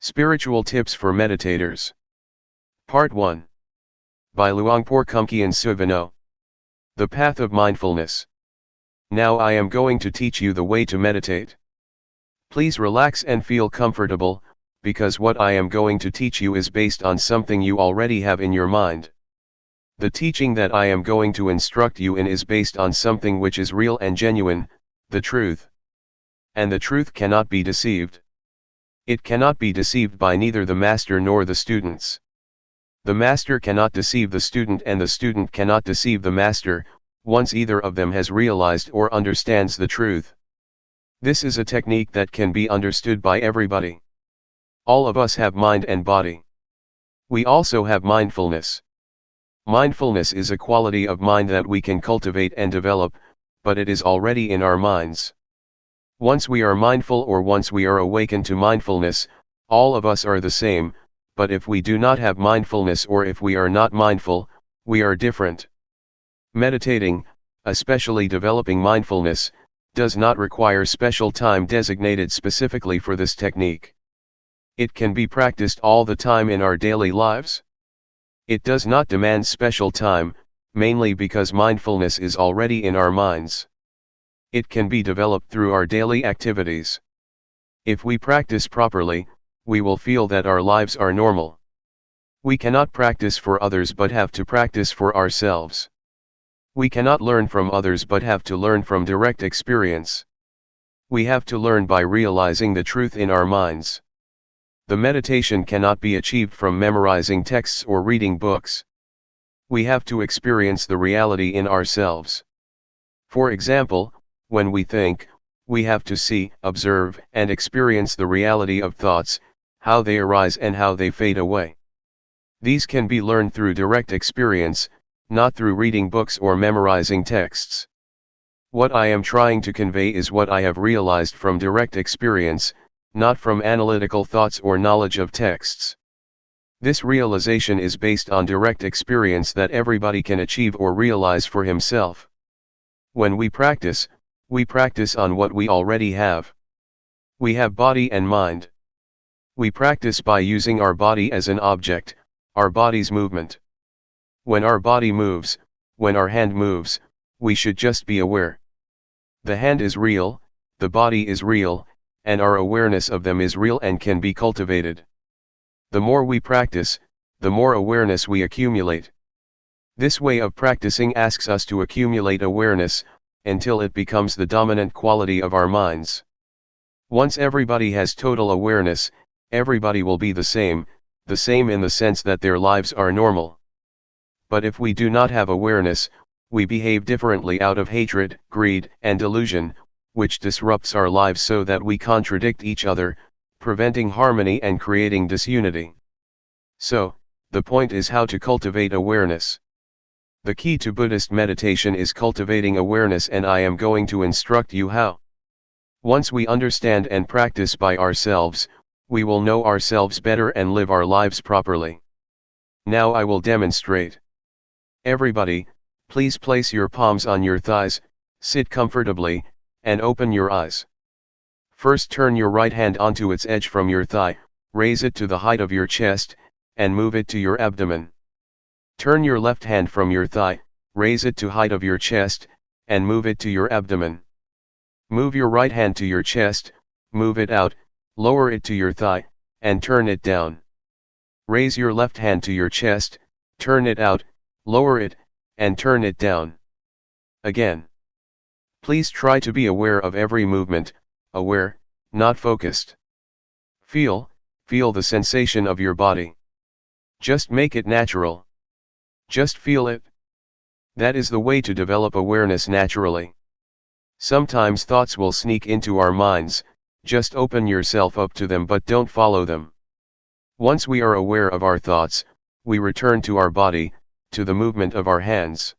Spiritual Tips for Meditators. Part 1. By Luangpor Teean. The Path of Mindfulness. Now I am going to teach you the way to meditate. Please relax and feel comfortable, because what I am going to teach you is based on something you already have in your mind. The teaching that I am going to instruct you in is based on something which is real and genuine, the truth. And the truth cannot be deceived. It cannot be deceived by neither the master nor the students. The master cannot deceive the student and the student cannot deceive the master, once either of them has realized or understands the truth. This is a technique that can be understood by everybody. All of us have mind and body. We also have mindfulness. Mindfulness is a quality of mind that we can cultivate and develop, but it is already in our minds. Once we are mindful or once we are awakened to mindfulness, all of us are the same, but if we do not have mindfulness or if we are not mindful, we are different. Meditating, especially developing mindfulness, does not require special time designated specifically for this technique. It can be practiced all the time in our daily lives. It does not demand special time, mainly because mindfulness is already in our minds. It can be developed through our daily activities. If we practice properly, we will feel that our lives are normal. We cannot practice for others but have to practice for ourselves. We cannot learn from others but have to learn from direct experience. We have to learn by realizing the truth in our minds. The meditation cannot be achieved from memorizing texts or reading books. We have to experience the reality in ourselves. For example, when we think, we have to see, observe, and experience the reality of thoughts, how they arise and how they fade away. These can be learned through direct experience, not through reading books or memorizing texts. What I am trying to convey is what I have realized from direct experience, not from analytical thoughts or knowledge of texts. This realization is based on direct experience that everybody can achieve or realize for himself. When we practice on what we already have. We have body and mind. We practice by using our body as an object, our body's movement. When our body moves, when our hand moves, we should just be aware. The hand is real, the body is real, and our awareness of them is real and can be cultivated. The more we practice, the more awareness we accumulate. This way of practicing asks us to accumulate awareness, until it becomes the dominant quality of our minds. Once everybody has total awareness, everybody will be the same in the sense that their lives are normal. But if we do not have awareness, we behave differently out of hatred, greed, and delusion, which disrupts our lives so that we contradict each other, preventing harmony and creating disunity. So, the point is how to cultivate awareness. The key to Buddhist meditation is cultivating awareness, and I am going to instruct you how. Once we understand and practice by ourselves, we will know ourselves better and live our lives properly. Now I will demonstrate. Everybody, please place your palms on your thighs, sit comfortably, and open your eyes. First turn your right hand onto its edge from your thigh, raise it to the height of your chest, and move it to your abdomen. Turn your left hand from your thigh, raise it to height of your chest, and move it to your abdomen. Move your right hand to your chest, move it out, lower it to your thigh, and turn it down. Raise your left hand to your chest, turn it out, lower it, and turn it down. Again. Please try to be aware of every movement, aware, not focused. Feel the sensation of your body. Just make it natural. Just feel it. That is the way to develop awareness naturally. Sometimes thoughts will sneak into our minds, just open yourself up to them but don't follow them. Once we are aware of our thoughts, we return to our body, to the movement of our hands.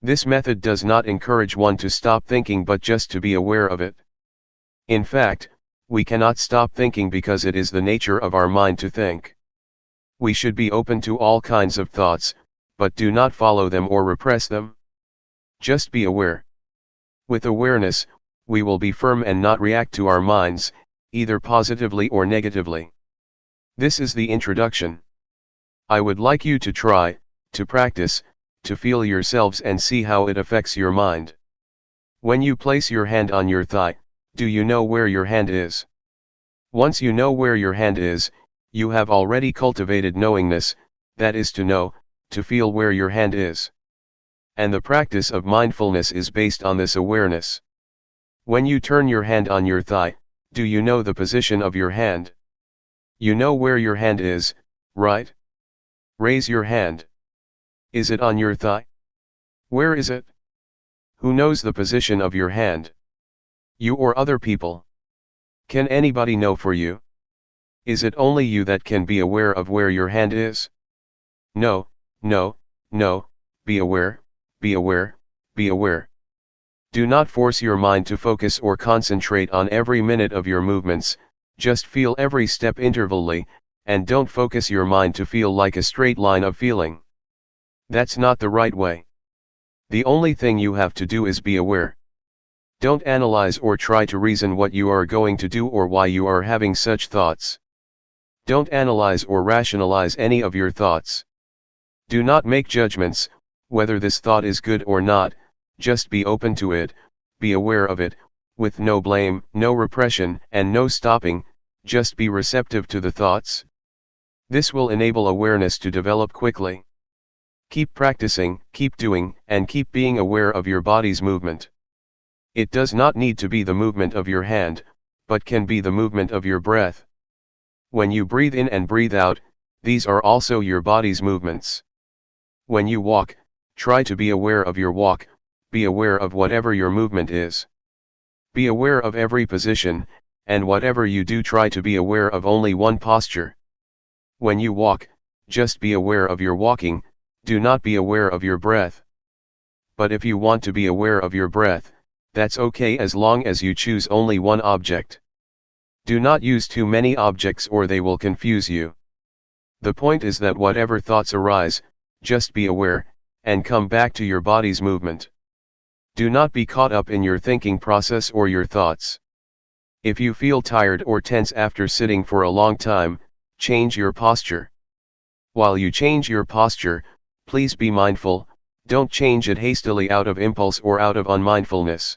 This method does not encourage one to stop thinking but just to be aware of it. In fact, we cannot stop thinking because it is the nature of our mind to think. We should be open to all kinds of thoughts, but do not follow them or repress them. Just be aware. With awareness, we will be firm and not react to our minds, either positively or negatively. This is the introduction. I would like you to try, to practice, to feel yourselves and see how it affects your mind. When you place your hand on your thigh, do you know where your hand is? Once you know where your hand is, you have already cultivated knowingness, that is to know, to feel where your hand is. And the practice of mindfulness is based on this awareness. When you turn your hand on your thigh, do you know the position of your hand? You know where your hand is, right? Raise your hand. Is it on your thigh? Where is it? Who knows the position of your hand? You or other people? Can anybody know for you? Is it only you that can be aware of where your hand is? No, no, no, be aware, be aware, be aware. Do not force your mind to focus or concentrate on every minute of your movements, just feel every step intervally, and don't focus your mind to feel like a straight line of feeling. That's not the right way. The only thing you have to do is be aware. Don't analyze or try to reason what you are going to do or why you are having such thoughts. Don't analyze or rationalize any of your thoughts. Do not make judgments, whether this thought is good or not, just be open to it, be aware of it, with no blame, no repression, and no stopping, just be receptive to the thoughts. This will enable awareness to develop quickly. Keep practicing, keep doing, and keep being aware of your body's movement. It does not need to be the movement of your hand, but can be the movement of your breath. When you breathe in and breathe out, these are also your body's movements. When you walk, try to be aware of your walk, be aware of whatever your movement is. Be aware of every position, and whatever you do try to be aware of only one posture. When you walk, just be aware of your walking, do not be aware of your breath. But if you want to be aware of your breath, that's okay as long as you choose only one object. Do not use too many objects or they will confuse you. The point is that whatever thoughts arise, just be aware, and come back to your body's movement. Do not be caught up in your thinking process or your thoughts. If you feel tired or tense after sitting for a long time, change your posture. While you change your posture, please be mindful, don't change it hastily out of impulse or out of unmindfulness.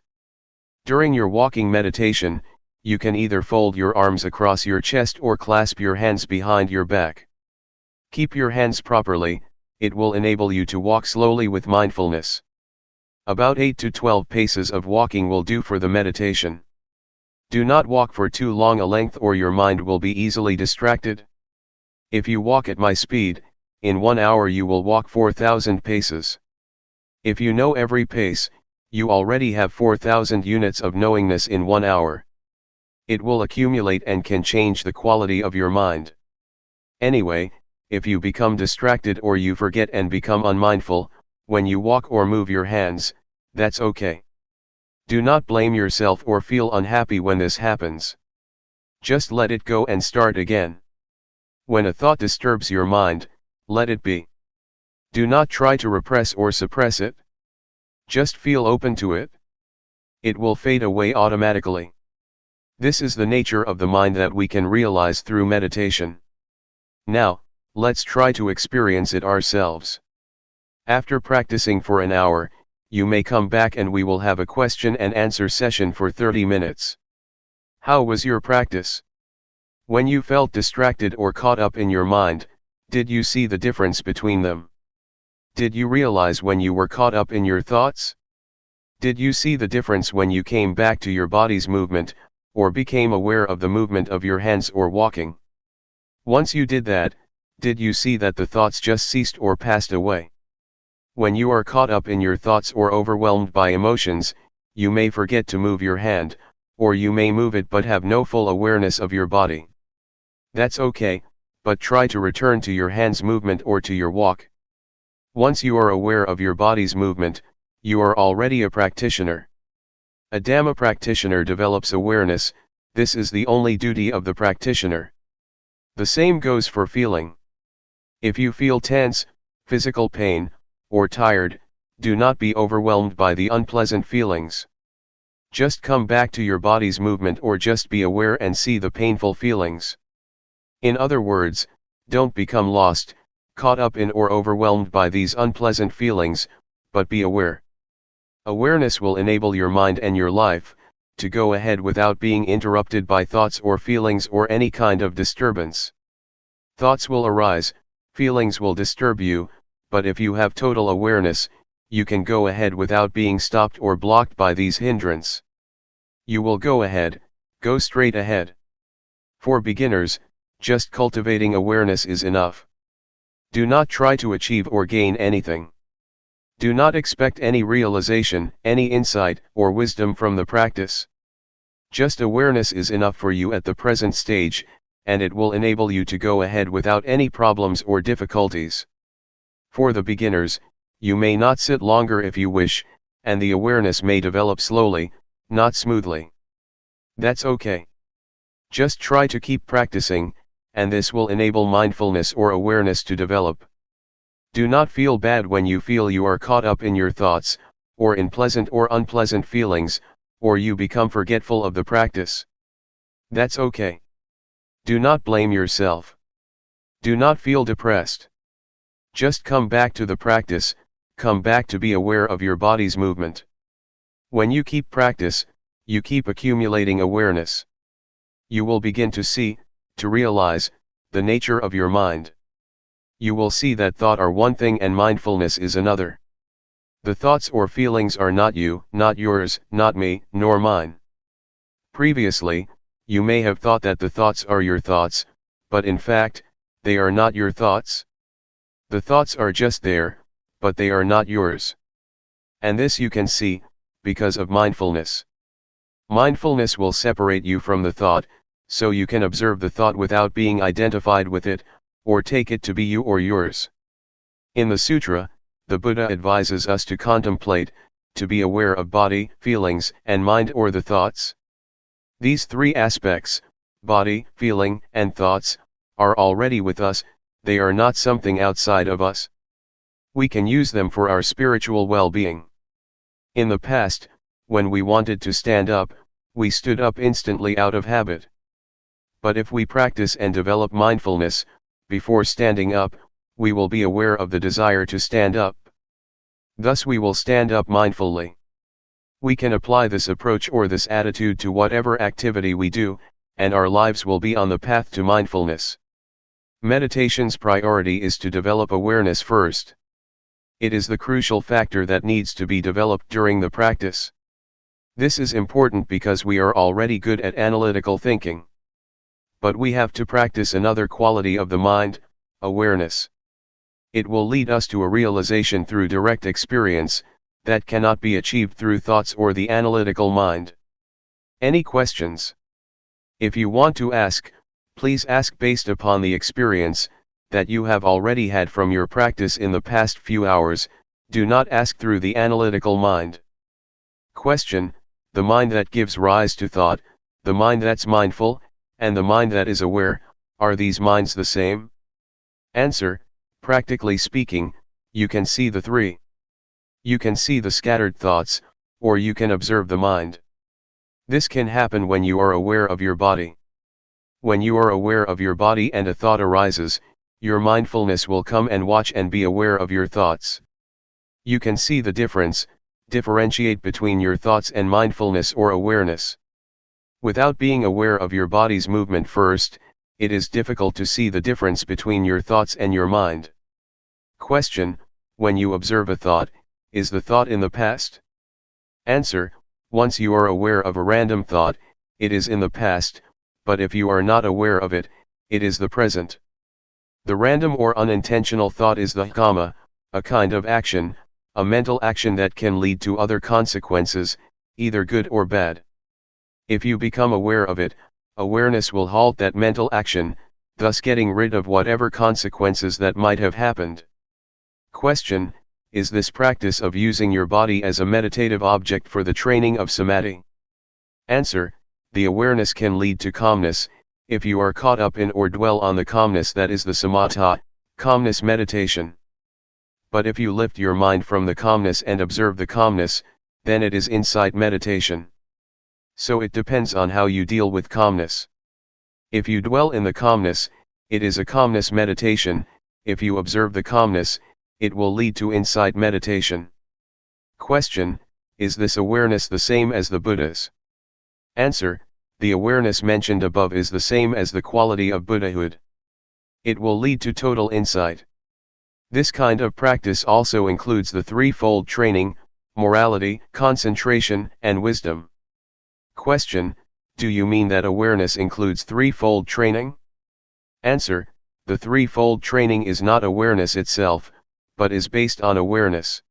During your walking meditation, you can either fold your arms across your chest or clasp your hands behind your back. Keep your hands properly, it will enable you to walk slowly with mindfulness. About 8 to 12 paces of walking will do for the meditation. Do not walk for too long a length or your mind will be easily distracted. If you walk at my speed, in 1 hour you will walk 4,000 paces. If you know every pace, you already have 4,000 units of knowingness in 1 hour. It will accumulate and can change the quality of your mind. Anyway, if you become distracted or you forget and become unmindful, when you walk or move your hands, that's okay. Do not blame yourself or feel unhappy when this happens. Just let it go and start again. When a thought disturbs your mind, let it be. Do not try to repress or suppress it. Just feel open to it. It will fade away automatically. This is the nature of the mind that we can realize through meditation. Now, let's try to experience it ourselves. After practicing for an hour, you may come back and we will have a question and answer session for 30 minutes. How was your practice? When you felt distracted or caught up in your mind, did you see the difference between them? Did you realize when you were caught up in your thoughts? Did you see the difference when you came back to your body's movement, or became aware of the movement of your hands or walking? Once you did that, did you see that the thoughts just ceased or passed away? When you are caught up in your thoughts or overwhelmed by emotions, you may forget to move your hand, or you may move it but have no full awareness of your body. That's okay, but try to return to your hand's movement or to your walk. Once you are aware of your body's movement, you are already a practitioner. A Dhamma practitioner develops awareness. This is the only duty of the practitioner. The same goes for feeling. If you feel tense, physical pain, or tired, do not be overwhelmed by the unpleasant feelings. Just come back to your body's movement or just be aware and see the painful feelings. In other words, don't become lost, caught up in or overwhelmed by these unpleasant feelings, but be aware. Awareness will enable your mind and your life to go ahead without being interrupted by thoughts or feelings or any kind of disturbance. Thoughts will arise, feelings will disturb you, but if you have total awareness, you can go ahead without being stopped or blocked by these hindrances. You will go ahead, go straight ahead. For beginners, just cultivating awareness is enough. Do not try to achieve or gain anything. Do not expect any realization, any insight, or wisdom from the practice. Just awareness is enough for you at the present stage, and it will enable you to go ahead without any problems or difficulties. For the beginners, you may not sit longer if you wish, and the awareness may develop slowly, not smoothly. That's okay. Just try to keep practicing, and this will enable mindfulness or awareness to develop. Do not feel bad when you feel you are caught up in your thoughts, or in pleasant or unpleasant feelings, or you become forgetful of the practice. That's okay. Do not blame yourself. Do not feel depressed. Just come back to the practice, come back to be aware of your body's movement. When you keep practice, you keep accumulating awareness. You will begin to see, to realize, the nature of your mind. You will see that thought are one thing and mindfulness is another. The thoughts or feelings are not you, not yours, not me, nor mine. Previously, you may have thought that the thoughts are your thoughts, but in fact, they are not your thoughts. The thoughts are just there, but they are not yours. And this you can see, because of mindfulness. Mindfulness will separate you from the thought, so you can observe the thought without being identified with it, or take it to be you or yours. In the sutra, the Buddha advises us to contemplate, to be aware of body, feelings, and mind or the thoughts. These three aspects, body, feeling, and thoughts, are already with us, they are not something outside of us. We can use them for our spiritual well-being. In the past, when we wanted to stand up, we stood up instantly out of habit. But if we practice and develop mindfulness, before standing up, we will be aware of the desire to stand up. Thus we will stand up mindfully. We can apply this approach or this attitude to whatever activity we do, and our lives will be on the path to mindfulness. Meditation's priority is to develop awareness first. It is the crucial factor that needs to be developed during the practice. This is important because we are already good at analytical thinking. But we have to practice another quality of the mind, awareness. It will lead us to a realization through direct experience, that cannot be achieved through thoughts or the analytical mind. Any questions? If you want to ask, please ask based upon the experience that you have already had from your practice in the past few hours. Do not ask through the analytical mind. Question: the mind that gives rise to thought, the mind that's mindful, and the mind that is aware, are these minds the same? Answer: practically speaking, you can see the three. You can see the scattered thoughts, or you can observe the mind. This can happen when you are aware of your body. When you are aware of your body and a thought arises, your mindfulness will come and watch and be aware of your thoughts. You can see the difference, differentiate between your thoughts and mindfulness or awareness. Without being aware of your body's movement first, it is difficult to see the difference between your thoughts and your mind. Question: when you observe a thought, is the thought in the past? Answer: once you are aware of a random thought, it is in the past, but if you are not aware of it, it is the present. The random or unintentional thought is the kamma, a kind of action, a mental action that can lead to other consequences, either good or bad. If you become aware of it, awareness will halt that mental action, thus getting rid of whatever consequences that might have happened. Question: is this practice of using your body as a meditative object for the training of samadhi? Answer: the awareness can lead to calmness, if you are caught up in or dwell on the calmness that is the samatha, calmness meditation. But if you lift your mind from the calmness and observe the calmness, then it is insight meditation. So it depends on how you deal with calmness. If you dwell in the calmness, it is a calmness meditation. If you observe the calmness, it will lead to insight meditation. Question: is this awareness the same as the Buddha's? Answer: the awareness mentioned above is the same as the quality of Buddhahood. It will lead to total insight. This kind of practice also includes the threefold training: morality, concentration, and wisdom. Question: do you mean that awareness includes threefold training? Answer: the threefold training is not awareness itself, but is based on awareness.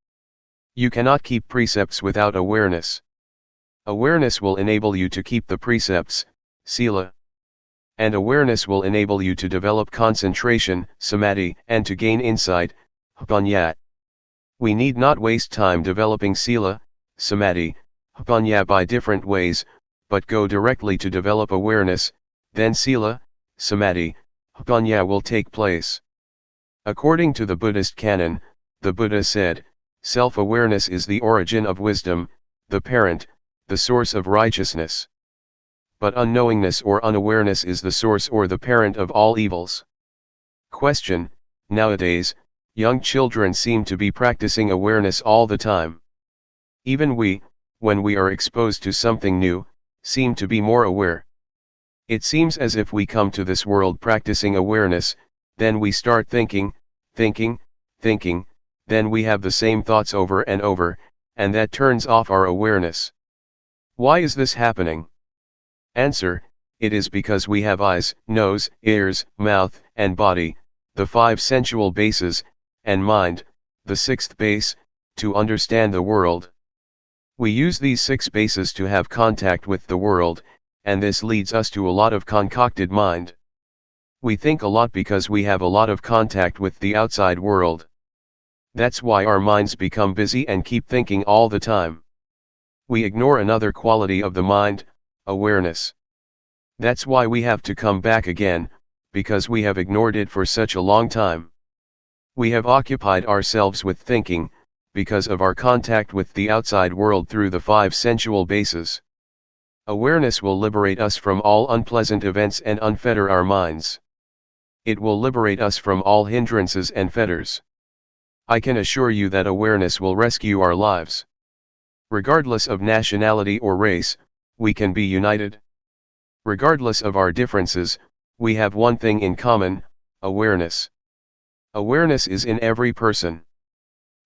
You cannot keep precepts without awareness. Awareness will enable you to keep the precepts, sila. And awareness will enable you to develop concentration, samadhi, and to gain insight, panya. We need not waste time developing sila, samadhi, panya by different ways, but go directly to develop awareness, then sila, samadhi, panya will take place. According to the Buddhist canon, the Buddha said, self-awareness is the origin of wisdom, the parent, the source of righteousness. But unknowingness or unawareness is the source or the parent of all evils. Question: nowadays, young children seem to be practicing awareness all the time. Even we, when we are exposed to something new, seem to be more aware. It seems as if we come to this world practicing awareness, then we start thinking, then we have the same thoughts over and over, and that turns off our awareness. Why is this happening? Answer: it is because we have eyes, nose, ears, mouth, and body, the 5 sensual bases, and mind, the 6th base, to understand the world. We use these 6 bases to have contact with the world, and this leads us to a lot of concocted mind. We think a lot because we have a lot of contact with the outside world. That's why our minds become busy and keep thinking all the time. We ignore another quality of the mind, awareness. That's why we have to come back again, because we have ignored it for such a long time. We have occupied ourselves with thinking, because of our contact with the outside world through the 5 sensual bases. Awareness will liberate us from all unpleasant events and unfetter our minds. It will liberate us from all hindrances and fetters. I can assure you that awareness will rescue our lives. Regardless of nationality or race, we can be united. Regardless of our differences, we have one thing in common: awareness. Awareness is in every person.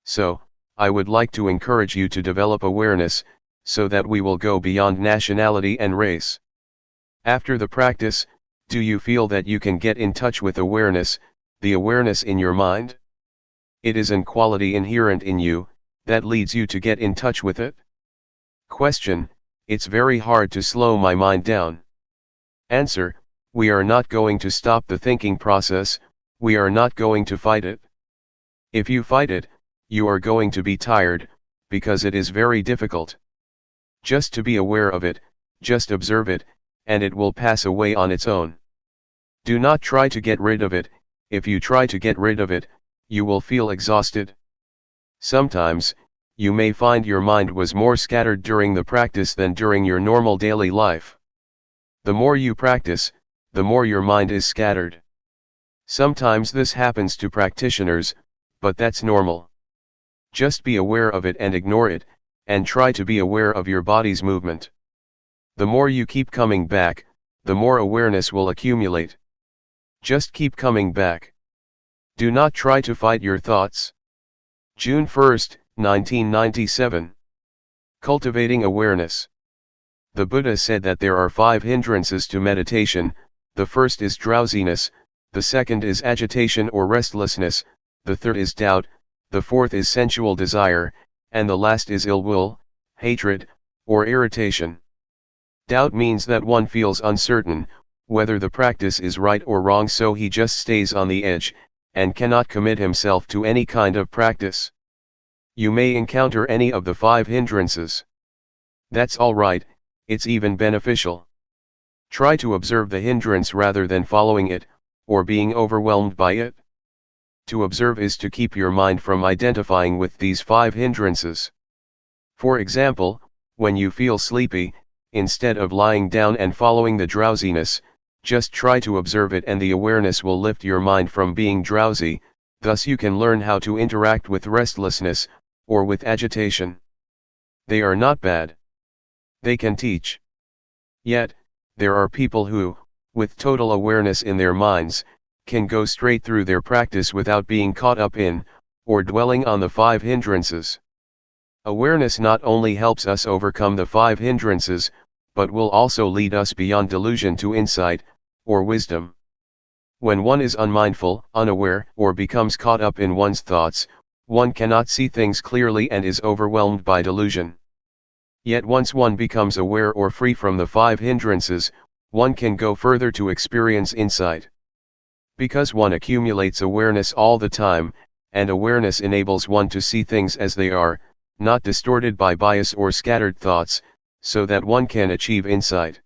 So, I would like to encourage you to develop awareness, so that we will go beyond nationality and race. After the practice, do you feel that you can get in touch with awareness, the awareness in your mind? It is an quality inherent in you, that leads you to get in touch with it. Question: it's very hard to slow my mind down. Answer: we are not going to stop the thinking process, we are not going to fight it. If you fight it, you are going to be tired, because it is very difficult. Just to be aware of it, just observe it, and it will pass away on its own. Do not try to get rid of it. If you try to get rid of it, you will feel exhausted. Sometimes, you may find your mind was more scattered during the practice than during your normal daily life. The more you practice, the more your mind is scattered. Sometimes this happens to practitioners, but that's normal. Just be aware of it and ignore it, and try to be aware of your body's movement. The more you keep coming back, the more awareness will accumulate. Just keep coming back. Do not try to fight your thoughts. June 1, 1997. Cultivating awareness. The Buddha said that there are 5 hindrances to meditation. The first is drowsiness, the second is agitation or restlessness, the third is doubt, the fourth is sensual desire, and the last is ill will, hatred, or irritation. Doubt means that one feels uncertain, whether the practice is right or wrong, so he just stays on the edge, and cannot commit himself to any kind of practice. You may encounter any of the 5 hindrances. That's alright, it's even beneficial. Try to observe the hindrance rather than following it, or being overwhelmed by it. To observe is to keep your mind from identifying with these 5 hindrances. For example, when you feel sleepy, instead of lying down and following the drowsiness, just try to observe it, and the awareness will lift your mind from being drowsy. Thus you can learn how to interact with restlessness, or with agitation. They are not bad. They can teach. Yet, there are people who, with total awareness in their minds, can go straight through their practice without being caught up in, or dwelling on the 5 hindrances. Awareness not only helps us overcome the 5 hindrances, but will also lead us beyond delusion to insight, or wisdom. When one is unmindful, unaware, or becomes caught up in one's thoughts, one cannot see things clearly and is overwhelmed by delusion. Yet once one becomes aware or free from the 5 hindrances, one can go further to experience insight. Because one accumulates awareness all the time, and awareness enables one to see things as they are, not distorted by bias or scattered thoughts, so that one can achieve insight.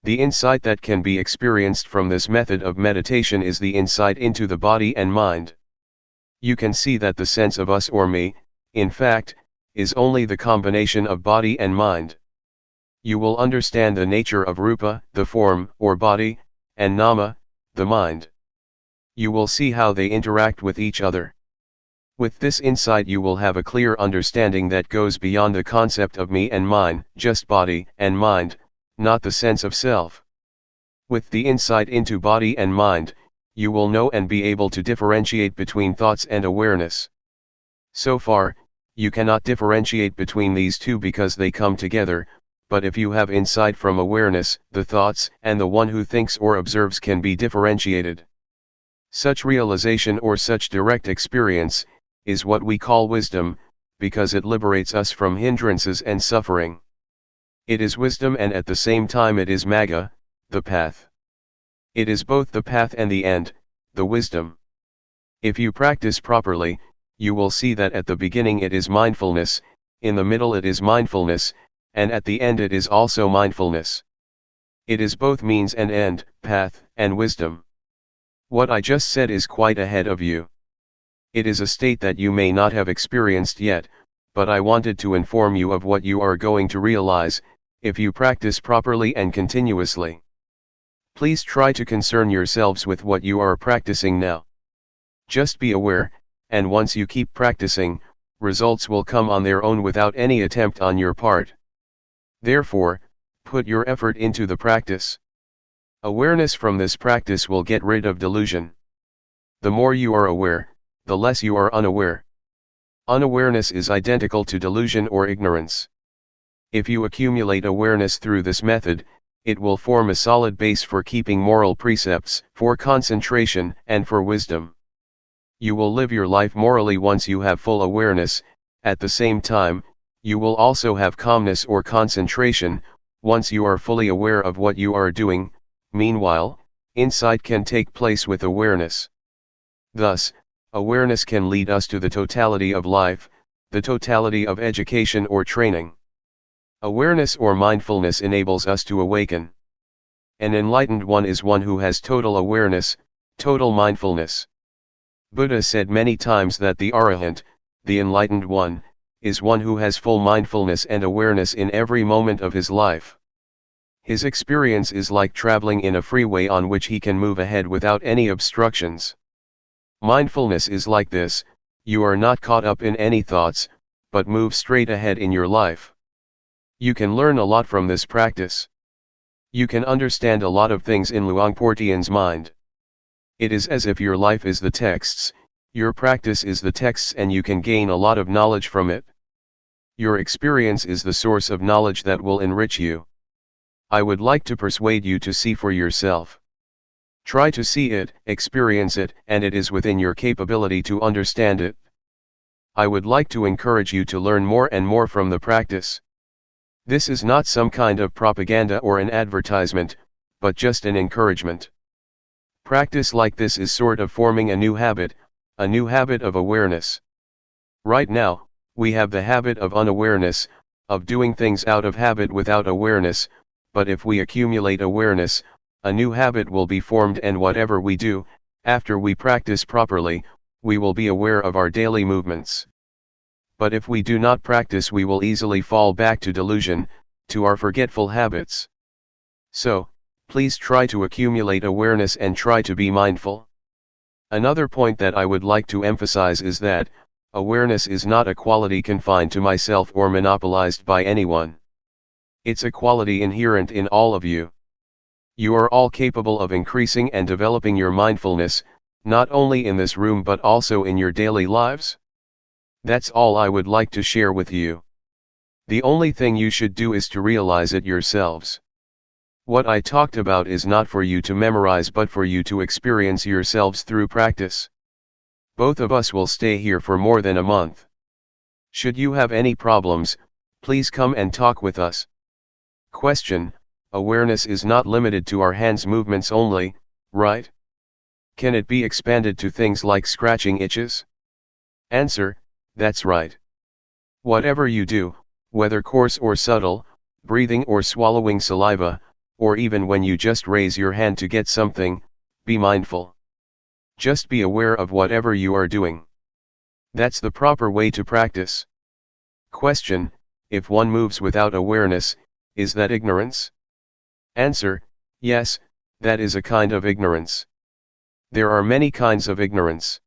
The insight that can be experienced from this method of meditation is the insight into the body and mind. You can see that the sense of us or me, in fact, is only the combination of body and mind. You will understand the nature of rupa, the form or body, and nama, the mind. You will see how they interact with each other. With this insight you will have a clear understanding that goes beyond the concept of me and mine, just body and mind, not the sense of self. With the insight into body and mind, you will know and be able to differentiate between thoughts and awareness. So far, you cannot differentiate between these two because they come together, but if you have insight from awareness, the thoughts and the one who thinks or observes can be differentiated. Such realization or such direct experience is what we call wisdom, because it liberates us from hindrances and suffering. It is wisdom, and at the same time it is magga, the path. It is both the path and the end, the wisdom. If you practice properly, you will see that at the beginning it is mindfulness, in the middle it is mindfulness, and at the end it is also mindfulness. It is both means and end, path and wisdom. What I just said is quite ahead of you. It is a state that you may not have experienced yet, but I wanted to inform you of what you are going to realize, if you practice properly and continuously. Please try to concern yourselves with what you are practicing now. Just be aware, and once you keep practicing, results will come on their own without any attempt on your part. Therefore, put your effort into the practice. Awareness from this practice will get rid of delusion. The more you are aware, the less you are unaware. Unawareness is identical to delusion or ignorance. If you accumulate awareness through this method, it will form a solid base for keeping moral precepts, for concentration, and for wisdom. You will live your life morally once you have full awareness. At the same time, you will also have calmness or concentration, once you are fully aware of what you are doing. Meanwhile, insight can take place with awareness. Thus, awareness can lead us to the totality of life, the totality of education or training. Awareness or mindfulness enables us to awaken. An enlightened one is one who has total awareness, total mindfulness. Buddha said many times that the Arahant, the enlightened one, is one who has full mindfulness and awareness in every moment of his life. His experience is like traveling in a freeway on which he can move ahead without any obstructions. Mindfulness is like this: you are not caught up in any thoughts, but move straight ahead in your life. You can learn a lot from this practice. You can understand a lot of things in Luangpor Teean's mind. It is as if your life is the texts, your practice is the texts, and you can gain a lot of knowledge from it. Your experience is the source of knowledge that will enrich you. I would like to persuade you to see for yourself. Try to see it, experience it, and it is within your capability to understand it. I would like to encourage you to learn more and more from the practice. This is not some kind of propaganda or an advertisement, but just an encouragement. Practice like this is sort of forming a new habit of awareness. Right now, we have the habit of unawareness, of doing things out of habit without awareness, but if we accumulate awareness, a new habit will be formed, and whatever we do, after we practice properly, we will be aware of our daily movements. But if we do not practice, we will easily fall back to delusion, to our forgetful habits. So, please try to accumulate awareness and try to be mindful. Another point that I would like to emphasize is that, awareness is not a quality confined to myself or monopolized by anyone. It's a quality inherent in all of you. You are all capable of increasing and developing your mindfulness, not only in this room but also in your daily lives. That's all I would like to share with you. The only thing you should do is to realize it yourselves. What I talked about is not for you to memorize but for you to experience yourselves through practice. Both of us will stay here for more than a month. Should you have any problems, please come and talk with us. Question: awareness is not limited to our hands movements only, right? Can it be expanded to things like scratching itches? Answer: that's right. Whatever you do, whether coarse or subtle, breathing or swallowing saliva, or even when you just raise your hand to get something, be mindful. Just be aware of whatever you are doing. That's the proper way to practice. Question: if one moves without awareness, is that ignorance? Answer: yes, that is a kind of ignorance. There are many kinds of ignorance.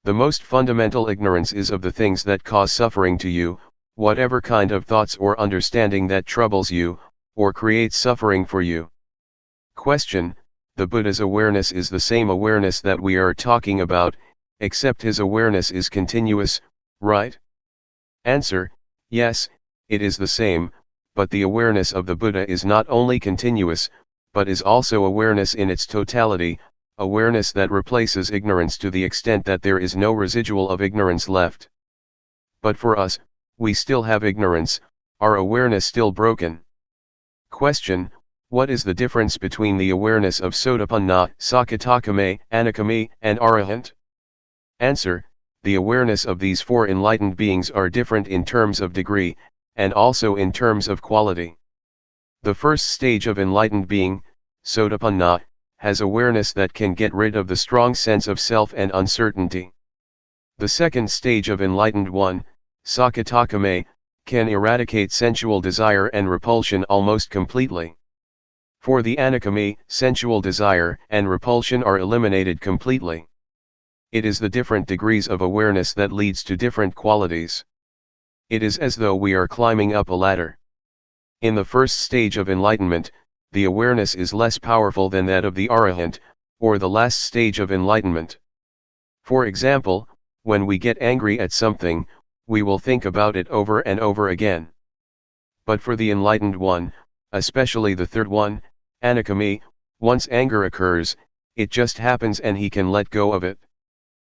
The most fundamental ignorance is of the things that cause suffering to you, whatever kind of thoughts or understanding that troubles you, or creates suffering for you. Question: the Buddha's awareness is the same awareness that we are talking about, except his awareness is continuous, right? Answer: yes, it is the same, but the awareness of the Buddha is not only continuous, but is also awareness in its totality, awareness that replaces ignorance to the extent that there is no residual of ignorance left. But for us, we still have ignorance, our awareness still broken. Question: what is the difference between the awareness of Sotapanna, Sakadagami, Anagami, and Arahant? Answer: the awareness of these four enlightened beings are different in terms of degree, and also in terms of quality. The first stage of enlightened being, Sotapanna, has awareness that can get rid of the strong sense of self and uncertainty. The second stage of enlightened one, Sakadagami, can eradicate sensual desire and repulsion almost completely. For the Anagami, sensual desire and repulsion are eliminated completely. It is the different degrees of awareness that leads to different qualities. It is as though we are climbing up a ladder. In the first stage of enlightenment, the awareness is less powerful than that of the Arahant, or the last stage of enlightenment. For example, when we get angry at something, we will think about it over and over again. But for the enlightened one, especially the third one, Anagami, once anger occurs, it just happens and he can let go of it.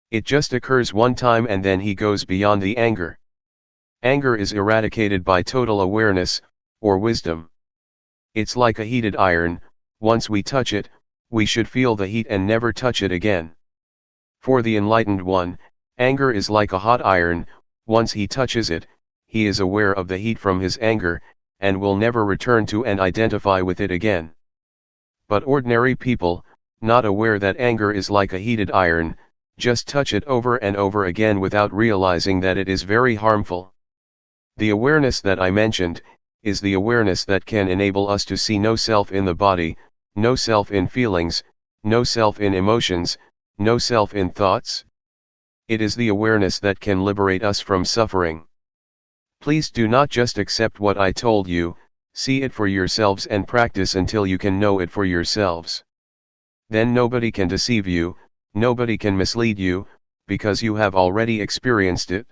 It just occurs one time and then he goes beyond the anger. Anger is eradicated by total awareness, or wisdom. It's like a heated iron, once we touch it, we should feel the heat and never touch it again. For the enlightened one, anger is like a hot iron, once he touches it, he is aware of the heat from his anger, and will never return to and identify with it again. But ordinary people, not aware that anger is like a heated iron, just touch it over and over again without realizing that it is very harmful. The awareness that I mentioned, is the awareness that can enable us to see no self in the body, no self in feelings, no self in emotions, no self in thoughts. It is the awareness that can liberate us from suffering. Please do not just accept what I told you, see it for yourselves and practice until you can know it for yourselves. Then nobody can deceive you, nobody can mislead you, because you have already experienced it.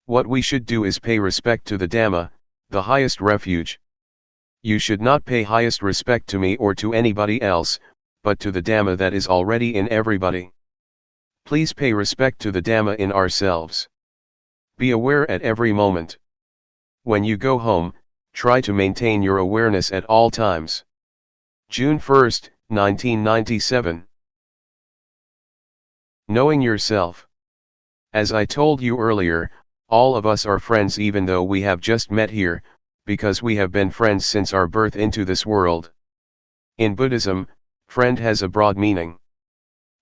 What we should do is pay respect to the Dhamma, the highest refuge. You should not pay highest respect to me or to anybody else, but to the Dhamma that is already in everybody. Please pay respect to the Dhamma in ourselves. Be aware at every moment. When you go home, Try to maintain your awareness at all times. June 1, 1997. Knowing yourself. As I told you earlier, all of us are friends even though we have just met here, because we have been friends since our birth into this world. In Buddhism, friend has a broad meaning.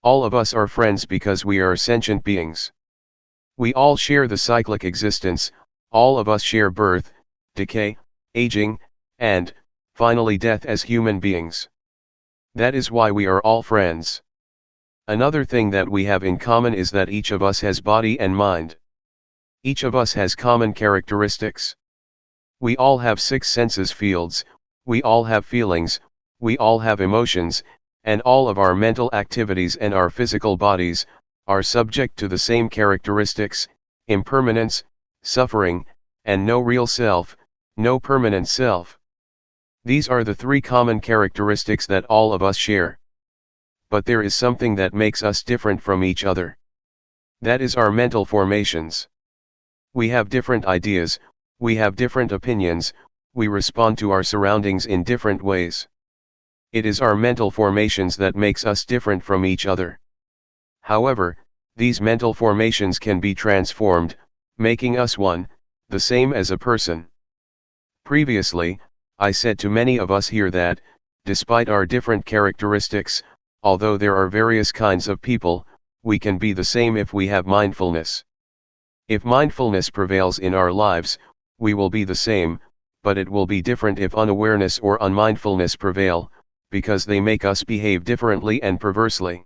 All of us are friends because we are sentient beings. We all share the cyclic existence, all of us share birth, decay, aging, and, finally death as human beings. That is why we are all friends. Another thing that we have in common is that each of us has body and mind. Each of us has common characteristics. We all have 6 senses fields, we all have feelings, we all have emotions, and all of our mental activities and our physical bodies are subject to the same characteristics: impermanence, suffering, and no real self, no permanent self. These are the 3 common characteristics that all of us share. But there is something that makes us different from each other. That is our mental formations. We have different ideas, we have different opinions, we respond to our surroundings in different ways. It is our mental formations that makes us different from each other. However, these mental formations can be transformed, making us one, the same as a person. Previously, I said to many of us here that, despite our different characteristics, although there are various kinds of people, we can be the same if we have mindfulness. If mindfulness prevails in our lives, we will be the same, but it will be different if unawareness or unmindfulness prevail, because they make us behave differently and perversely.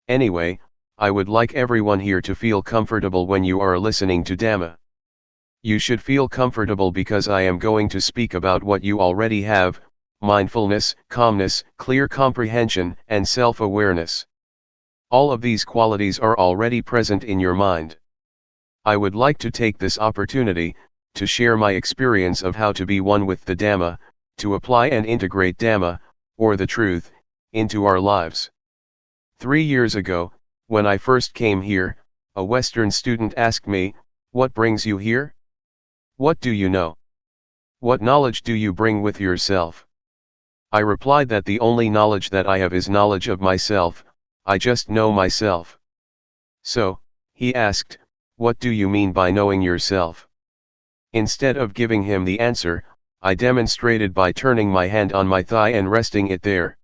Anyway, I would like everyone here to feel comfortable when you are listening to Dhamma. You should feel comfortable because I am going to speak about what you already have: mindfulness, calmness, clear comprehension, and self-awareness. All of these qualities are already present in your mind. I would like to take this opportunity to share my experience of how to be one with the Dhamma, to apply and integrate Dhamma, or the truth, into our lives. 3 years ago, when I first came here, a Western student asked me, "What brings you here? What do you know? What knowledge do you bring with yourself?" I replied that the only knowledge that I have is knowledge of myself. I just know myself. So, he asked, "What do you mean by knowing yourself?" Instead of giving him the answer, I demonstrated by turning my hand on my thigh and resting it there.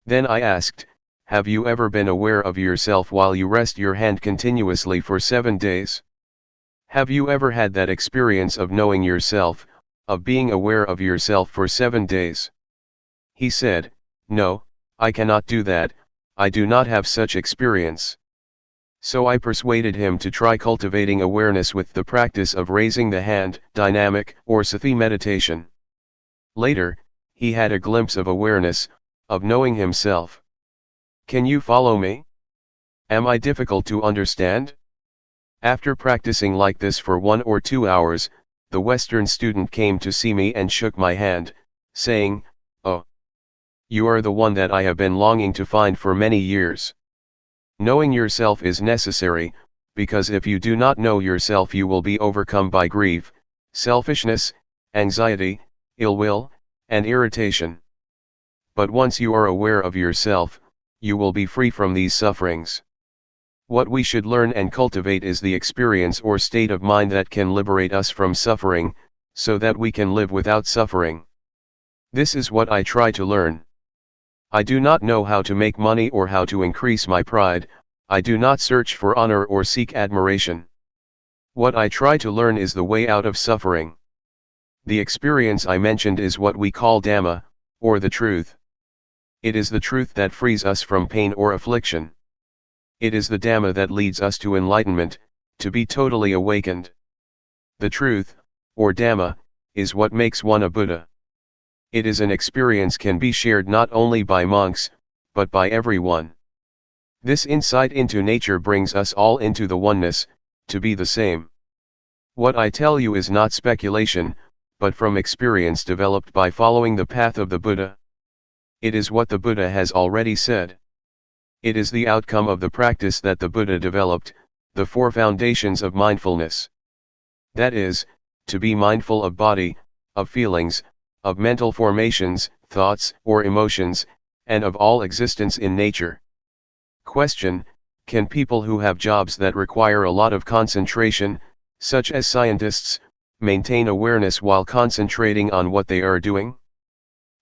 Then I asked, "Have you ever been aware of yourself while you rest your hand continuously for 7 days? Have you ever had that experience of knowing yourself, of being aware of yourself for 7 days?" He said, "No, I cannot do that, I do not have such experience." So I persuaded him to try cultivating awareness with the practice of raising the hand, dynamic or sati meditation. Later, he had a glimpse of awareness, of knowing himself. Can you follow me? Am I difficult to understand? After practicing like this for 1 or 2 hours, the Western student came to see me and shook my hand, saying, "Oh, you are the one that I have been longing to find for many years." Knowing yourself is necessary, because if you do not know yourself you will be overcome by grief, selfishness, anxiety, ill will, and irritation. But once you are aware of yourself, you will be free from these sufferings. What we should learn and cultivate is the experience or state of mind that can liberate us from suffering, so that we can live without suffering. This is what I try to learn. I do not know how to make money or how to increase my pride, I do not search for honor or seek admiration. What I try to learn is the way out of suffering. The experience I mentioned is what we call Dhamma, or the truth. It is the truth that frees us from pain or affliction. It is the Dhamma that leads us to enlightenment, to be totally awakened. The truth, or Dhamma, is what makes one a Buddha. It is an experience can be shared not only by monks, but by everyone. This insight into nature brings us all into the oneness, to be the same. What I tell you is not speculation, but from experience developed by following the path of the Buddha. It is what the Buddha has already said. It is the outcome of the practice that the Buddha developed, the 4 foundations of mindfulness. That is, to be mindful of body, of feelings, of mental formations, thoughts, or emotions, and of all existence in nature. Question: can people who have jobs that require a lot of concentration, such as scientists, maintain awareness while concentrating on what they are doing?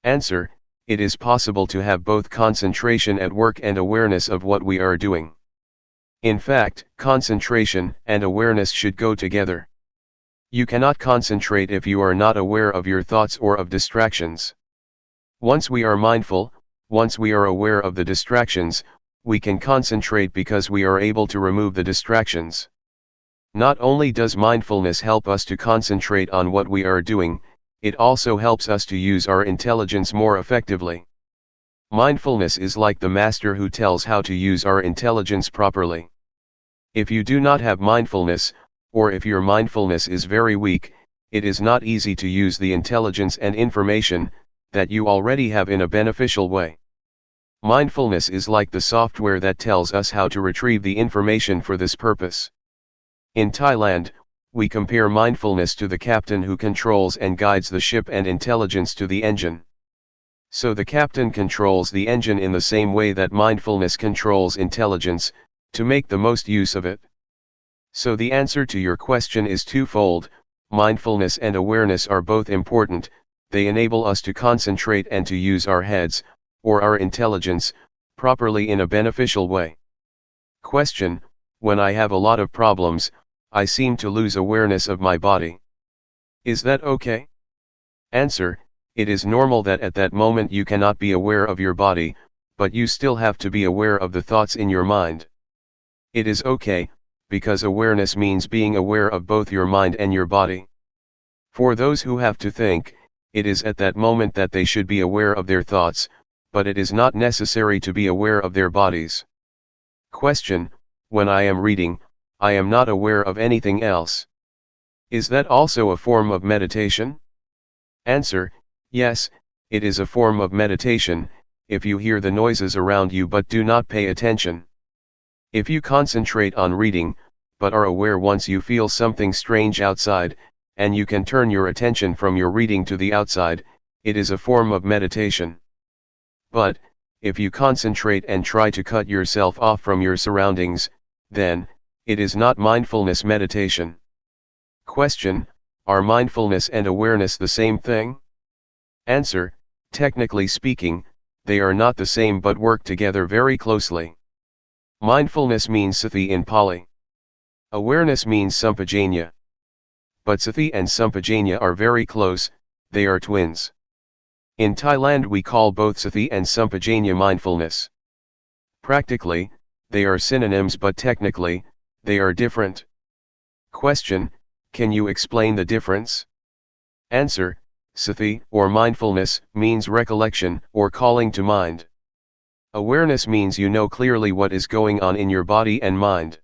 Answer: it is possible to have both concentration at work and awareness of what we are doing. In fact, concentration and awareness should go together. You cannot concentrate if you are not aware of your thoughts or of distractions. Once we are mindful, once we are aware of the distractions, we can concentrate because we are able to remove the distractions. Not only does mindfulness help us to concentrate on what we are doing, it also helps us to use our intelligence more effectively. Mindfulness is like the master who tells how to use our intelligence properly. If you do not have mindfulness, or if your mindfulness is very weak, it is not easy to use the intelligence and information that you already have in a beneficial way. Mindfulness is like the software that tells us how to retrieve the information for this purpose. In Thailand, we compare mindfulness to the captain who controls and guides the ship and intelligence to the engine. So the captain controls the engine in the same way that mindfulness controls intelligence, to make the most use of it. So the answer to your question is twofold: mindfulness and awareness are both important. They enable us to concentrate and to use our heads, or our intelligence, properly in a beneficial way. Question: when I have a lot of problems, I seem to lose awareness of my body. Is that okay? Answer: it is normal that at that moment you cannot be aware of your body, but you still have to be aware of the thoughts in your mind. It is okay, because awareness means being aware of both your mind and your body. For those who have to think, it is at that moment that they should be aware of their thoughts, but it is not necessary to be aware of their bodies. Question: when I am reading, I am not aware of anything else. Is that also a form of meditation? Answer: yes, it is a form of meditation, if you hear the noises around you but do not pay attention. If you concentrate on reading, but are aware once you feel something strange outside, and you can turn your attention from your reading to the outside, it is a form of meditation. But, if you concentrate and try to cut yourself off from your surroundings, then, it is not mindfulness meditation. Question: are mindfulness and awareness the same thing? Answer: technically speaking, they are not the same but work together very closely. Mindfulness means sati in Pali. Awareness means sampajanya. But sati and sampajanya are very close, they are twins. In Thailand we call both sati and sampajanya mindfulness. Practically, they are synonyms, but technically, they are different. Question: can you explain the difference? Answer: sati, or mindfulness, means recollection, or calling to mind. Awareness means you know clearly what is going on in your body and mind.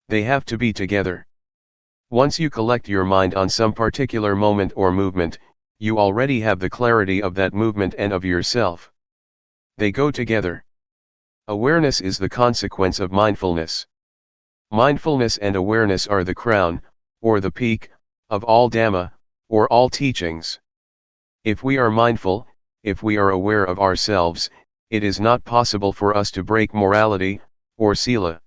They have to be together. Once you collect your mind on some particular moment or movement, you already have the clarity of that movement and of yourself. They go together. Awareness is the consequence of mindfulness. Mindfulness and awareness are the crown, or the peak, of all Dhamma, or all teachings. If we are mindful, if we are aware of ourselves, it is not possible for us to break morality, or sila.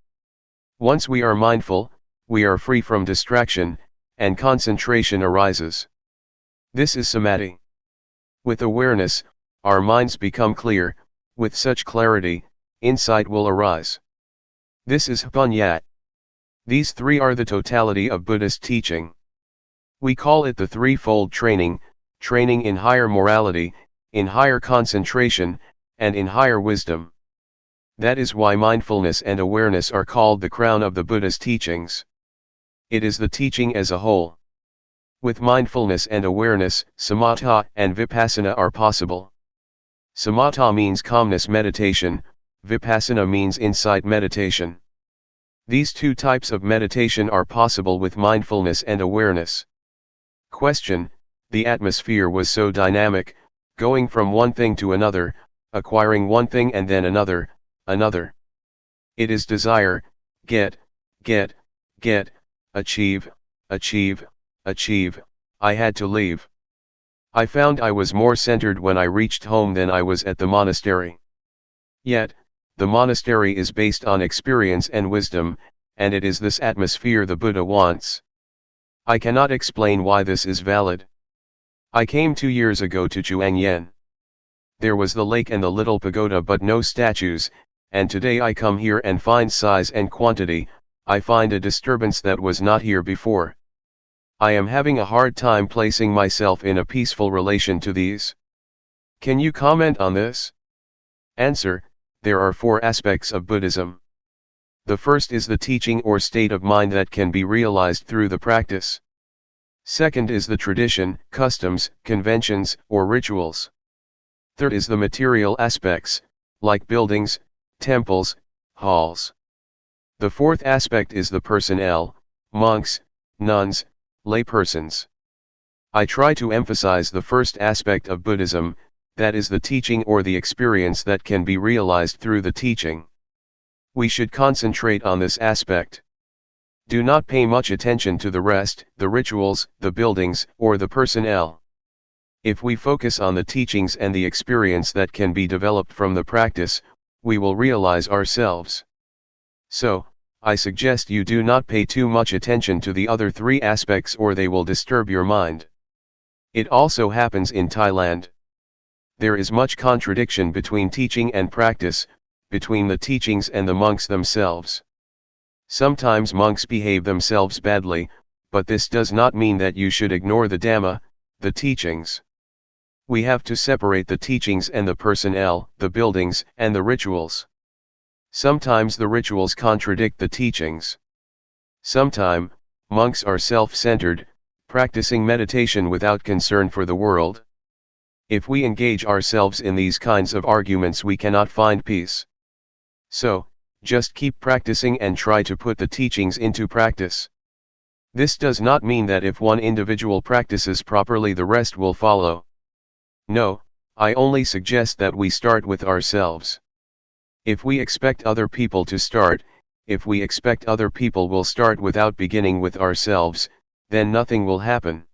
Once we are mindful, we are free from distraction, and concentration arises. This is samadhi. With awareness, our minds become clear. With such clarity, insight will arise. This is Hapanyat. These three are the totality of Buddhist teaching. We call it the threefold training: training in higher morality, in higher concentration, and in higher wisdom. That is why mindfulness and awareness are called the crown of the Buddha's teachings. It is the teaching as a whole. With mindfulness and awareness, samatha and vipassana are possible. Samatha means calmness meditation, vipassana means insight meditation. These two types of meditation are possible with mindfulness and awareness. Question: the atmosphere was so dynamic, going from one thing to another, acquiring one thing and then another, another. It is desire, get, achieve, achieve, I had to leave. I found I was more centered when I reached home than I was at the monastery. Yet, the monastery is based on experience and wisdom, and it is this atmosphere the Buddha wants. I cannot explain why this is valid. I came 2 years ago to Chuangyan. There was the lake and the little pagoda but no statues, and today I come here and find size and quantity. I find a disturbance that was not here before. I am having a hard time placing myself in a peaceful relation to these. Can you comment on this? Answer: there are 4 aspects of Buddhism. The first is the teaching or state of mind that can be realized through the practice. Second is the tradition, customs, conventions, or rituals. Third is the material aspects, like buildings, temples, halls. The fourth aspect is the personnel, monks, nuns, laypersons. I try to emphasize the first aspect of Buddhism, that is the teaching or the experience that can be realized through the teaching. We should concentrate on this aspect. Do not pay much attention to the rest, the rituals, the buildings, or the personnel. If we focus on the teachings and the experience that can be developed from the practice, we will realize ourselves. So, I suggest you do not pay too much attention to the other 3 aspects or they will disturb your mind. It also happens in Thailand. There is much contradiction between teaching and practice, between the teachings and the monks themselves. Sometimes monks behave themselves badly, but this does not mean that you should ignore the Dhamma, the teachings. We have to separate the teachings and the personnel, the buildings, and the rituals. Sometimes the rituals contradict the teachings. Sometimes, monks are self-centered, practicing meditation without concern for the world. If we engage ourselves in these kinds of arguments, we cannot find peace. So, just keep practicing and try to put the teachings into practice. This does not mean that if one individual practices properly, the rest will follow. No, I only suggest that we start with ourselves. If we expect other people to start, if we expect other people will start without beginning with ourselves, then nothing will happen.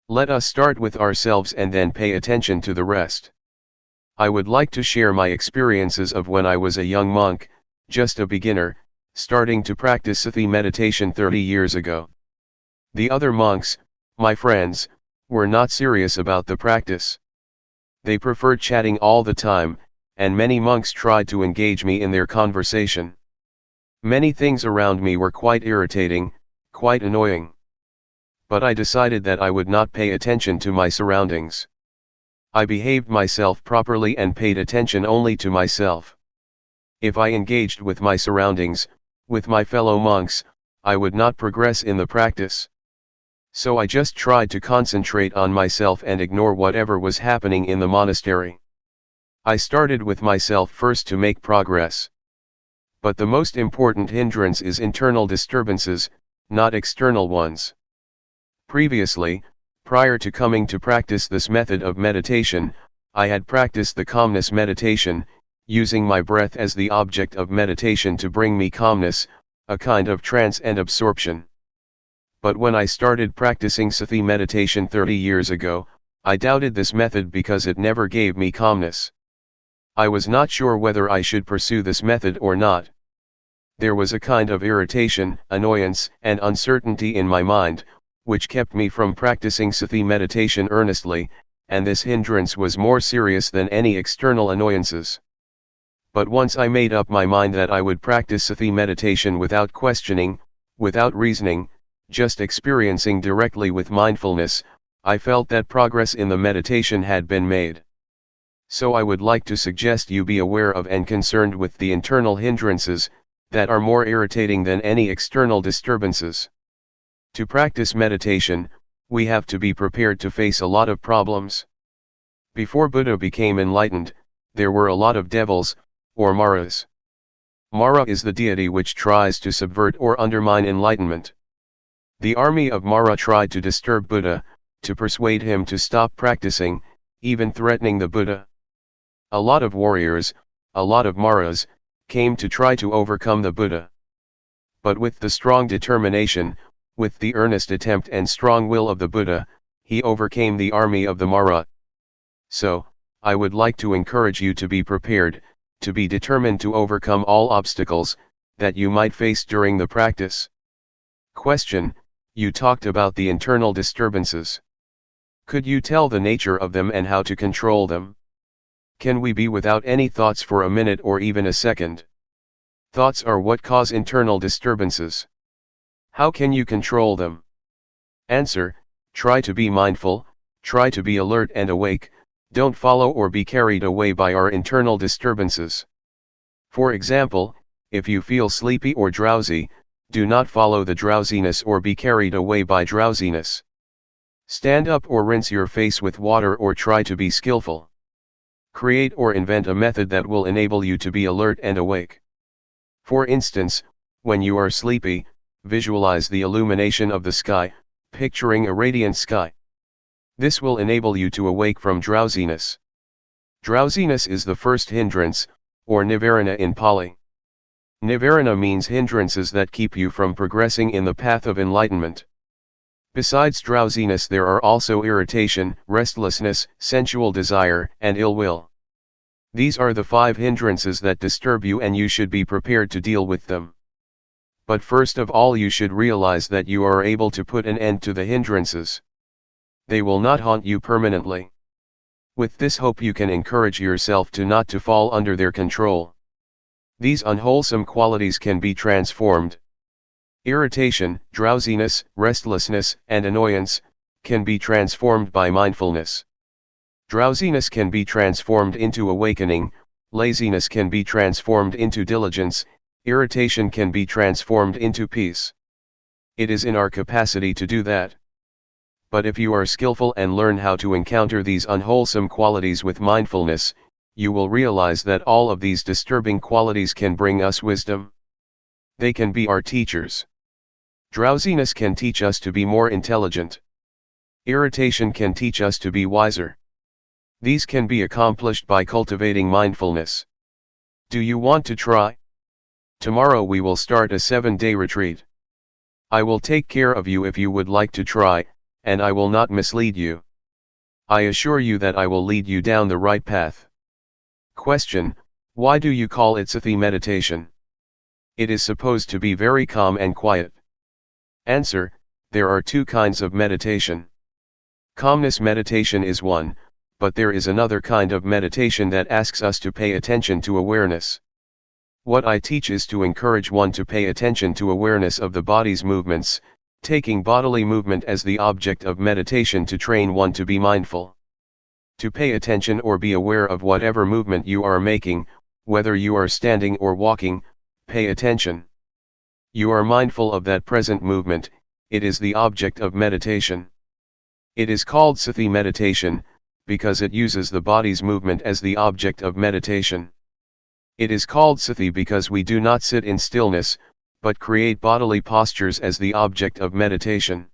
Let us start with ourselves and then pay attention to the rest. I would like to share my experiences of when I was a young monk, just a beginner, starting to practice Sati meditation 30 years ago. The other monks, my friends, were not serious about the practice. They preferred chatting all the time, and many monks tried to engage me in their conversation. Many things around me were quite irritating, quite annoying. But I decided that I would not pay attention to my surroundings. I behaved myself properly and paid attention only to myself. If I engaged with my surroundings, with my fellow monks, I would not progress in the practice. So I just tried to concentrate on myself and ignore whatever was happening in the monastery. I started with myself first to make progress. But the most important hindrance is internal disturbances, not external ones. Previously, prior to coming to practice this method of meditation, I had practiced the calmness meditation, using my breath as the object of meditation to bring me calmness, a kind of trance and absorption. But when I started practicing Sati meditation 30 years ago, I doubted this method because it never gave me calmness. I was not sure whether I should pursue this method or not. There was a kind of irritation, annoyance, and uncertainty in my mind, which kept me from practicing Sati meditation earnestly, and this hindrance was more serious than any external annoyances. But once I made up my mind that I would practice Sati meditation without questioning, without reasoning, just experiencing directly with mindfulness, I felt that progress in the meditation had been made. So I would like to suggest you be aware of and concerned with the internal hindrances, that are more irritating than any external disturbances. To practice meditation, we have to be prepared to face a lot of problems. Before Buddha became enlightened, there were a lot of devils, or Maras. Mara is the deity which tries to subvert or undermine enlightenment. The army of Mara tried to disturb Buddha, to persuade him to stop practicing, even threatening the Buddha. A lot of warriors, a lot of Maras, came to try to overcome the Buddha. But with the strong determination, with the earnest attempt and strong will of the Buddha, he overcame the army of the Mara. So, I would like to encourage you to be prepared, to be determined to overcome all obstacles that you might face during the practice. Question: you talked about the internal disturbances. Could you tell the nature of them and how to control them? Can we be without any thoughts for a minute or even a second? Thoughts are what cause internal disturbances. How can you control them? Answer: try to be mindful, try to be alert and awake, don't follow or be carried away by our internal disturbances. For example, if you feel sleepy or drowsy, do not follow the drowsiness or be carried away by drowsiness. Stand up or rinse your face with water or try to be skillful. Create or invent a method that will enable you to be alert and awake. For instance, when you are sleepy, visualize the illumination of the sky, picturing a radiant sky. This will enable you to awake from drowsiness. Drowsiness is the first hindrance, or nivarana in Pali. Nivarana means hindrances that keep you from progressing in the path of enlightenment. Besides drowsiness, there are also irritation, restlessness, sensual desire, and ill will. These are the 5 hindrances that disturb you, and you should be prepared to deal with them. But first of all, you should realize that you are able to put an end to the hindrances. They will not haunt you permanently. With this hope, you can encourage yourself to not to fall under their control. These unwholesome qualities can be transformed. Irritation, drowsiness, restlessness, and annoyance can be transformed by mindfulness. Drowsiness can be transformed into awakening, laziness can be transformed into diligence, irritation can be transformed into peace. It is in our capacity to do that. But if you are skillful and learn how to encounter these unwholesome qualities with mindfulness, you will realize that all of these disturbing qualities can bring us wisdom. They can be our teachers. Drowsiness can teach us to be more intelligent. Irritation can teach us to be wiser. These can be accomplished by cultivating mindfulness. Do you want to try? Tomorrow we will start a 7-day retreat. I will take care of you if you would like to try, and I will not mislead you. I assure you that I will lead you down the right path. Question: why do you call it Sati meditation? It is supposed to be very calm and quiet. Answer: there are 2 kinds of meditation. Calmness meditation is one, but there is another kind of meditation that asks us to pay attention to awareness. What I teach is to encourage one to pay attention to awareness of the body's movements, taking bodily movement as the object of meditation to train one to be mindful. To pay attention or be aware of whatever movement you are making, whether you are standing or walking, pay attention. You are mindful of that present movement, it is the object of meditation. It is called Sati meditation, because it uses the body's movement as the object of meditation. It is called Sati because we do not sit in stillness, but create bodily postures as the object of meditation.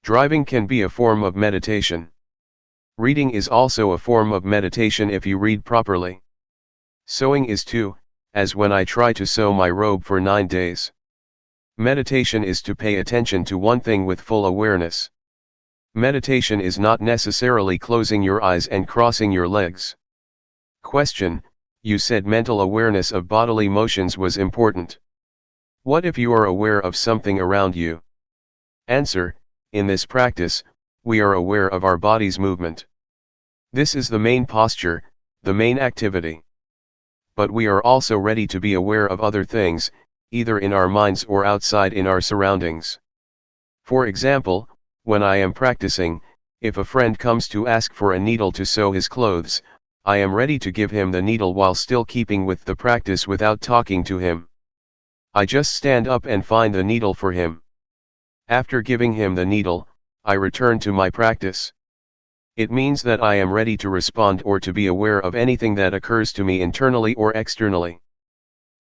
Driving can be a form of meditation. Reading is also a form of meditation if you read properly. Sewing is too, as when I try to sew my robe for 9 days. Meditation is to pay attention to one thing with full awareness. Meditation is not necessarily closing your eyes and crossing your legs. Question: you said mental awareness of bodily motions was important. What if you are aware of something around you? Answer: in this practice, we are aware of our body's movement. This is the main posture, the main activity. But we are also ready to be aware of other things, either in our minds or outside in our surroundings. For example, when I am practicing, if a friend comes to ask for a needle to sew his clothes, I am ready to give him the needle while still keeping with the practice without talking to him. I just stand up and find the needle for him. After giving him the needle, I return to my practice. It means that I am ready to respond or to be aware of anything that occurs to me internally or externally.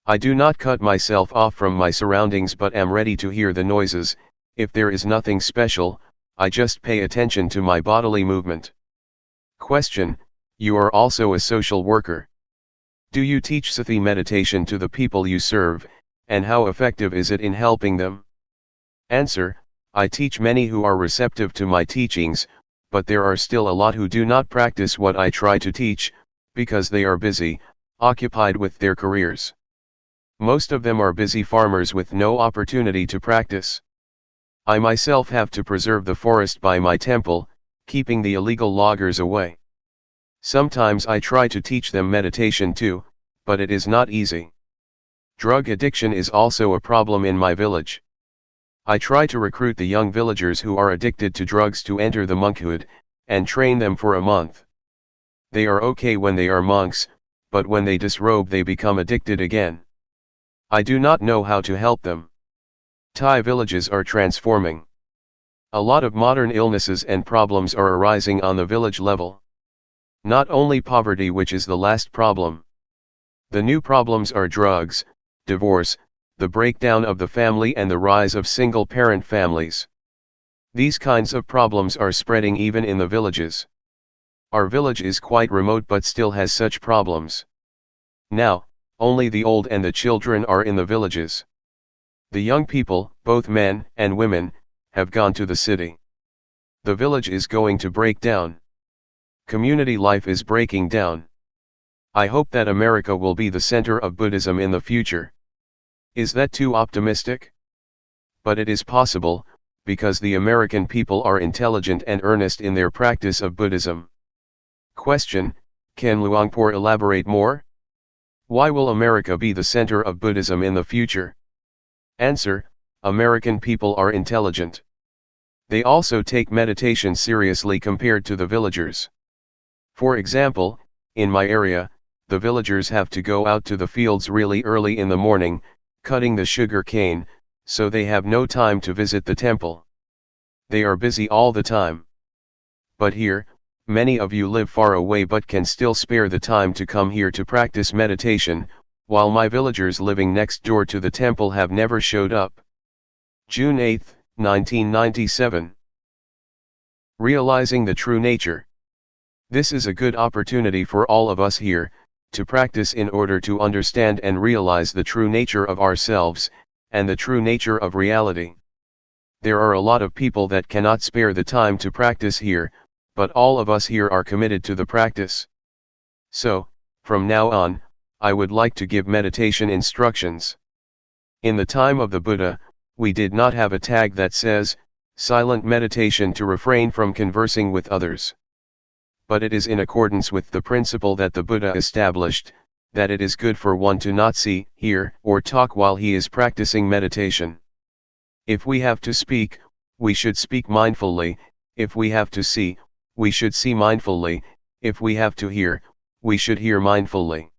I do not cut myself off from my surroundings but am ready to hear the noises. If there is nothing special, I just pay attention to my bodily movement. Question: you are also a social worker. Do you teach Sati meditation to the people you serve, and how effective is it in helping them? Answer: I teach many who are receptive to my teachings, but there are still a lot who do not practice what I try to teach, because they are busy, occupied with their careers. Most of them are busy farmers with no opportunity to practice. I myself have to preserve the forest by my temple, keeping the illegal loggers away. Sometimes I try to teach them meditation too, but it is not easy. Drug addiction is also a problem in my village. I try to recruit the young villagers who are addicted to drugs to enter the monkhood, and train them for a month. They are okay when they are monks, but when they disrobe they become addicted again. I do not know how to help them. Thai villages are transforming. A lot of modern illnesses and problems are arising on the village level. Not only poverty, which is the last problem. The new problems are drugs, divorce, the breakdown of the family and the rise of single-parent families. These kinds of problems are spreading even in the villages. Our village is quite remote but still has such problems. Now, only the old and the children are in the villages. The young people, both men and women, have gone to the city. The village is going to break down. Community life is breaking down. I hope that America will be the center of Buddhism in the future. Is that too optimistic? But it is possible, because the American people are intelligent and earnest in their practice of Buddhism. Question: can Luangpor elaborate more? Why will America be the center of Buddhism in the future? Answer: American people are intelligent. They also take meditation seriously compared to the villagers. For example, in my area, the villagers have to go out to the fields really early in the morning, cutting the sugar cane, so they have no time to visit the temple. They are busy all the time. But here, many of you live far away but can still spare the time to come here to practice meditation, while my villagers living next door to the temple have never showed up. June 8, 1997. Realizing the true nature. This is a good opportunity for all of us here, to practice in order to understand and realize the true nature of ourselves, and the true nature of reality. There are a lot of people that cannot spare the time to practice here, but all of us here are committed to the practice. So, from now on, I would like to give meditation instructions. In the time of the Buddha, we did not have a tag that says, silent meditation to refrain from conversing with others. But it is in accordance with the principle that the Buddha established, that it is good for one to not see, hear, or talk while he is practicing meditation. If we have to speak, we should speak mindfully; if we have to see, we should see mindfully; if we have to hear, we should hear mindfully.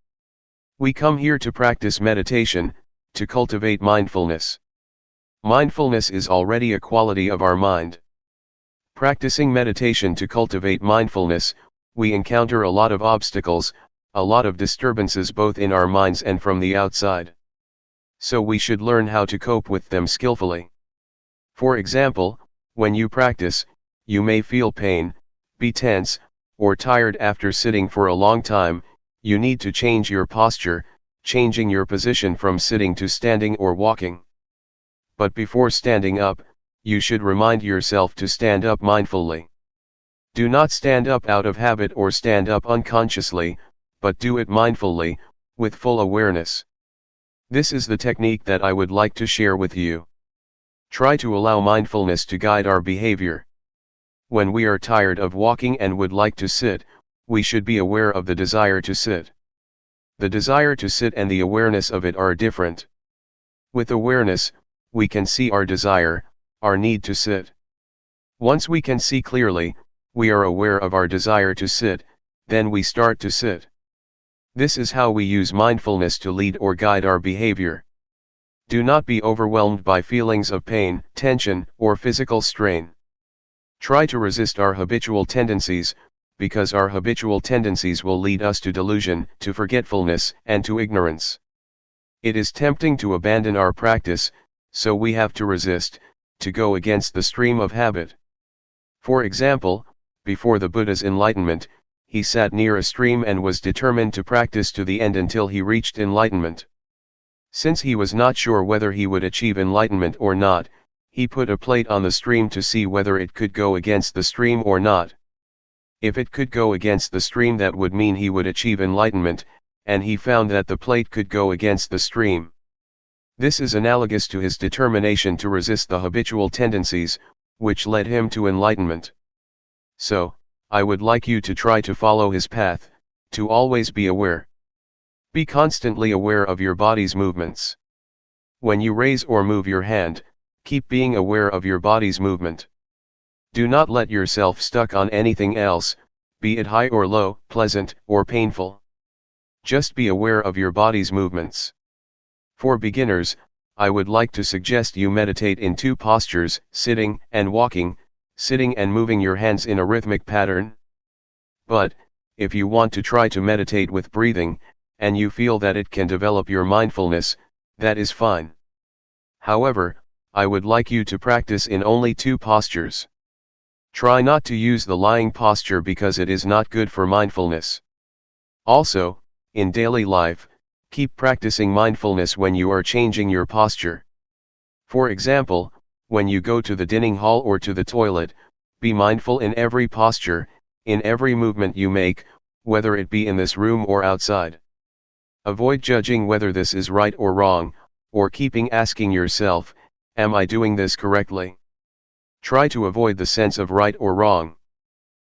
We come here to practice meditation, to cultivate mindfulness. Mindfulness is already a quality of our mind. Practicing meditation to cultivate mindfulness, we encounter a lot of obstacles, a lot of disturbances both in our minds and from the outside. So we should learn how to cope with them skillfully. For example, when you practice, you may feel pain, be tense, or tired after sitting for a long time. You need to change your posture, changing your position from sitting to standing or walking. But before standing up, you should remind yourself to stand up mindfully. Do not stand up out of habit or stand up unconsciously, but do it mindfully, with full awareness. This is the technique that I would like to share with you. Try to allow mindfulness to guide our behavior. When we are tired of walking and would like to sit, we should be aware of the desire to sit. The desire to sit and the awareness of it are different. With awareness, we can see our desire, our need to sit. Once we can see clearly, we are aware of our desire to sit, then we start to sit. This is how we use mindfulness to lead or guide our behavior. Do not be overwhelmed by feelings of pain, tension, or physical strain. Try to resist our habitual tendencies, because our habitual tendencies will lead us to delusion, to forgetfulness, and to ignorance. It is tempting to abandon our practice, so we have to resist, to go against the stream of habit. For example, before the Buddha's enlightenment, he sat near a stream and was determined to practice to the end until he reached enlightenment. Since he was not sure whether he would achieve enlightenment or not, he put a plate on the stream to see whether it could go against the stream or not. If it could go against the stream, that would mean he would achieve enlightenment, and he found that the plate could go against the stream. This is analogous to his determination to resist the habitual tendencies, which led him to enlightenment. So, I would like you to try to follow his path, to always be aware. Be constantly aware of your body's movements. When you raise or move your hand, keep being aware of your body's movement. Do not let yourself stuck on anything else, be it high or low, pleasant or painful. Just be aware of your body's movements. For beginners, I would like to suggest you meditate in two postures, sitting and walking, sitting and moving your hands in a rhythmic pattern. But, if you want to try to meditate with breathing, and you feel that it can develop your mindfulness, that is fine. However, I would like you to practice in only two postures. Try not to use the lying posture because it is not good for mindfulness. Also, in daily life, keep practicing mindfulness when you are changing your posture. For example, when you go to the dining hall or to the toilet, be mindful in every posture, in every movement you make, whether it be in this room or outside. Avoid judging whether this is right or wrong, or keeping asking yourself, am I doing this correctly? Try to avoid the sense of right or wrong.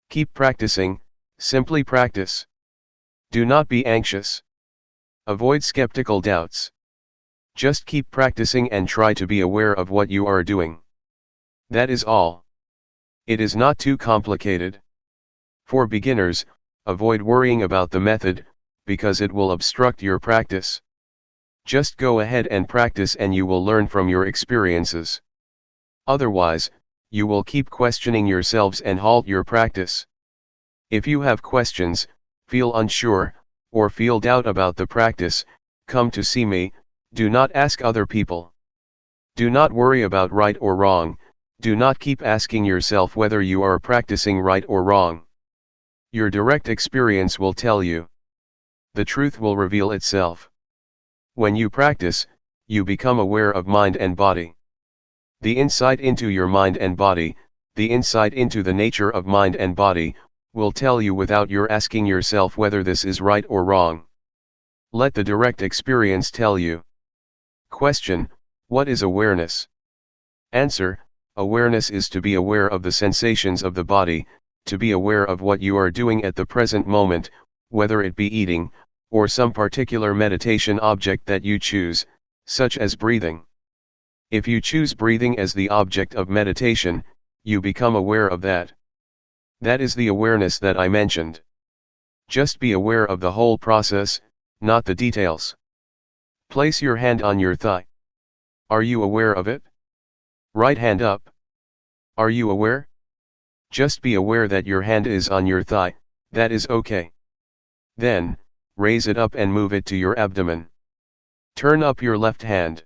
Keep practicing, simply practice. Do not be anxious. Avoid skeptical doubts. Just keep practicing and try to be aware of what you are doing. That is all. It is not too complicated. For beginners, avoid worrying about the method, because it will obstruct your practice. Just go ahead and practice and you will learn from your experiences. Otherwise, you will keep questioning yourselves and halt your practice. If you have questions, feel unsure, or feel doubt about the practice, come to see me. Do not ask other people. Do not worry about right or wrong, do not keep asking yourself whether you are practicing right or wrong. Your direct experience will tell you. The truth will reveal itself. When you practice, you become aware of mind and body. The insight into your mind and body, the insight into the nature of mind and body, will tell you without your asking yourself whether this is right or wrong. Let the direct experience tell you. Question: what is awareness? Answer: awareness is to be aware of the sensations of the body, to be aware of what you are doing at the present moment, whether it be eating, or some particular meditation object that you choose, such as breathing. If you choose breathing as the object of meditation, you become aware of that. That is the awareness that I mentioned. Just be aware of the whole process, not the details. Place your hand on your thigh. Are you aware of it? Right hand up. Are you aware? Just be aware that your hand is on your thigh, that is okay. Then, raise it up and move it to your abdomen. Turn up your left hand.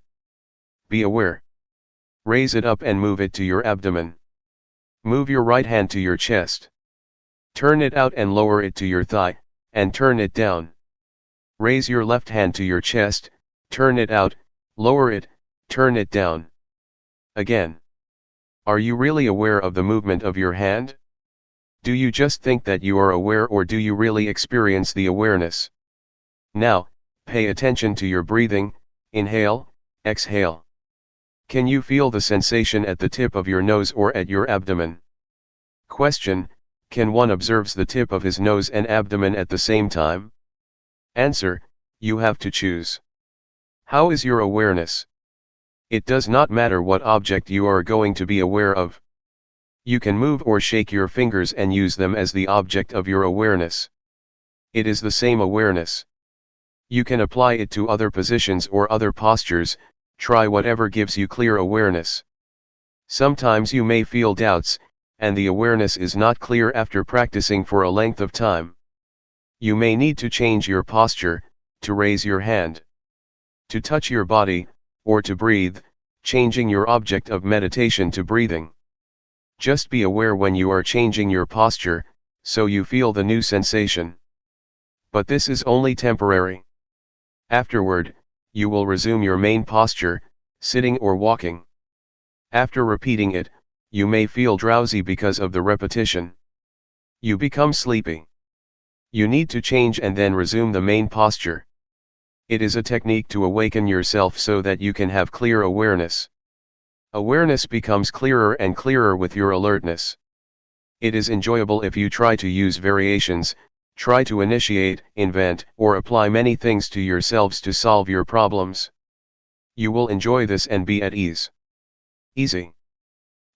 Be aware. Raise it up and move it to your abdomen. Move your right hand to your chest. Turn it out and lower it to your thigh, and turn it down. Raise your left hand to your chest, turn it out, lower it, turn it down. Again. Are you really aware of the movement of your hand? Do you just think that you are aware, or do you really experience the awareness? Now, pay attention to your breathing, inhale, exhale. Can you feel the sensation at the tip of your nose or at your abdomen? Question: can one observe the tip of his nose and abdomen at the same time? Answer: you have to choose. How is your awareness? It does not matter what object you are going to be aware of. You can move or shake your fingers and use them as the object of your awareness. It is the same awareness. You can apply it to other positions or other postures, try whatever gives you clear awareness. Sometimes you may feel doubts, and the awareness is not clear after practicing for a length of time. You may need to change your posture, to raise your hand, to touch your body, or to breathe, changing your object of meditation to breathing. Just be aware when you are changing your posture, so you feel the new sensation. But this is only temporary. Afterward, you will resume your main posture, sitting or walking. After repeating it, you may feel drowsy because of the repetition. You become sleepy. You need to change and then resume the main posture. It is a technique to awaken yourself so that you can have clear awareness. Awareness becomes clearer and clearer with your alertness. It is enjoyable if you try to use variations, try to initiate, invent, or apply many things to yourselves to solve your problems. You will enjoy this and be at ease. Easy.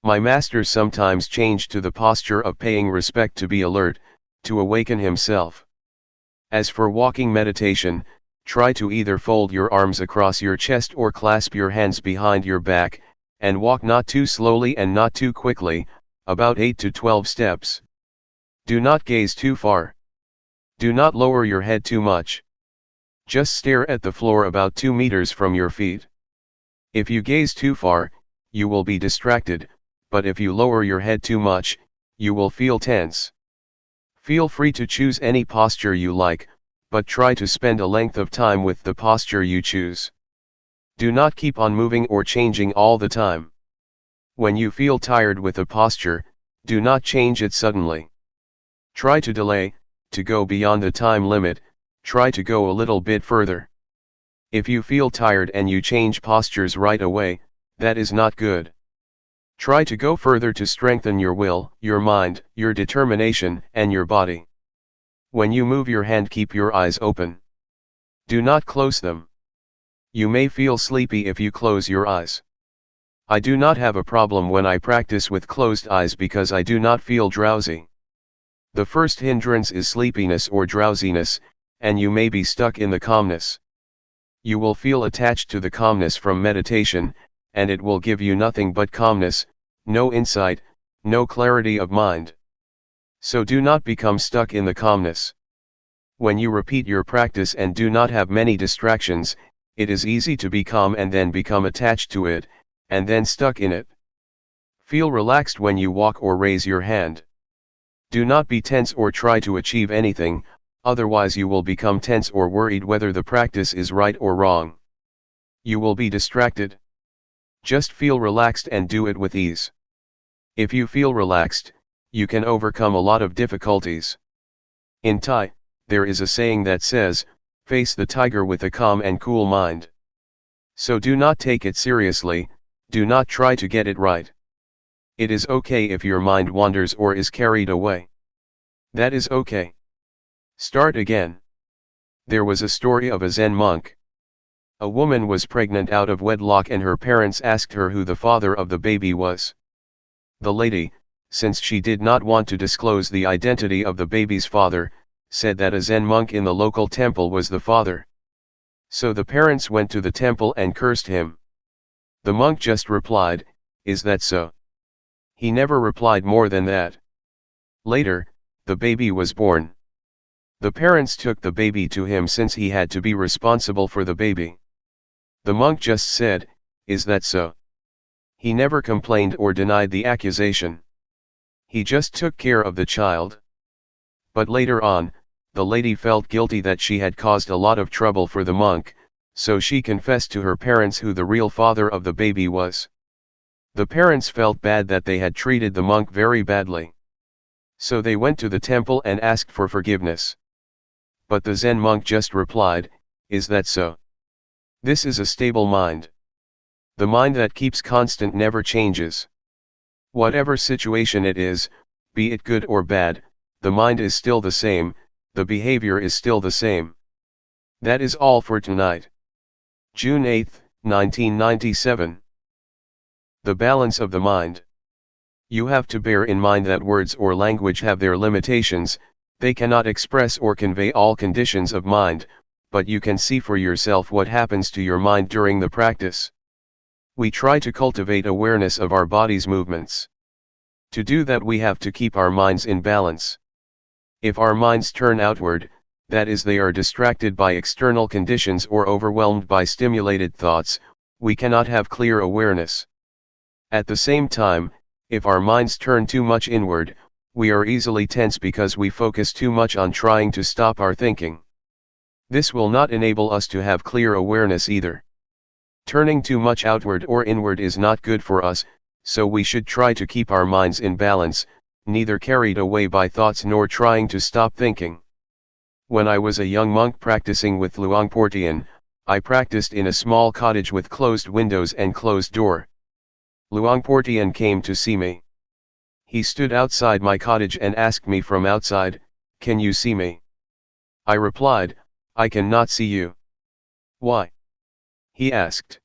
My master sometimes changed to the posture of paying respect to be alert, to awaken himself. As for walking meditation, try to either fold your arms across your chest or clasp your hands behind your back, and walk not too slowly and not too quickly, about 8 to 12 steps. Do not gaze too far. Do not lower your head too much. Just stare at the floor about 2 meters from your feet. If you gaze too far, you will be distracted, but if you lower your head too much, you will feel tense. Feel free to choose any posture you like, but try to spend a length of time with the posture you choose. Do not keep on moving or changing all the time. When you feel tired with a posture, do not change it suddenly. Try to delay, to go beyond the time limit, try to go a little bit further. If you feel tired and you change postures right away, that is not good. Try to go further to strengthen your will, your mind, your determination, and your body. When you move your hand, keep your eyes open. Do not close them. You may feel sleepy if you close your eyes. I do not have a problem when I practice with closed eyes because I do not feel drowsy. The first hindrance is sleepiness or drowsiness, and you may be stuck in the calmness. You will feel attached to the calmness from meditation, and it will give you nothing but calmness, no insight, no clarity of mind. So do not become stuck in the calmness. When you repeat your practice and do not have many distractions, it is easy to be calm and then become attached to it, and then stuck in it. Feel relaxed when you walk or raise your hand. Do not be tense or try to achieve anything, otherwise you will become tense or worried whether the practice is right or wrong. You will be distracted. Just feel relaxed and do it with ease. If you feel relaxed, you can overcome a lot of difficulties. In Thai, there is a saying that says, "Face the tiger with a calm and cool mind." So do not take it seriously, do not try to get it right. It is okay if your mind wanders or is carried away. That is okay. Start again. There was a story of a Zen monk. A woman was pregnant out of wedlock and her parents asked her who the father of the baby was. The lady, since she did not want to disclose the identity of the baby's father, said that a Zen monk in the local temple was the father. So the parents went to the temple and cursed him. The monk just replied, "Is that so?" He never replied more than that. Later, the baby was born. The parents took the baby to him since he had to be responsible for the baby. The monk just said, "Is that so?" He never complained or denied the accusation. He just took care of the child. But later on, the lady felt guilty that she had caused a lot of trouble for the monk, so she confessed to her parents who the real father of the baby was. The parents felt bad that they had treated the monk very badly. So they went to the temple and asked for forgiveness. But the Zen monk just replied, "Is that so?" This is a stable mind. The mind that keeps constant never changes. Whatever situation it is, be it good or bad, the mind is still the same, the behavior is still the same. That is all for tonight. June 8, 1997. The balance of the mind. You have to bear in mind that words or language have their limitations, they cannot express or convey all conditions of mind, but you can see for yourself what happens to your mind during the practice. We try to cultivate awareness of our body's movements. To do that we have to keep our minds in balance. If our minds turn outward, that is they are distracted by external conditions or overwhelmed by stimulated thoughts, we cannot have clear awareness. At the same time, if our minds turn too much inward, we are easily tense because we focus too much on trying to stop our thinking. This will not enable us to have clear awareness either. Turning too much outward or inward is not good for us, so we should try to keep our minds in balance, neither carried away by thoughts nor trying to stop thinking. When I was a young monk practicing with Luangpor Teean, I practiced in a small cottage with closed windows and closed door. Luangpor Teean came to see me. He stood outside my cottage and asked me from outside, "Can you see me?" I replied, "I cannot see you." "Why?" he asked.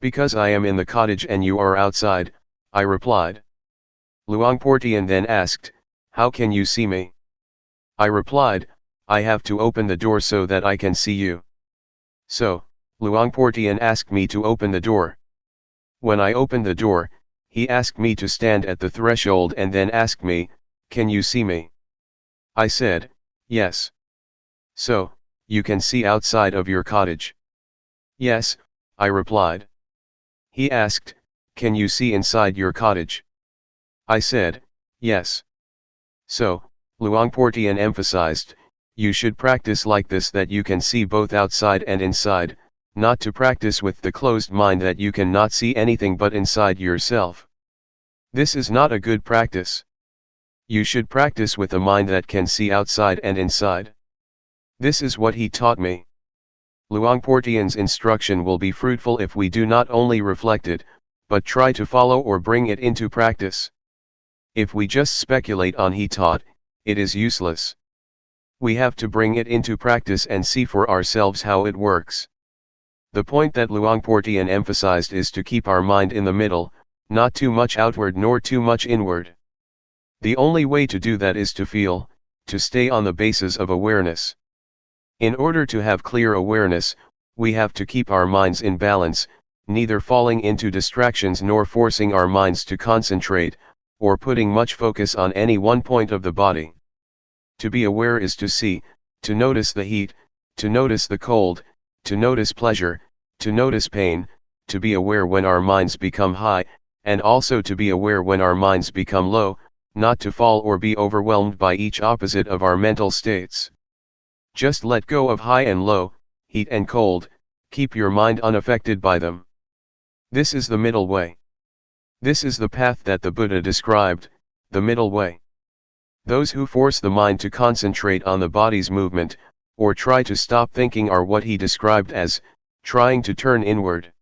"Because I am in the cottage and you are outside," I replied. Luangpor Teean then asked, "How can you see me?" I replied, "I have to open the door so that I can see you." So, Luangpor Teean asked me to open the door. When I opened the door, he asked me to stand at the threshold and then asked me, "Can you see me?" I said, "Yes." "So, you can see outside of your cottage?" "Yes," I replied. He asked, "Can you see inside your cottage?" I said, "Yes." So, Luangpor Teean emphasized, you should practice like this, that you can see both outside and inside, not to practice with the closed mind that you cannot see anything but inside yourself. This is not a good practice. You should practice with a mind that can see outside and inside. This is what he taught me. Luangpor Teean's instruction will be fruitful if we do not only reflect it, but try to follow or bring it into practice. If we just speculate on he taught, it is useless. We have to bring it into practice and see for ourselves how it works. The point that Luangpor Teean emphasized is to keep our mind in the middle, not too much outward nor too much inward. The only way to do that is to feel, to stay on the basis of awareness. In order to have clear awareness, we have to keep our minds in balance, neither falling into distractions nor forcing our minds to concentrate, or putting much focus on any one point of the body. To be aware is to see, to notice the heat, to notice the cold, to notice pleasure, to notice pain, to be aware when our minds become high, and also to be aware when our minds become low, not to fall or be overwhelmed by each opposite of our mental states. Just let go of high and low, heat and cold, keep your mind unaffected by them. This is the middle way. This is the path that the Buddha described, the middle way. Those who force the mind to concentrate on the body's movement, or try to stop thinking, are what he described as trying to turn inward.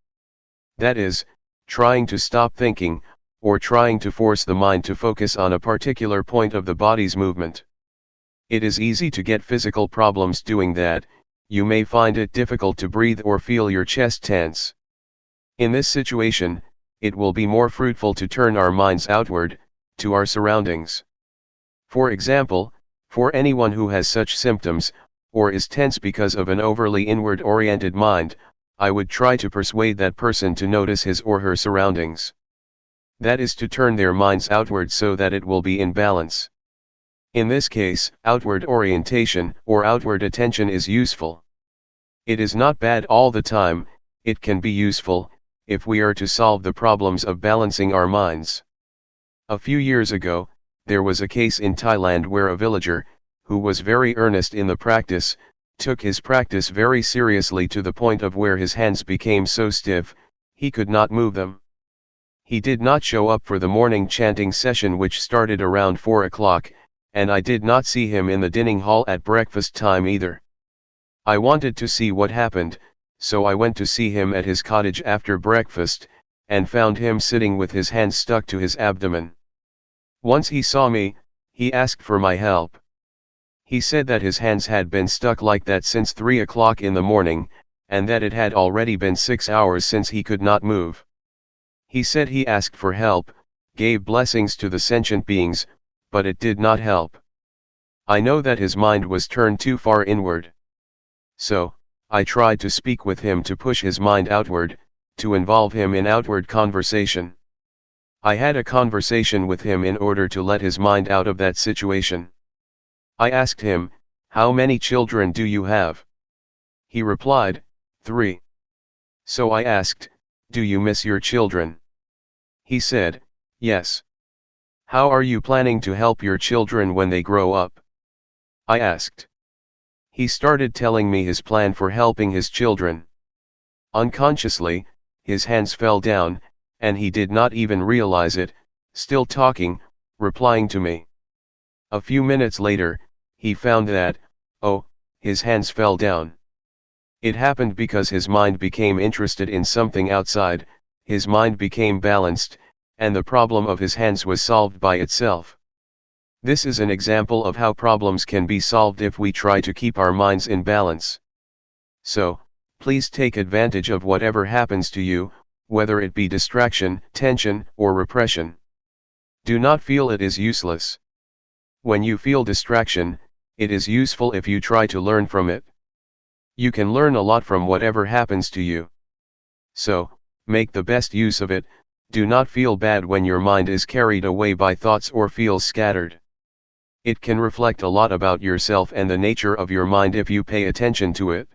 That is, trying to stop thinking, or trying to force the mind to focus on a particular point of the body's movement. It is easy to get physical problems doing that. You may find it difficult to breathe or feel your chest tense. In this situation, it will be more fruitful to turn our minds outward, to our surroundings. For example, for anyone who has such symptoms, or is tense because of an overly inward-oriented mind, I would try to persuade that person to notice his or her surroundings. That is to turn their minds outward so that it will be in balance. In this case, outward orientation or outward attention is useful. It is not bad all the time. It can be useful, if we are to solve the problems of balancing our minds. A few years ago, there was a case in Thailand where a villager, who was very earnest in the practice, took his practice very seriously to the point of where his hands became so stiff, he could not move them. He did not show up for the morning chanting session, which started around 4 o'clock, and I did not see him in the dining hall at breakfast time either. I wanted to see what happened, so I went to see him at his cottage after breakfast, and found him sitting with his hands stuck to his abdomen. Once he saw me, he asked for my help. He said that his hands had been stuck like that since 3 o'clock in the morning, and that it had already been 6 hours since he could not move. He said he asked for help, gave blessings to the sentient beings, but it did not help. I know that his mind was turned too far inward. So, I tried to speak with him to push his mind outward, to involve him in outward conversation. I had a conversation with him in order to let his mind out of that situation. I asked him, "How many children do you have?" He replied, 3. So I asked, "Do you miss your children?" He said, "Yes." "How are you planning to help your children when they grow up?" I asked. He started telling me his plan for helping his children. Unconsciously, his hands fell down, and he did not even realize it, still talking, replying to me. A few minutes later, he found that, oh, his hands fell down. It happened because his mind became interested in something outside, his mind became balanced, and the problem of his hands was solved by itself. This is an example of how problems can be solved if we try to keep our minds in balance. So, please take advantage of whatever happens to you, whether it be distraction, tension, or repression. Do not feel it is useless. When you feel distraction, it is useful if you try to learn from it. You can learn a lot from whatever happens to you. So, make the best use of it. Do not feel bad when your mind is carried away by thoughts or feels scattered. It can reflect a lot about yourself and the nature of your mind if you pay attention to it.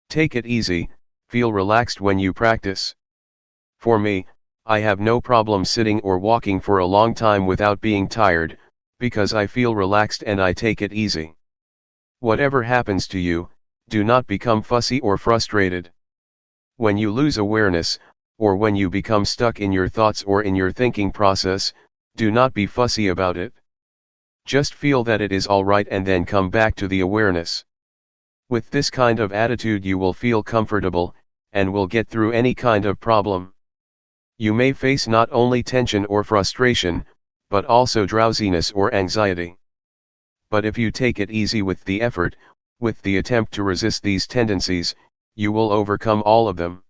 Take it easy, feel relaxed when you practice. For me, I have no problem sitting or walking for a long time without being tired, because I feel relaxed and I take it easy. Whatever happens to you, do not become fussy or frustrated. When you lose awareness, or when you become stuck in your thoughts or in your thinking process, do not be fussy about it. Just feel that it is all right and then come back to the awareness. With this kind of attitude you will feel comfortable, and will get through any kind of problem. You may face not only tension or frustration, but also drowsiness or anxiety. But if you take it easy with the effort, with the attempt to resist these tendencies, you will overcome all of them.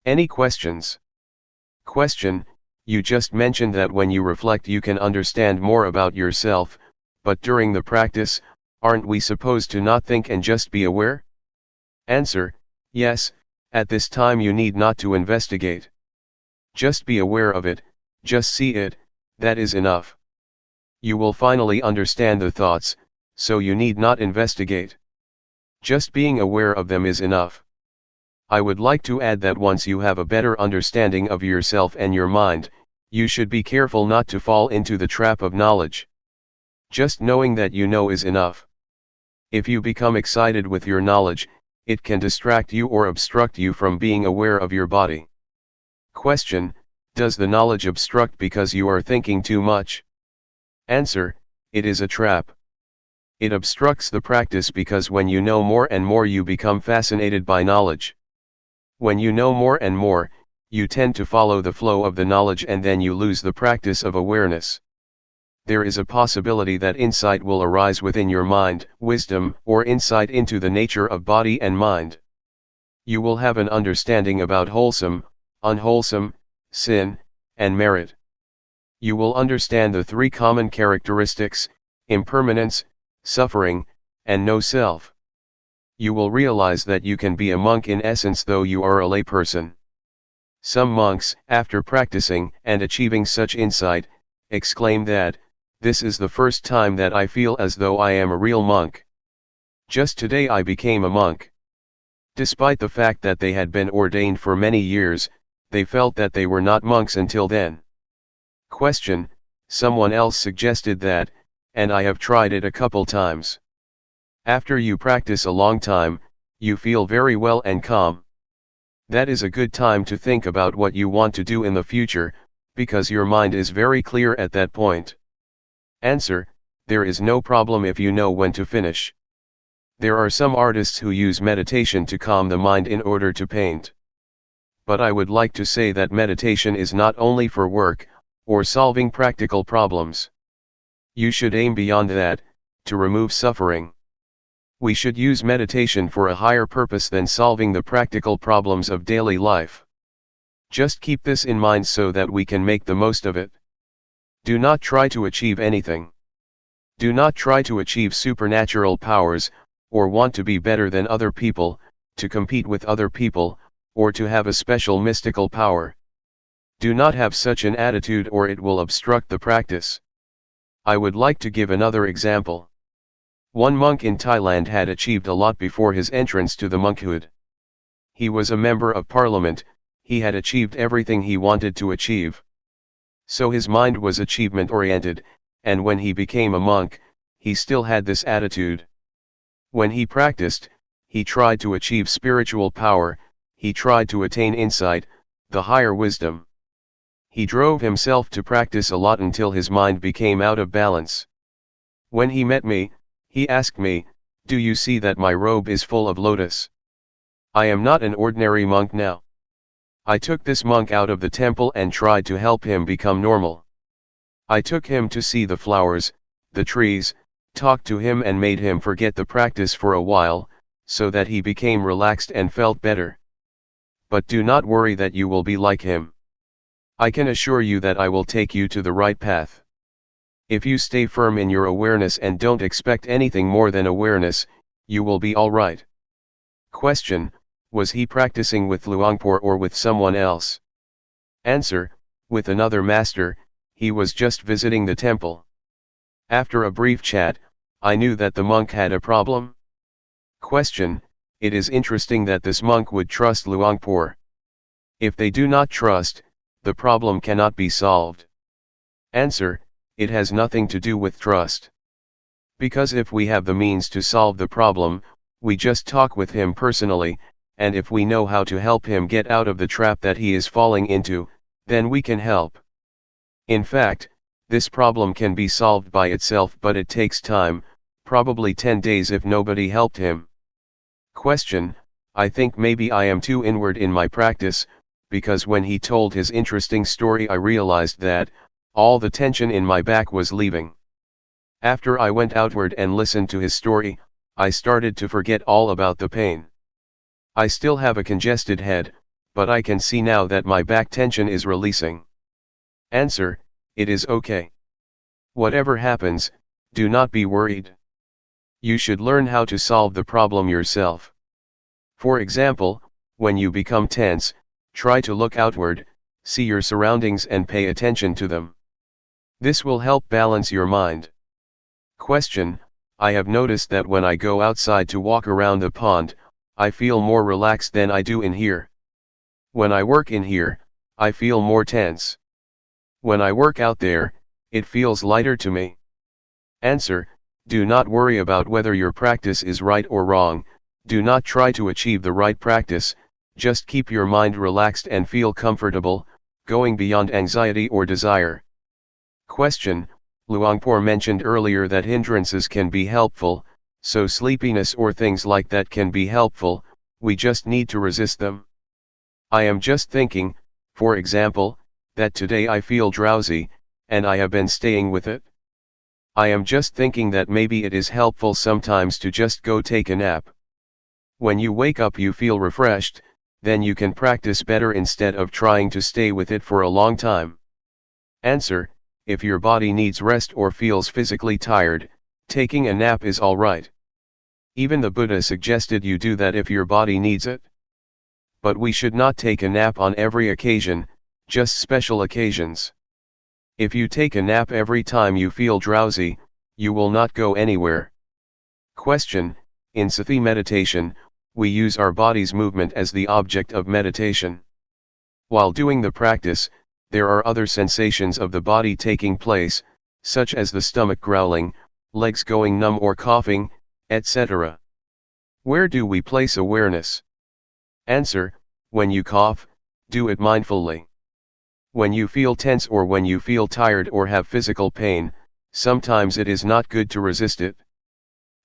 Any questions? Question: you just mentioned that when you reflect you can understand more about yourself, but during the practice, aren't we supposed to not think and just be aware? Answer: yes, at this time you need not to investigate. Just be aware of it, just see it, that is enough. You will finally understand the thoughts, so you need not investigate. Just being aware of them is enough. I would like to add that once you have a better understanding of yourself and your mind, you should be careful not to fall into the trap of knowledge. Just knowing that you know is enough. If you become excited with your knowledge, it can distract you or obstruct you from being aware of your body. Question: does the knowledge obstruct because you are thinking too much? Answer: it is a trap. It obstructs the practice because when you know more and more you become fascinated by knowledge. When you know more and more, you tend to follow the flow of the knowledge and then you lose the practice of awareness. There is a possibility that insight will arise within your mind, wisdom, or insight into the nature of body and mind. You will have an understanding about wholesome, unwholesome, sin, and merit. You will understand the three common characteristics: impermanence, suffering, and no self. You will realize that you can be a monk in essence though you are a layperson. Some monks, after practicing and achieving such insight, exclaim that, "This is the first time that I feel as though I am a real monk. Just today I became a monk." Despite the fact that they had been ordained for many years, they felt that they were not monks until then. Question: someone else suggested that, and I have tried it a couple times. After you practice a long time, you feel very well and calm. That is a good time to think about what you want to do in the future, because your mind is very clear at that point. Answer: there is no problem if you know when to finish. There are some artists who use meditation to calm the mind in order to paint. But I would like to say that meditation is not only for work, or solving practical problems. You should aim beyond that, to remove suffering. We should use meditation for a higher purpose than solving the practical problems of daily life. Just keep this in mind so that we can make the most of it. Do not try to achieve anything. Do not try to achieve supernatural powers, or want to be better than other people, to compete with other people, or to have a special mystical power. Do not have such an attitude or it will obstruct the practice. I would like to give another example. One monk in Thailand had achieved a lot before his entrance to the monkhood. He was a member of parliament, he had achieved everything he wanted to achieve. So his mind was achievement-oriented, and when he became a monk, he still had this attitude. When he practiced, he tried to achieve spiritual power, he tried to attain insight, the higher wisdom. He drove himself to practice a lot until his mind became out of balance. When he met me, he asked me, "Do you see that my robe is full of lotus? I am not an ordinary monk now." I took this monk out of the temple and tried to help him become normal. I took him to see the flowers, the trees, talked to him and made him forget the practice for a while, so that he became relaxed and felt better. But do not worry that you will be like him. I can assure you that I will take you to the right path. If you stay firm in your awareness and don't expect anything more than awareness, you will be all right. Question: was he practicing with Luangpor or with someone else? Answer: with another master. He was just visiting the temple. After a brief chat, I knew that the monk had a problem. Question: it is interesting that this monk would trust Luangpor. If they do not trust, the problem cannot be solved. Answer: it has nothing to do with trust. Because if we have the means to solve the problem, we just talk with him personally, and if we know how to help him get out of the trap that he is falling into, then we can help. In fact, this problem can be solved by itself, but it takes time, probably 10 days if nobody helped him. Question: I think maybe I am too inward in my practice, because when he told his interesting story I realized that all the tension in my back was leaving. After I went outward and listened to his story, I started to forget all about the pain. I still have a congested head, but I can see now that my back tension is releasing. Answer: it is okay. Whatever happens, do not be worried. You should learn how to solve the problem yourself. For example, when you become tense, try to look outward, see your surroundings and pay attention to them. This will help balance your mind. Question: I have noticed that when I go outside to walk around the pond, I feel more relaxed than I do in here. When I work in here, I feel more tense. When I work out there, it feels lighter to me. Answer: do not worry about whether your practice is right or wrong, do not try to achieve the right practice, just keep your mind relaxed and feel comfortable, going beyond anxiety or desire. Question: Luangpor mentioned earlier that hindrances can be helpful, so sleepiness or things like that can be helpful, we just need to resist them. I am just thinking, for example, that today I feel drowsy, and I have been staying with it. I am just thinking that maybe it is helpful sometimes to just go take a nap. When you wake up you feel refreshed, then you can practice better instead of trying to stay with it for a long time. Answer: if your body needs rest or feels physically tired, taking a nap is alright. Even the Buddha suggested you do that if your body needs it. But we should not take a nap on every occasion, just special occasions. If you take a nap every time you feel drowsy, you will not go anywhere. Question: in Sati meditation, we use our body's movement as the object of meditation. While doing the practice, there are other sensations of the body taking place, such as the stomach growling, legs going numb or coughing, etc. Where do we place awareness? Answer: when you cough, do it mindfully. When you feel tense or when you feel tired or have physical pain, sometimes it is not good to resist it.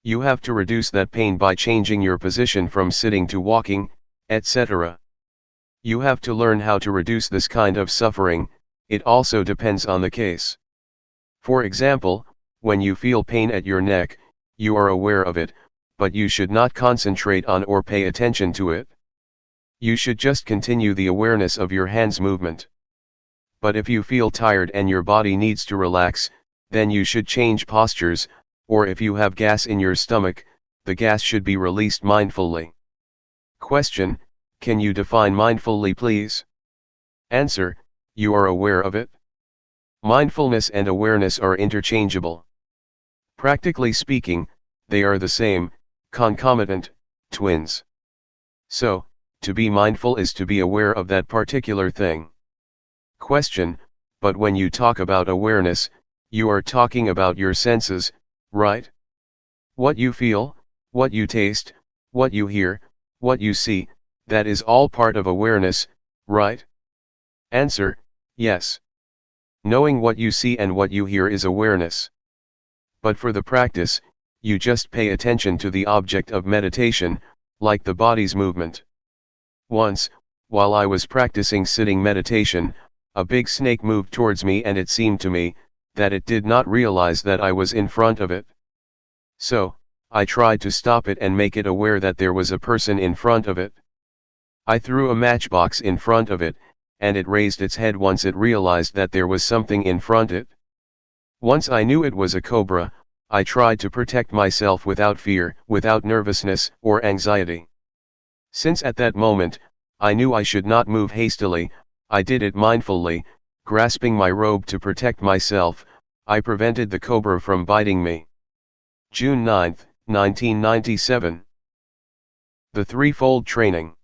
You have to reduce that pain by changing your position from sitting to walking, etc. You have to learn how to reduce this kind of suffering, it also depends on the case. For example, when you feel pain at your neck, you are aware of it, but you should not concentrate on or pay attention to it. You should just continue the awareness of your hands movement. But if you feel tired and your body needs to relax, then you should change postures, or if you have gas in your stomach, the gas should be released mindfully. Question: can you define mindfully please? Answer: you are aware of it. Mindfulness and awareness are interchangeable. Practically speaking, they are the same, concomitant, twins. So, to be mindful is to be aware of that particular thing. Question: but when you talk about awareness, you are talking about your senses, right? What you feel, what you taste, what you hear, what you see, that is all part of awareness, right? Answer: Yes. Knowing what you see and what you hear is awareness. But for the practice, you just pay attention to the object of meditation, like the body's movement. Once, while I was practicing sitting meditation, a big snake moved towards me and it seemed to me that it did not realize that I was in front of it. So, I tried to stop it and make it aware that there was a person in front of it. I threw a matchbox in front of it, and it raised its head once it realized that there was something in front of it. Once I knew it was a cobra, I tried to protect myself without fear, without nervousness or anxiety. Since at that moment, I knew I should not move hastily, I did it mindfully, grasping my robe to protect myself. I prevented the cobra from biting me. June 9, 1997. The Threefold Training.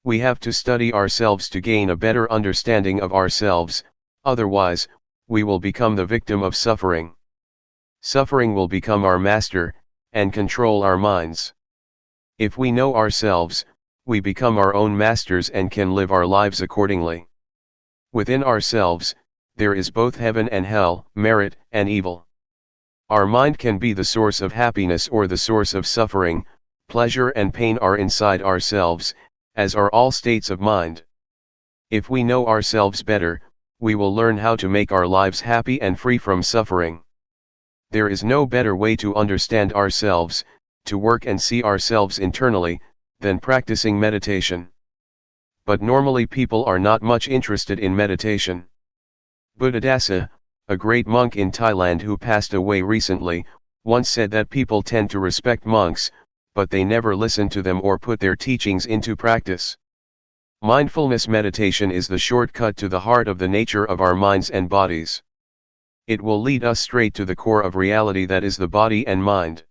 We have to study ourselves to gain a better understanding of ourselves, otherwise, we will become the victim of suffering. Suffering will become our master, and control our minds. If we know ourselves, we become our own masters and can live our lives accordingly. Within ourselves, there is both heaven and hell, merit and evil. Our mind can be the source of happiness or the source of suffering. Pleasure and pain are inside ourselves, as are all states of mind. If we know ourselves better, we will learn how to make our lives happy and free from suffering. There is no better way to understand ourselves, to work and see ourselves internally, than practicing meditation. But normally people are not much interested in meditation. Buddhadasa, a great monk in Thailand who passed away recently, once said that people tend to respect monks, but they never listen to them or put their teachings into practice. Mindfulness meditation is the shortcut to the heart of the nature of our minds and bodies. It will lead us straight to the core of reality that is the body and mind.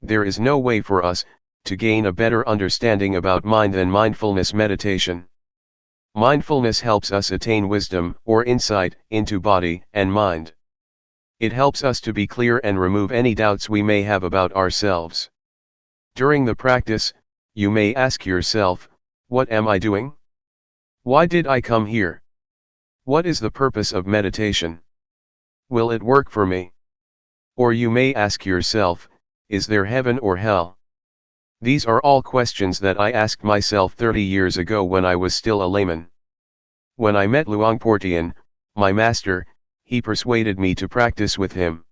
There is no way for us to gain a better understanding about mind than mindfulness meditation. Mindfulness helps us attain wisdom or insight into body and mind. It helps us to be clear and remove any doubts we may have about ourselves. During the practice, you may ask yourself, what am I doing? Why did I come here? What is the purpose of meditation? Will it work for me? Or you may ask yourself, is there heaven or hell? These are all questions that I asked myself 30 years ago when I was still a layman. When I met Luangpor Teean, my master, he persuaded me to practice with him.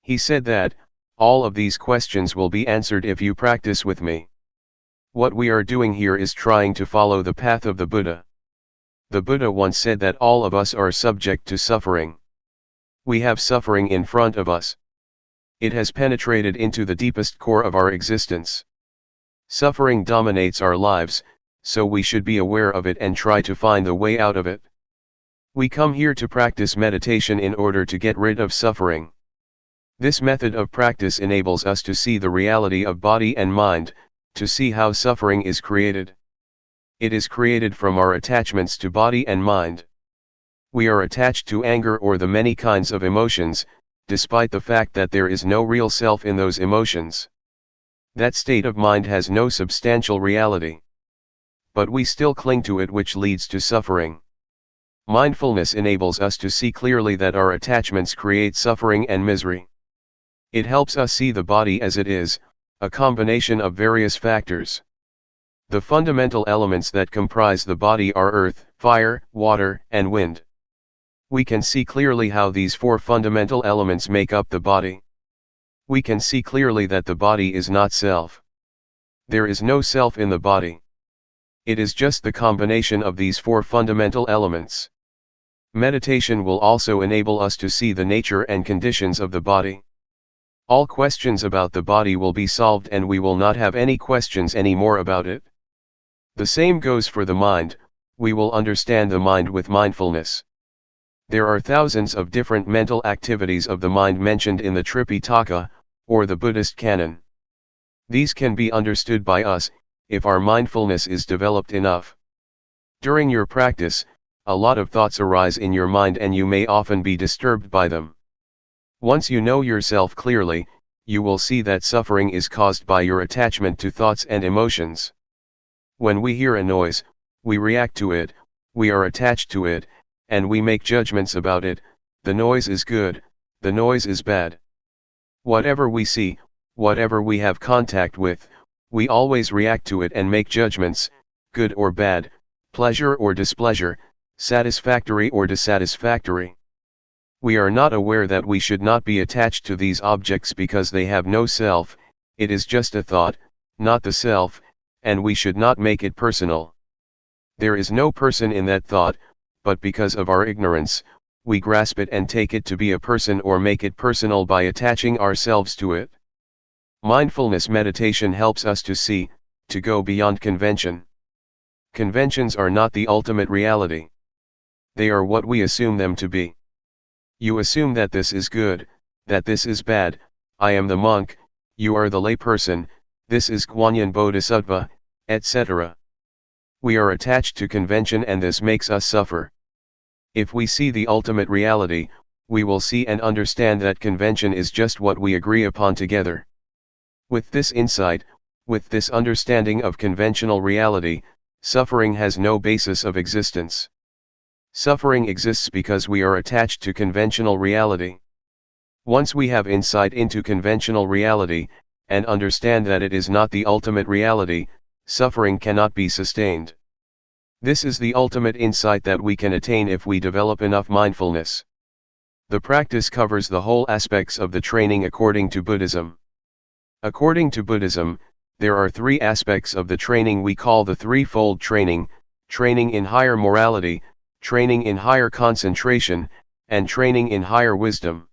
He said that, all of these questions will be answered if you practice with me. What we are doing here is trying to follow the path of the Buddha. The Buddha once said that all of us are subject to suffering. We have suffering in front of us. It has penetrated into the deepest core of our existence. Suffering dominates our lives, so we should be aware of it and try to find the way out of it. We come here to practice meditation in order to get rid of suffering. This method of practice enables us to see the reality of body and mind, to see how suffering is created. It is created from our attachments to body and mind. We are attached to anger or the many kinds of emotions, despite the fact that there is no real self in those emotions. That state of mind has no substantial reality. But we still cling to it, which leads to suffering. Mindfulness enables us to see clearly that our attachments create suffering and misery. It helps us see the body as it is, a combination of various factors. The fundamental elements that comprise the body are earth, fire, water, and wind. We can see clearly how these four fundamental elements make up the body. We can see clearly that the body is not self. There is no self in the body. It is just the combination of these four fundamental elements. Meditation will also enable us to see the nature and conditions of the body. All questions about the body will be solved and we will not have any questions anymore about it. The same goes for the mind, we will understand the mind with mindfulness. There are thousands of different mental activities of the mind mentioned in the Tripitaka, or the Buddhist canon. These can be understood by us, if our mindfulness is developed enough. During your practice, a lot of thoughts arise in your mind and you may often be disturbed by them. Once you know yourself clearly, you will see that suffering is caused by your attachment to thoughts and emotions. When we hear a noise, we react to it, we are attached to it, and we make judgments about it. The noise is good, the noise is bad. Whatever we see, whatever we have contact with, we always react to it and make judgments, good or bad, pleasure or displeasure, satisfactory or dissatisfactory. We are not aware that we should not be attached to these objects because they have no self, it is just a thought, not the self, and we should not make it personal. There is no person in that thought, but because of our ignorance, we grasp it and take it to be a person or make it personal by attaching ourselves to it. Mindfulness meditation helps us to see, to go beyond convention. Conventions are not the ultimate reality. They are what we assume them to be. You assume that this is good, that this is bad, I am the monk, you are the layperson, this is Guanyin Bodhisattva, etc. We are attached to convention and this makes us suffer. If we see the ultimate reality, we will see and understand that convention is just what we agree upon together. With this insight, with this understanding of conventional reality, suffering has no basis of existence. Suffering exists because we are attached to conventional reality. Once we have insight into conventional reality, and understand that it is not the ultimate reality, suffering cannot be sustained. This is the ultimate insight that we can attain if we develop enough mindfulness. The practice covers the whole aspects of the training according to Buddhism. According to Buddhism, there are three aspects of the training we call the threefold training: training in higher morality, training in higher concentration, and training in higher wisdom.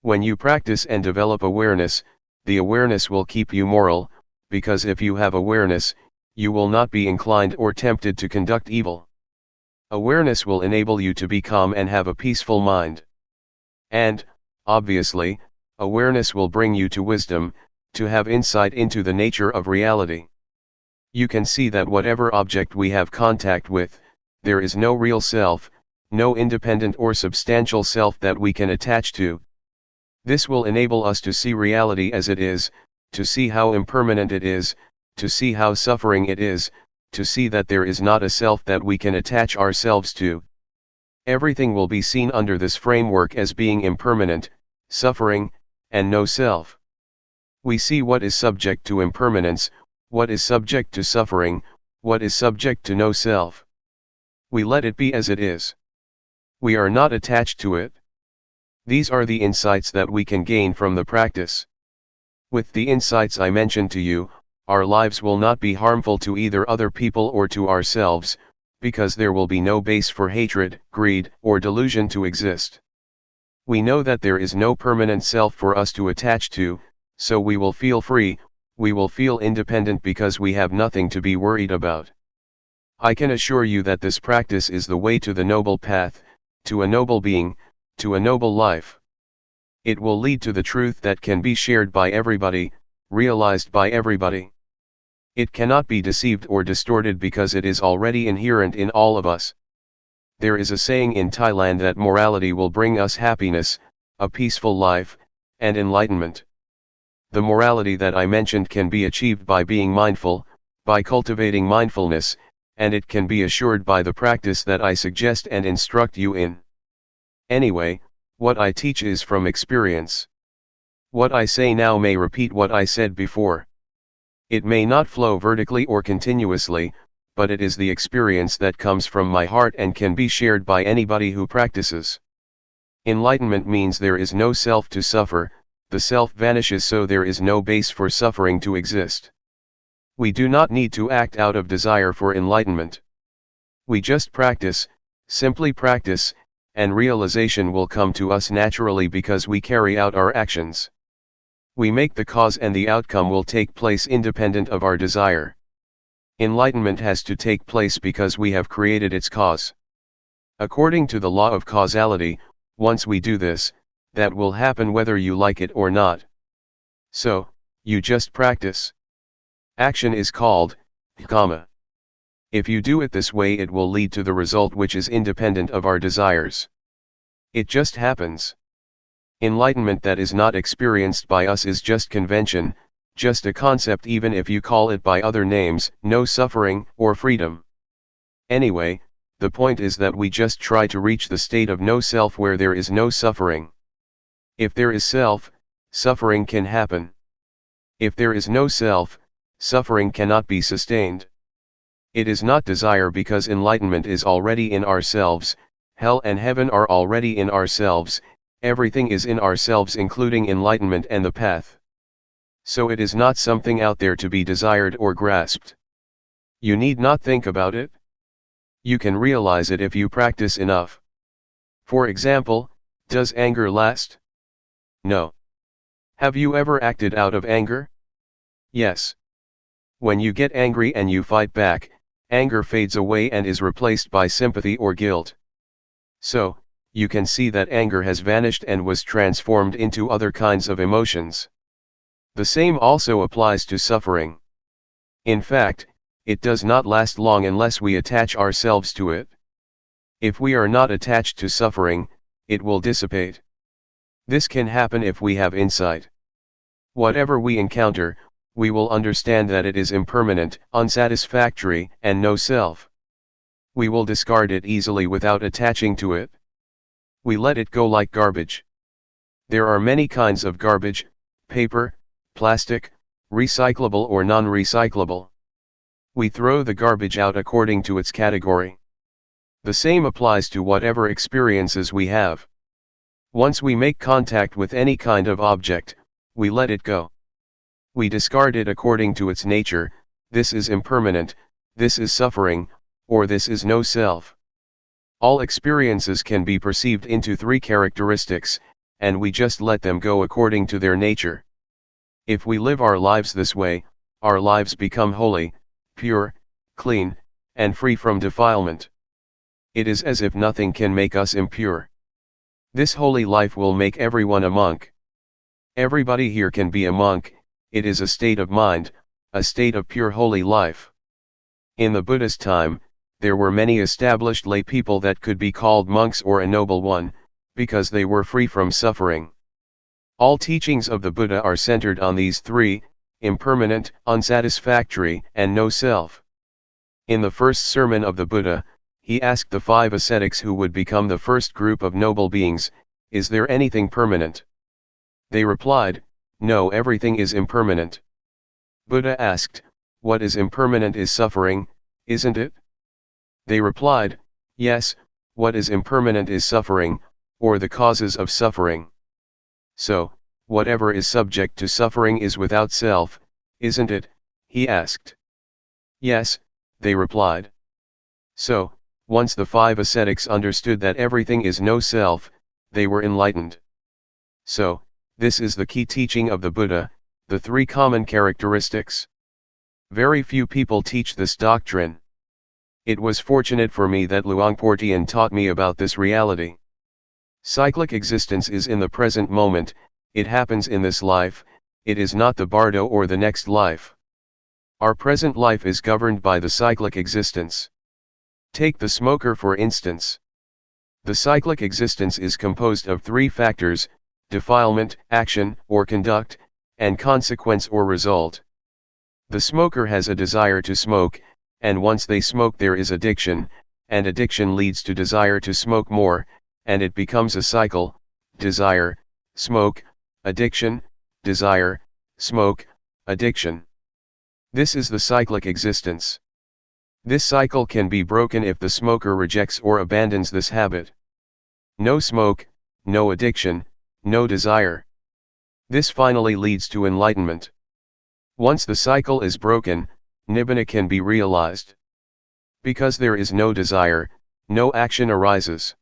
When you practice and develop awareness, the awareness will keep you moral, because if you have awareness, you will not be inclined or tempted to conduct evil. Awareness will enable you to be calm and have a peaceful mind. And, obviously, awareness will bring you to wisdom, to have insight into the nature of reality. You can see that whatever object we have contact with, there is no real self, no independent or substantial self that we can attach to. This will enable us to see reality as it is, to see how impermanent it is, to see how suffering it is, to see that there is not a self that we can attach ourselves to. Everything will be seen under this framework as being impermanent, suffering, and no self. We see what is subject to impermanence, what is subject to suffering, what is subject to no self. We let it be as it is. We are not attached to it. These are the insights that we can gain from the practice. With the insights I mentioned to you, our lives will not be harmful to either other people or to ourselves, because there will be no base for hatred, greed, or delusion to exist. We know that there is no permanent self for us to attach to, so we will feel free, we will feel independent because we have nothing to be worried about. I can assure you that this practice is the way to the noble path, to a noble being, to a noble life. It will lead to the truth that can be shared by everybody, realized by everybody. It cannot be deceived or distorted because it is already inherent in all of us. There is a saying in Thailand that morality will bring us happiness, a peaceful life, and enlightenment. The morality that I mentioned can be achieved by being mindful, by cultivating mindfulness, and it can be assured by the practice that I suggest and instruct you in. Anyway, what I teach is from experience. What I say now may repeat what I said before. It may not flow vertically or continuously, but it is the experience that comes from my heart and can be shared by anybody who practices. Enlightenment means there is no self to suffer, the self vanishes, so there is no base for suffering to exist. We do not need to act out of desire for enlightenment. We just practice, simply practice, and realization will come to us naturally because we carry out our actions. We make the cause and the outcome will take place independent of our desire. Enlightenment has to take place because we have created its cause. According to the law of causality, once we do this, that will happen whether you like it or not. So, you just practice. Action is called karma. If you do it this way, it will lead to the result which is independent of our desires. It just happens. Enlightenment that is not experienced by us is just convention, just a concept, even if you call it by other names, no suffering or freedom. Anyway, the point is that we just try to reach the state of no self where there is no suffering. If there is self, suffering can happen. If there is no self, suffering cannot be sustained. It is not desire because enlightenment is already in ourselves, hell and heaven are already in ourselves, everything is in ourselves including enlightenment and the path. So it is not something out there to be desired or grasped. You need not think about it. You can realize it if you practice enough. For example, does anger last? No. Have you ever acted out of anger? Yes. When you get angry and you fight back, anger fades away and is replaced by sympathy or guilt. So, you can see that anger has vanished and was transformed into other kinds of emotions. The same also applies to suffering. In fact, it does not last long unless we attach ourselves to it. If we are not attached to suffering, it will dissipate. This can happen if we have insight. Whatever we encounter, we will understand that it is impermanent, unsatisfactory, and no self. We will discard it easily without attaching to it. We let it go like garbage. There are many kinds of garbage: paper, plastic, recyclable or non-recyclable. We throw the garbage out according to its category. The same applies to whatever experiences we have. Once we make contact with any kind of object, we let it go. We discard it according to its nature: this is impermanent, this is suffering, or this is no self. All experiences can be perceived into three characteristics, and we just let them go according to their nature. If we live our lives this way, our lives become holy, pure, clean, and free from defilement. It is as if nothing can make us impure. This holy life will make everyone a monk. Everybody here can be a monk. It is a state of mind, a state of pure holy life. In the Buddha's time, there were many established lay people that could be called monks or a noble one, because they were free from suffering. All teachings of the Buddha are centered on these three: impermanent, unsatisfactory, and no self. In the first sermon of the Buddha, he asked the 5 ascetics who would become the first group of noble beings, "Is there anything permanent?" They replied, "No, everything is impermanent." Buddha asked, "What is impermanent is suffering, isn't it?" They replied, "Yes, what is impermanent is suffering, or the causes of suffering." "So, whatever is subject to suffering is without self, isn't it?" he asked. "Yes," they replied. So, once the 5 ascetics understood that everything is no self, they were enlightened. So, this is the key teaching of the Buddha, the 3 common characteristics. Very few people teach this doctrine. It was fortunate for me that Luangpor Teean taught me about this reality. Cyclic existence is in the present moment, it happens in this life, it is not the bardo or the next life. Our present life is governed by the cyclic existence. Take the smoker for instance. The cyclic existence is composed of 3 factors: defilement, action or conduct, and consequence or result. The smoker has a desire to smoke, and once they smoke there is addiction, and addiction leads to desire to smoke more, and it becomes a cycle: desire, smoke, addiction, desire, smoke, addiction. This is the cyclic existence. This cycle can be broken if the smoker rejects or abandons this habit. No smoke, no addiction, no desire. This finally leads to enlightenment. Once the cycle is broken, nibbana can be realized. Because there is no desire, no action arises.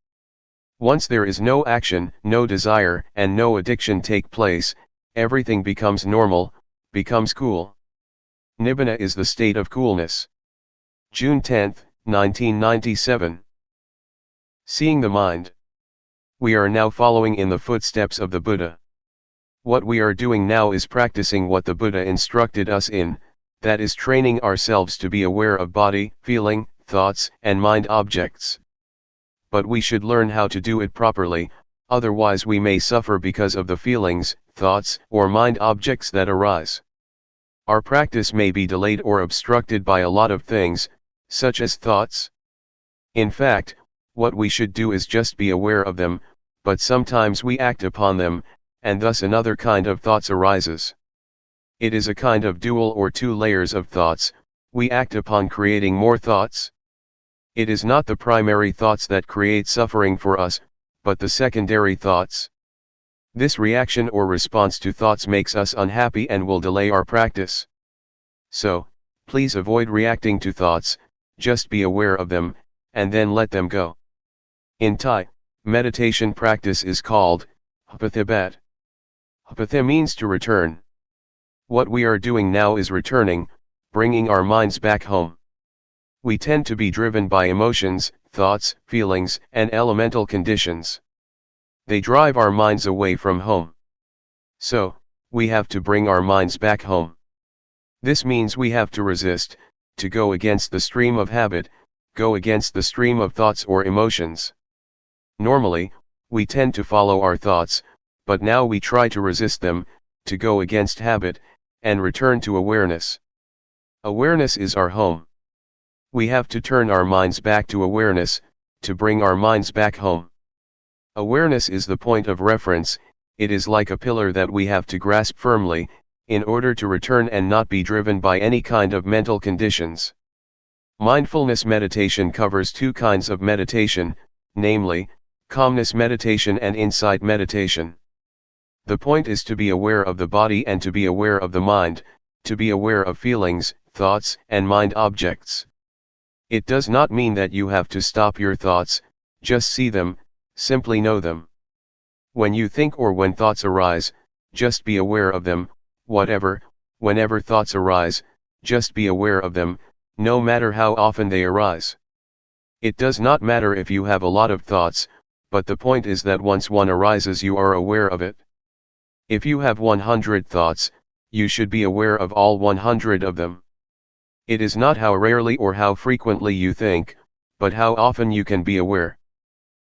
Once there is no action, no desire, and no addiction take place, everything becomes normal, becomes cool. Nibbana is the state of coolness. June 10, 1997. Seeing the mind. We are now following in the footsteps of the Buddha. What we are doing now is practicing what the Buddha instructed us in, that is training ourselves to be aware of body, feeling, thoughts, and mind objects. But we should learn how to do it properly, otherwise we may suffer because of the feelings, thoughts, or mind objects that arise. Our practice may be delayed or obstructed by a lot of things, such as thoughts. In fact, what we should do is just be aware of them, but sometimes we act upon them, and thus another kind of thoughts arises. It is a kind of dual or two layers of thoughts, we act upon creating more thoughts. It is not the primary thoughts that create suffering for us, but the secondary thoughts. This reaction or response to thoughts makes us unhappy and will delay our practice. So, please avoid reacting to thoughts, just be aware of them, and then let them go. In Thai, meditation practice is called Hapathibat. Hapatha means to return. What we are doing now is returning, bringing our minds back home. We tend to be driven by emotions, thoughts, feelings, and elemental conditions. They drive our minds away from home. So, we have to bring our minds back home. This means we have to resist, to go against the stream of habit, go against the stream of thoughts or emotions. Normally, we tend to follow our thoughts, but now we try to resist them, to go against habit, and return to awareness. Awareness is our home. We have to turn our minds back to awareness, to bring our minds back home. Awareness is the point of reference, it is like a pillar that we have to grasp firmly, in order to return and not be driven by any kind of mental conditions. Mindfulness meditation covers two kinds of meditation, namely, calmness meditation and insight meditation. The point is to be aware of the body and to be aware of the mind, to be aware of feelings, thoughts, and mind objects. It does not mean that you have to stop your thoughts, just see them, simply know them. When you think or when thoughts arise, just be aware of them, whenever thoughts arise, just be aware of them, no matter how often they arise. It does not matter if you have a lot of thoughts, but the point is that once one arises you are aware of it. If you have 100 thoughts, you should be aware of all 100 of them. It is not how rarely or how frequently you think, but how often you can be aware.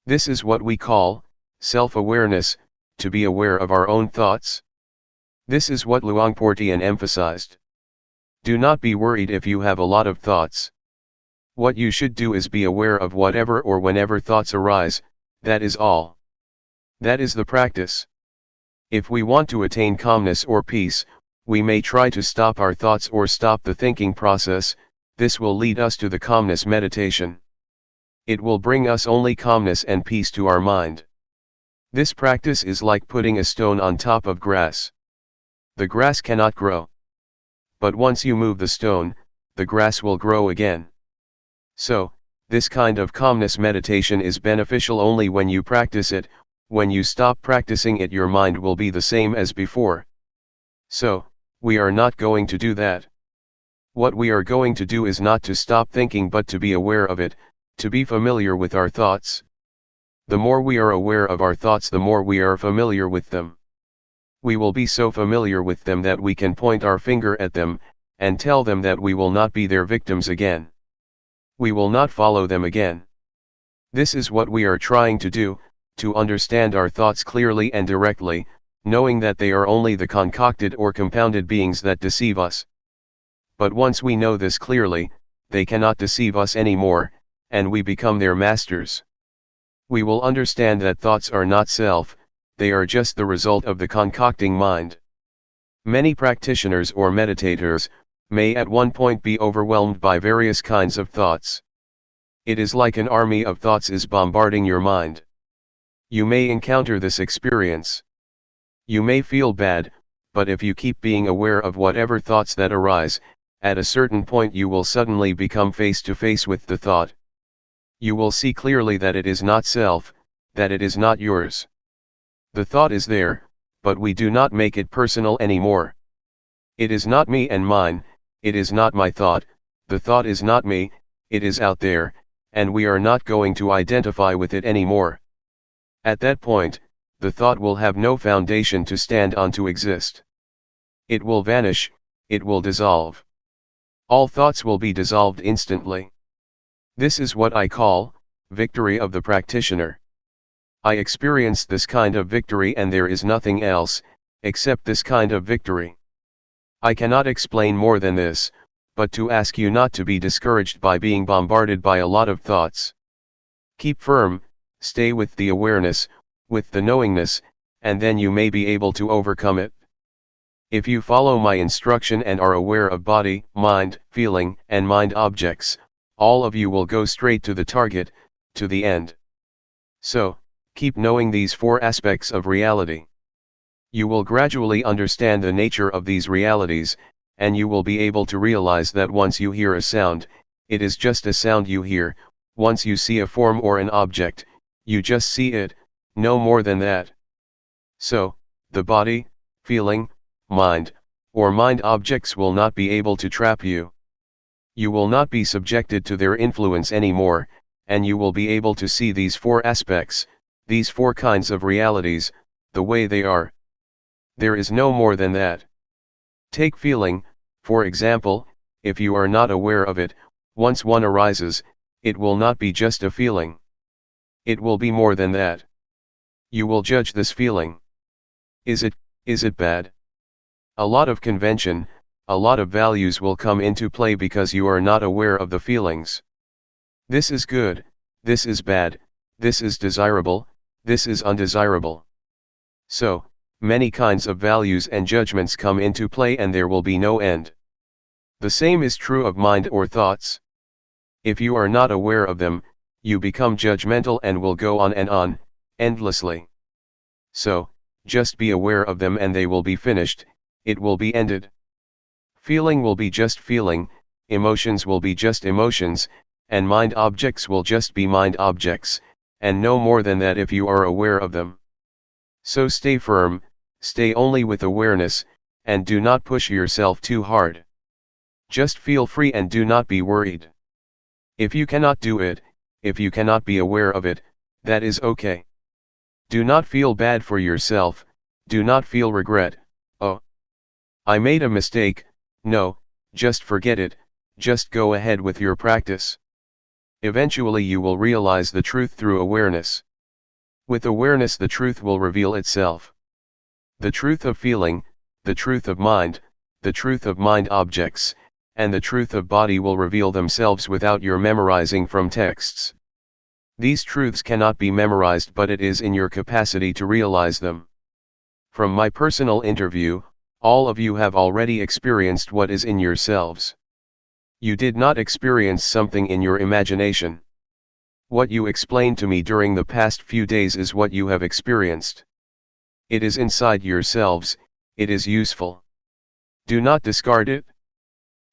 This is what we call self-awareness, to be aware of our own thoughts. This is what Luangpor Teean emphasized. Do not be worried if you have a lot of thoughts. What you should do is be aware of whatever or whenever thoughts arise, that is all. That is the practice. If we want to attain calmness or peace, we may try to stop our thoughts or stop the thinking process, this will lead us to the calmness meditation. It will bring us only calmness and peace to our mind. This practice is like putting a stone on top of grass. The grass cannot grow. But once you move the stone, the grass will grow again. So, this kind of calmness meditation is beneficial only when you practice it. When you stop practicing it, your mind will be the same as before. So, we are not going to do that. What we are going to do is not to stop thinking but to be aware of it, to be familiar with our thoughts. The more we are aware of our thoughts, the more we are familiar with them. We will be so familiar with them that we can point our finger at them, and tell them that we will not be their victims again. We will not follow them again. This is what we are trying to do, to understand our thoughts clearly and directly, knowing that they are only the concocted or compounded beings that deceive us. But once we know this clearly, they cannot deceive us anymore, and we become their masters. We will understand that thoughts are not self, they are just the result of the concocting mind. Many practitioners or meditators may at one point be overwhelmed by various kinds of thoughts. It is like an army of thoughts is bombarding your mind. You may encounter this experience. You may feel bad, but if you keep being aware of whatever thoughts that arise, at a certain point you will suddenly become face to face with the thought. You will see clearly that it is not self, that it is not yours. The thought is there, but we do not make it personal anymore. It is not me and mine, it is not my thought, the thought is not me, it is out there, and we are not going to identify with it anymore. At that point, the thought will have no foundation to stand on to exist. It will vanish, it will dissolve. All thoughts will be dissolved instantly. This is what I call victory of the practitioner. I experienced this kind of victory, and there is nothing else except this kind of victory. I cannot explain more than this, but to ask you not to be discouraged by being bombarded by a lot of thoughts. Keep firm, stay with the awareness, with the knowingness, and then you may be able to overcome it. If you follow my instruction and are aware of body, mind, feeling, and mind objects, all of you will go straight to the target, to the end. So, keep knowing these four aspects of reality. You will gradually understand the nature of these realities, and you will be able to realize that once you hear a sound, it is just a sound you hear. Once you see a form or an object, you just see it, no more than that. So, the body, feeling, mind, or mind objects will not be able to trap you. You will not be subjected to their influence anymore, and you will be able to see these four aspects, these four kinds of realities, the way they are. There is no more than that. Take feeling, for example. If you are not aware of it, once one arises, it will not be just a feeling. It will be more than that. You will judge this feeling. Is it bad? A lot of convention, a lot of values will come into play because you are not aware of the feelings. This is good, this is bad, this is desirable, this is undesirable. So, many kinds of values and judgments come into play and there will be no end. The same is true of mind or thoughts. If you are not aware of them, you become judgmental and will go on, endlessly. So, just be aware of them and they will be finished, it will be ended. Feeling will be just feeling, emotions will be just emotions, and mind objects will just be mind objects, and no more than that if you are aware of them. So stay firm, stay only with awareness, and do not push yourself too hard. Just feel free and do not be worried. If you cannot do it, if you cannot be aware of it, that is okay. Do not feel bad for yourself, do not feel regret, oh, I made a mistake. No, just forget it, just go ahead with your practice. Eventually you will realize the truth through awareness. With awareness the truth will reveal itself. The truth of feeling, the truth of mind, the truth of mind objects, and the truth of body will reveal themselves without your memorizing from texts. These truths cannot be memorized, but it is in your capacity to realize them. From my personal interview, all of you have already experienced what is in yourselves. You did not experience something in your imagination. What you explained to me during the past few days is what you have experienced. It is inside yourselves, it is useful. Do not discard it.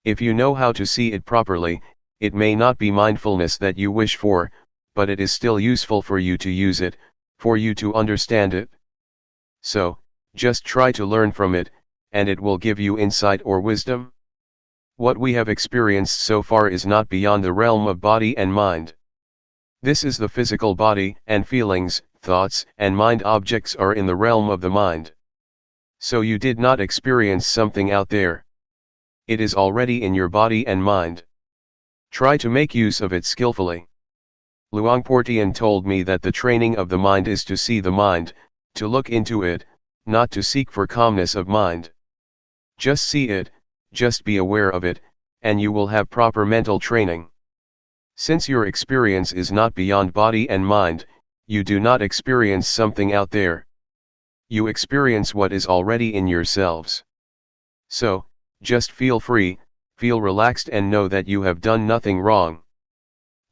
If you know how to see it properly, it may not be mindfulness that you wish for, but it is still useful for you to use it, for you to understand it. So, just try to learn from it, and it will give you insight or wisdom. What we have experienced so far is not beyond the realm of body and mind. This is the physical body, and feelings, thoughts, and mind objects are in the realm of the mind. So you did not experience something out there. It is already in your body and mind. Try to make use of it skillfully. Luangpor Teean told me that the training of the mind is to see the mind, to look into it, not to seek for calmness of mind. Just see it, just be aware of it, and you will have proper mental training. Since your experience is not beyond body and mind, you do not experience something out there. You experience what is already in yourselves. So, just feel free, feel relaxed and know that you have done nothing wrong.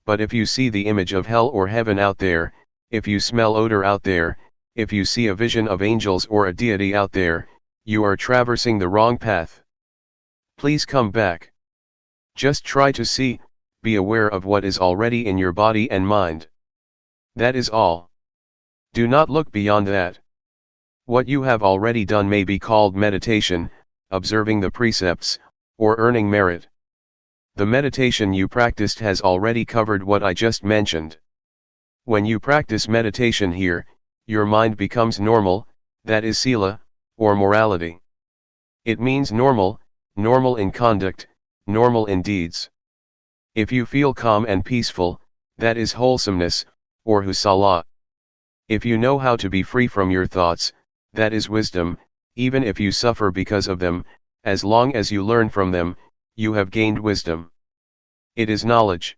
But if you see the image of hell or heaven out there, if you smell odor out there, if you see a vision of angels or a deity out there, you are traversing the wrong path. Please come back. Just try to see, be aware of what is already in your body and mind. That is all. Do not look beyond that. What you have already done may be called meditation, observing the precepts, or earning merit. The meditation you practiced has already covered what I just mentioned. When you practice meditation here, your mind becomes normal, that is sila, or morality. It means normal, normal in conduct, normal in deeds. If you feel calm and peaceful, that is wholesomeness, or husala. If you know how to be free from your thoughts, that is wisdom. Even if you suffer because of them, as long as you learn from them, you have gained wisdom. It is knowledge.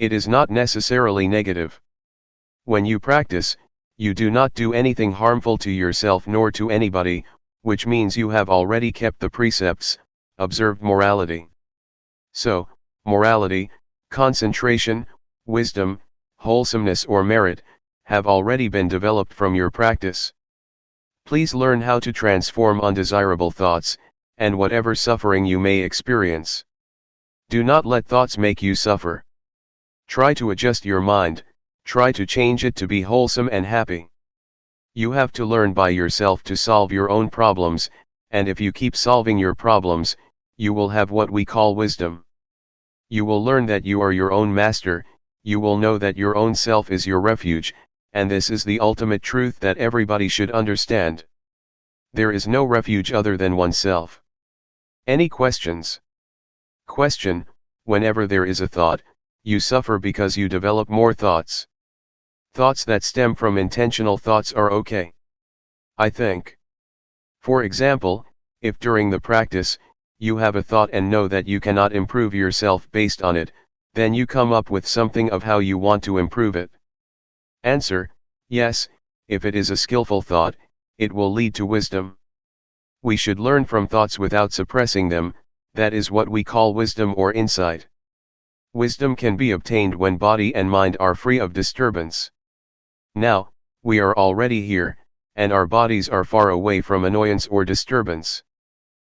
It is not necessarily negative. When you practice, you do not do anything harmful to yourself nor to anybody, which means you have already kept the precepts, observed morality. So, morality, concentration, wisdom, wholesomeness or merit, have already been developed from your practice. Please learn how to transform undesirable thoughts, and whatever suffering you may experience. Do not let thoughts make you suffer. Try to adjust your mind, try to change it to be wholesome and happy. You have to learn by yourself to solve your own problems, and if you keep solving your problems, you will have what we call wisdom. You will learn that you are your own master, you will know that your own self is your refuge, and this is the ultimate truth that everybody should understand. There is no refuge other than oneself. Any questions? Question: whenever there is a thought, you suffer because you develop more thoughts. Thoughts that stem from intentional thoughts are okay, I think. For example, if during the practice, you have a thought and know that you cannot improve yourself based on it, then you come up with something of how you want to improve it. Answer: yes, if it is a skillful thought, it will lead to wisdom. We should learn from thoughts without suppressing them, that is what we call wisdom or insight. Wisdom can be obtained when body and mind are free of disturbance. Now, we are already here, and our bodies are far away from annoyance or disturbance.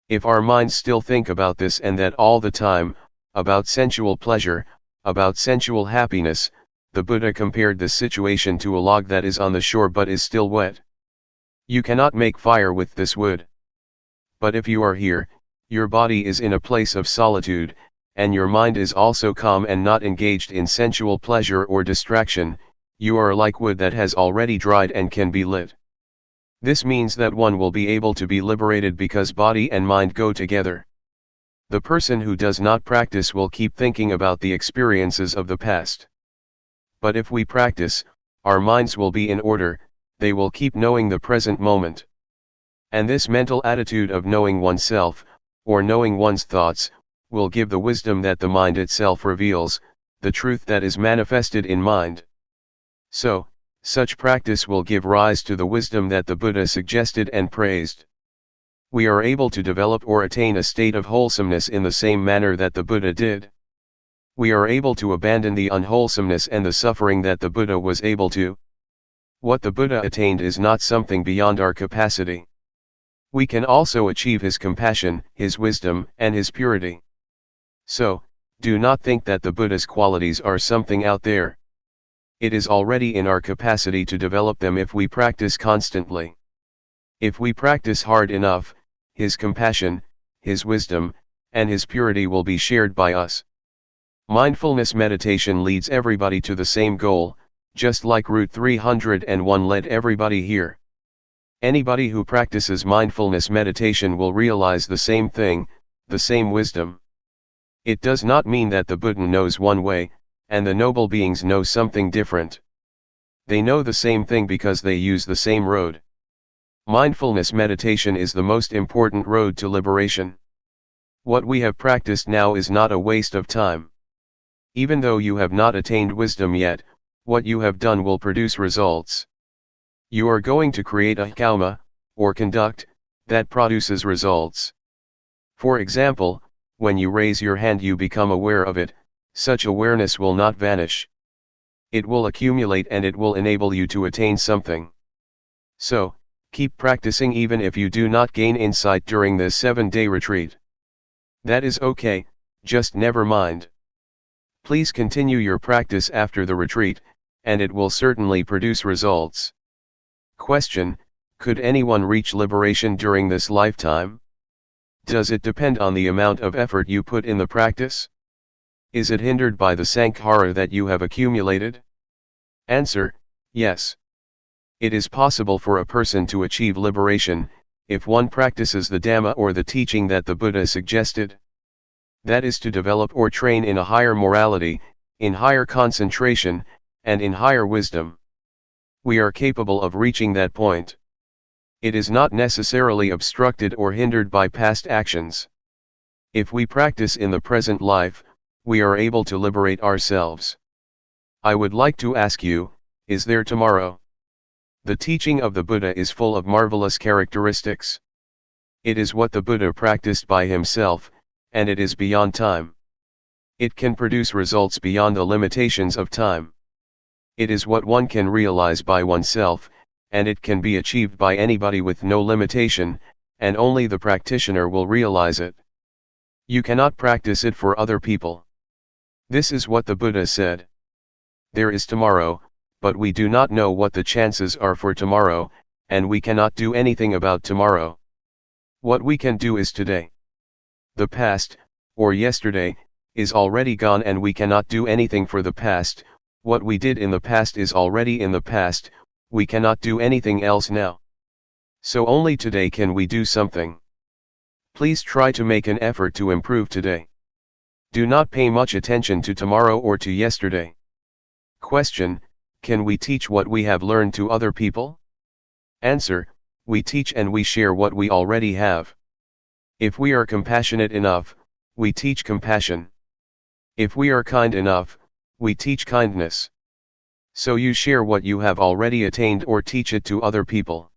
If our minds still think about this and that all the time, about sensual pleasure, about sensual happiness, the Buddha compared this situation to a log that is on the shore but is still wet. You cannot make fire with this wood. But if you are here, your body is in a place of solitude, and your mind is also calm and not engaged in sensual pleasure or distraction, you are like wood that has already dried and can be lit. This means that one will be able to be liberated because body and mind go together. The person who does not practice will keep thinking about the experiences of the past. But if we practice, our minds will be in order, they will keep knowing the present moment. And this mental attitude of knowing oneself, or knowing one's thoughts, will give the wisdom that the mind itself reveals, the truth that is manifested in mind. So, such practice will give rise to the wisdom that the Buddha suggested and praised. We are able to develop or attain a state of wholesomeness in the same manner that the Buddha did. We are able to abandon the unwholesomeness and the suffering that the Buddha was able to. What the Buddha attained is not something beyond our capacity. We can also achieve his compassion, his wisdom, and his purity. So, do not think that the Buddha's qualities are something out there. It is already in our capacity to develop them if we practice constantly. If we practice hard enough, his compassion, his wisdom, and his purity will be shared by us. Mindfulness meditation leads everybody to the same goal, just like Route 301 led everybody here. Anybody who practices mindfulness meditation will realize the same thing, the same wisdom. It does not mean that the Buddha knows one way, and the noble beings know something different. They know the same thing because they use the same road. Mindfulness meditation is the most important road to liberation. What we have practiced now is not a waste of time. Even though you have not attained wisdom yet, what you have done will produce results. You are going to create a karma, or conduct, that produces results. For example, when you raise your hand you become aware of it, such awareness will not vanish. It will accumulate and it will enable you to attain something. So, keep practicing even if you do not gain insight during this 7-day retreat. That is okay, just never mind. Please continue your practice after the retreat, and it will certainly produce results. Question: could anyone reach liberation during this lifetime? Does it depend on the amount of effort you put in the practice? Is it hindered by the sankhara that you have accumulated? Answer: yes. It is possible for a person to achieve liberation, if one practices the Dhamma or the teaching that the Buddha suggested. That is to develop or train in a higher morality, in higher concentration, and in higher wisdom. We are capable of reaching that point. It is not necessarily obstructed or hindered by past actions. If we practice in the present life, we are able to liberate ourselves. I would like to ask you, Is there tomorrow? The teaching of the Buddha is full of marvelous characteristics. It is what the Buddha practiced by himself, and it is beyond time. It can produce results beyond the limitations of time. It is what one can realize by oneself, and it can be achieved by anybody with no limitation, and only the practitioner will realize it. You cannot practice it for other people. This is what the Buddha said. There is tomorrow, but we do not know what the chances are for tomorrow, and we cannot do anything about tomorrow. What we can do is today. The past, or yesterday, is already gone and we cannot do anything for the past. What we did in the past is already in the past, we cannot do anything else now. So only today can we do something. Please try to make an effort to improve today. Do not pay much attention to tomorrow or to yesterday. Question: can we teach what we have learned to other people? Answer: we teach and we share what we already have. If we are compassionate enough, we teach compassion. If we are kind enough, we teach kindness. So you share what you have already attained or teach it to other people.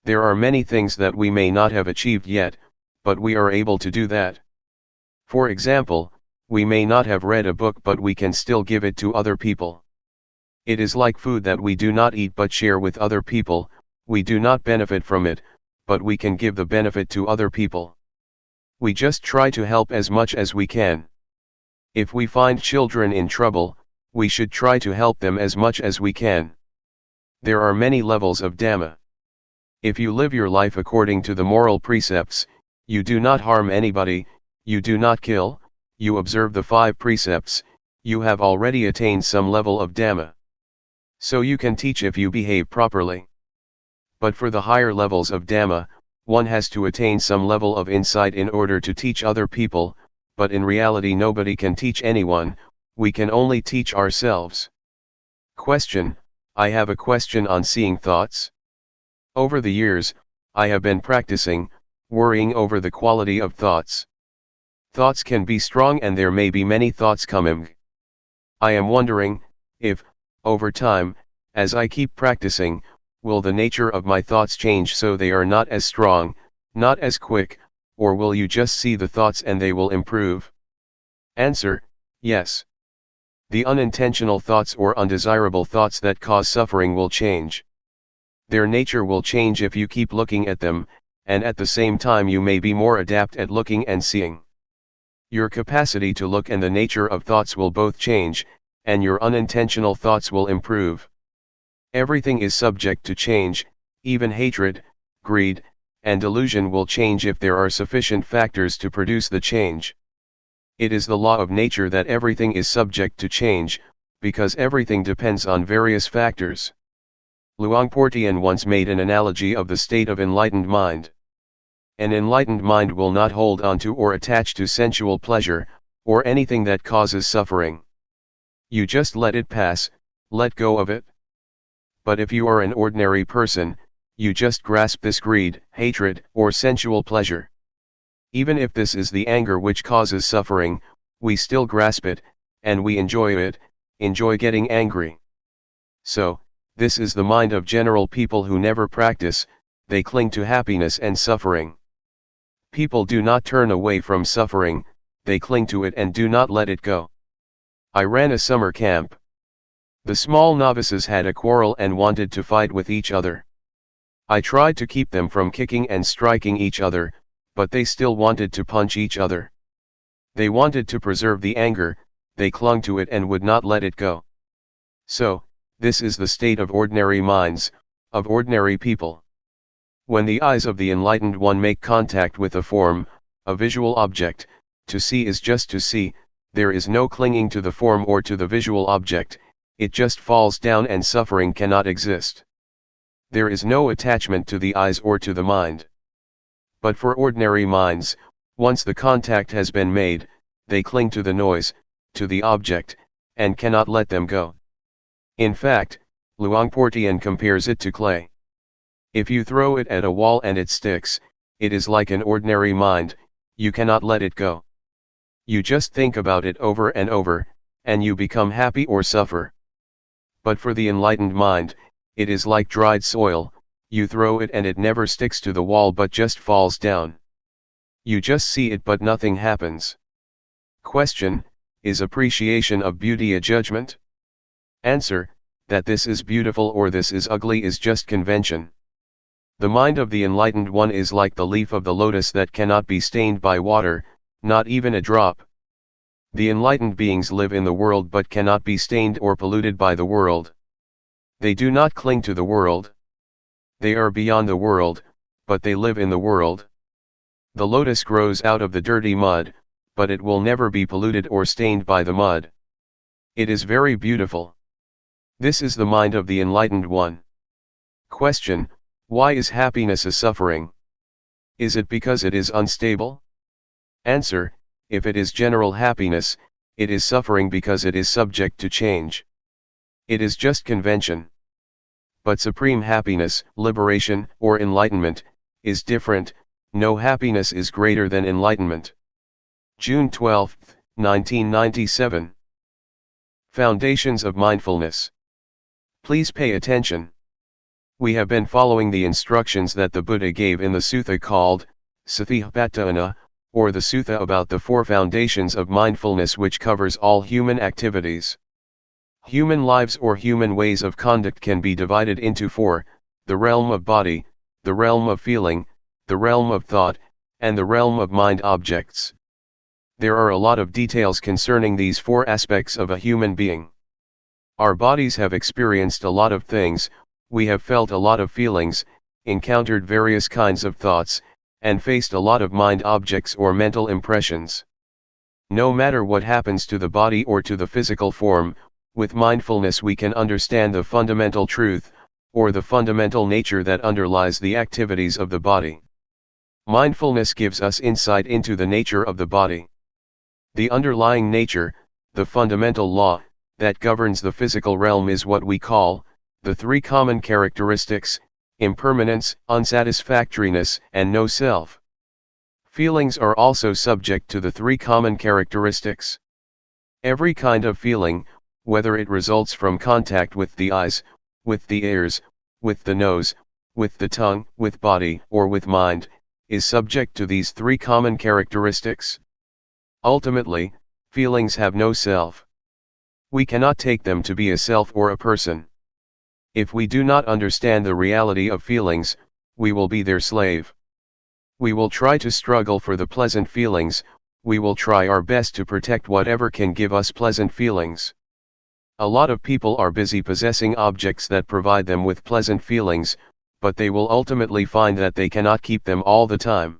There are many things that we may not have achieved yet, but we are able to do that. For example, we may not have read a book but we can still give it to other people. It is like food that we do not eat but share with other people. We do not benefit from it, but we can give the benefit to other people. We just try to help as much as we can. If we find children in trouble, we should try to help them as much as we can. There are many levels of Dhamma. If you live your life according to the moral precepts, you do not harm anybody, you do not kill, you observe the 5 precepts, you have already attained some level of Dhamma. So you can teach if you behave properly. But for the higher levels of Dhamma, one has to attain some level of insight in order to teach other people, but in reality nobody can teach anyone, we can only teach ourselves. Question: I have a question on seeing thoughts. Over the years, I have been practicing, worrying over the quality of thoughts. Thoughts can be strong and there may be many thoughts coming. I am wondering, if, over time, as I keep practicing, will the nature of my thoughts change so they are not as strong, not as quick, or will you just see the thoughts and they will improve? Answer: yes. The unintentional thoughts or undesirable thoughts that cause suffering will change. Their nature will change if you keep looking at them, and at the same time you may be more adept at looking and seeing. Your capacity to look and the nature of thoughts will both change, and your unintentional thoughts will improve. Everything is subject to change, even hatred, greed, and delusion will change if there are sufficient factors to produce the change. It is the law of nature that everything is subject to change, because everything depends on various factors. Luangpor Teean once made an analogy of the state of enlightened mind. An enlightened mind will not hold on to or attach to sensual pleasure, or anything that causes suffering. You just let it pass, let go of it. But if you are an ordinary person, you just grasp this greed, hatred, or sensual pleasure. Even if this is the anger which causes suffering, we still grasp it, and we enjoy it, enjoy getting angry. So, this is the mind of general people who never practice, they cling to happiness and suffering. People do not turn away from suffering, they cling to it and do not let it go. I ran a summer camp. The small novices had a quarrel and wanted to fight with each other. I tried to keep them from kicking and striking each other, but they still wanted to punch each other. They wanted to preserve the anger, they clung to it and would not let it go. So, this is the state of ordinary minds, of ordinary people. When the eyes of the enlightened one make contact with a form, a visual object, to see is just to see, there is no clinging to the form or to the visual object, it just falls down and suffering cannot exist. There is no attachment to the eyes or to the mind. But for ordinary minds, once the contact has been made, they cling to the noise, to the object, and cannot let them go. In fact, Luangpor Teean compares it to clay. If you throw it at a wall and it sticks, it is like an ordinary mind, you cannot let it go. You just think about it over and over, and you become happy or suffer. But for the enlightened mind, it is like dried soil, you throw it and it never sticks to the wall but just falls down. You just see it but nothing happens. Question: is appreciation of beauty a judgment? Answer: that this is beautiful or this is ugly is just convention. The mind of the enlightened one is like the leaf of the lotus that cannot be stained by water, not even a drop. The enlightened beings live in the world but cannot be stained or polluted by the world. They do not cling to the world. They are beyond the world, but they live in the world. The lotus grows out of the dirty mud, but it will never be polluted or stained by the mud. It is very beautiful. This is the mind of the enlightened one. Question: why is happiness a suffering? Is it because it is unstable? Answer: if it is general happiness, it is suffering because it is subject to change. It is just convention. But supreme happiness, liberation, or enlightenment, is different. No happiness is greater than enlightenment. June 12, 1997. Foundations of Mindfulness. Please pay attention. We have been following the instructions that the Buddha gave in the sutta called Satipatthana, or the sutta about the 4 foundations of mindfulness, which covers all human activities. Human lives or human ways of conduct can be divided into 4, the realm of body, the realm of feeling, the realm of thought, and the realm of mind objects. There are a lot of details concerning these 4 aspects of a human being. Our bodies have experienced a lot of things, we have felt a lot of feelings, encountered various kinds of thoughts, and faced a lot of mind objects or mental impressions. No matter what happens to the body or to the physical form, with mindfulness we can understand the fundamental truth, or the fundamental nature that underlies the activities of the body. Mindfulness gives us insight into the nature of the body. The underlying nature, the fundamental law, that governs the physical realm is what we call the 3 common characteristics: impermanence, unsatisfactoriness, and no self. Feelings are also subject to the 3 common characteristics. Every kind of feeling, whether it results from contact with the eyes, with the ears, with the nose, with the tongue, with body, or with mind, is subject to these 3 common characteristics. Ultimately, feelings have no self. We cannot take them to be a self or a person. If we do not understand the reality of feelings, we will be their slave. We will try to struggle for the pleasant feelings, we will try our best to protect whatever can give us pleasant feelings. A lot of people are busy possessing objects that provide them with pleasant feelings, but they will ultimately find that they cannot keep them all the time.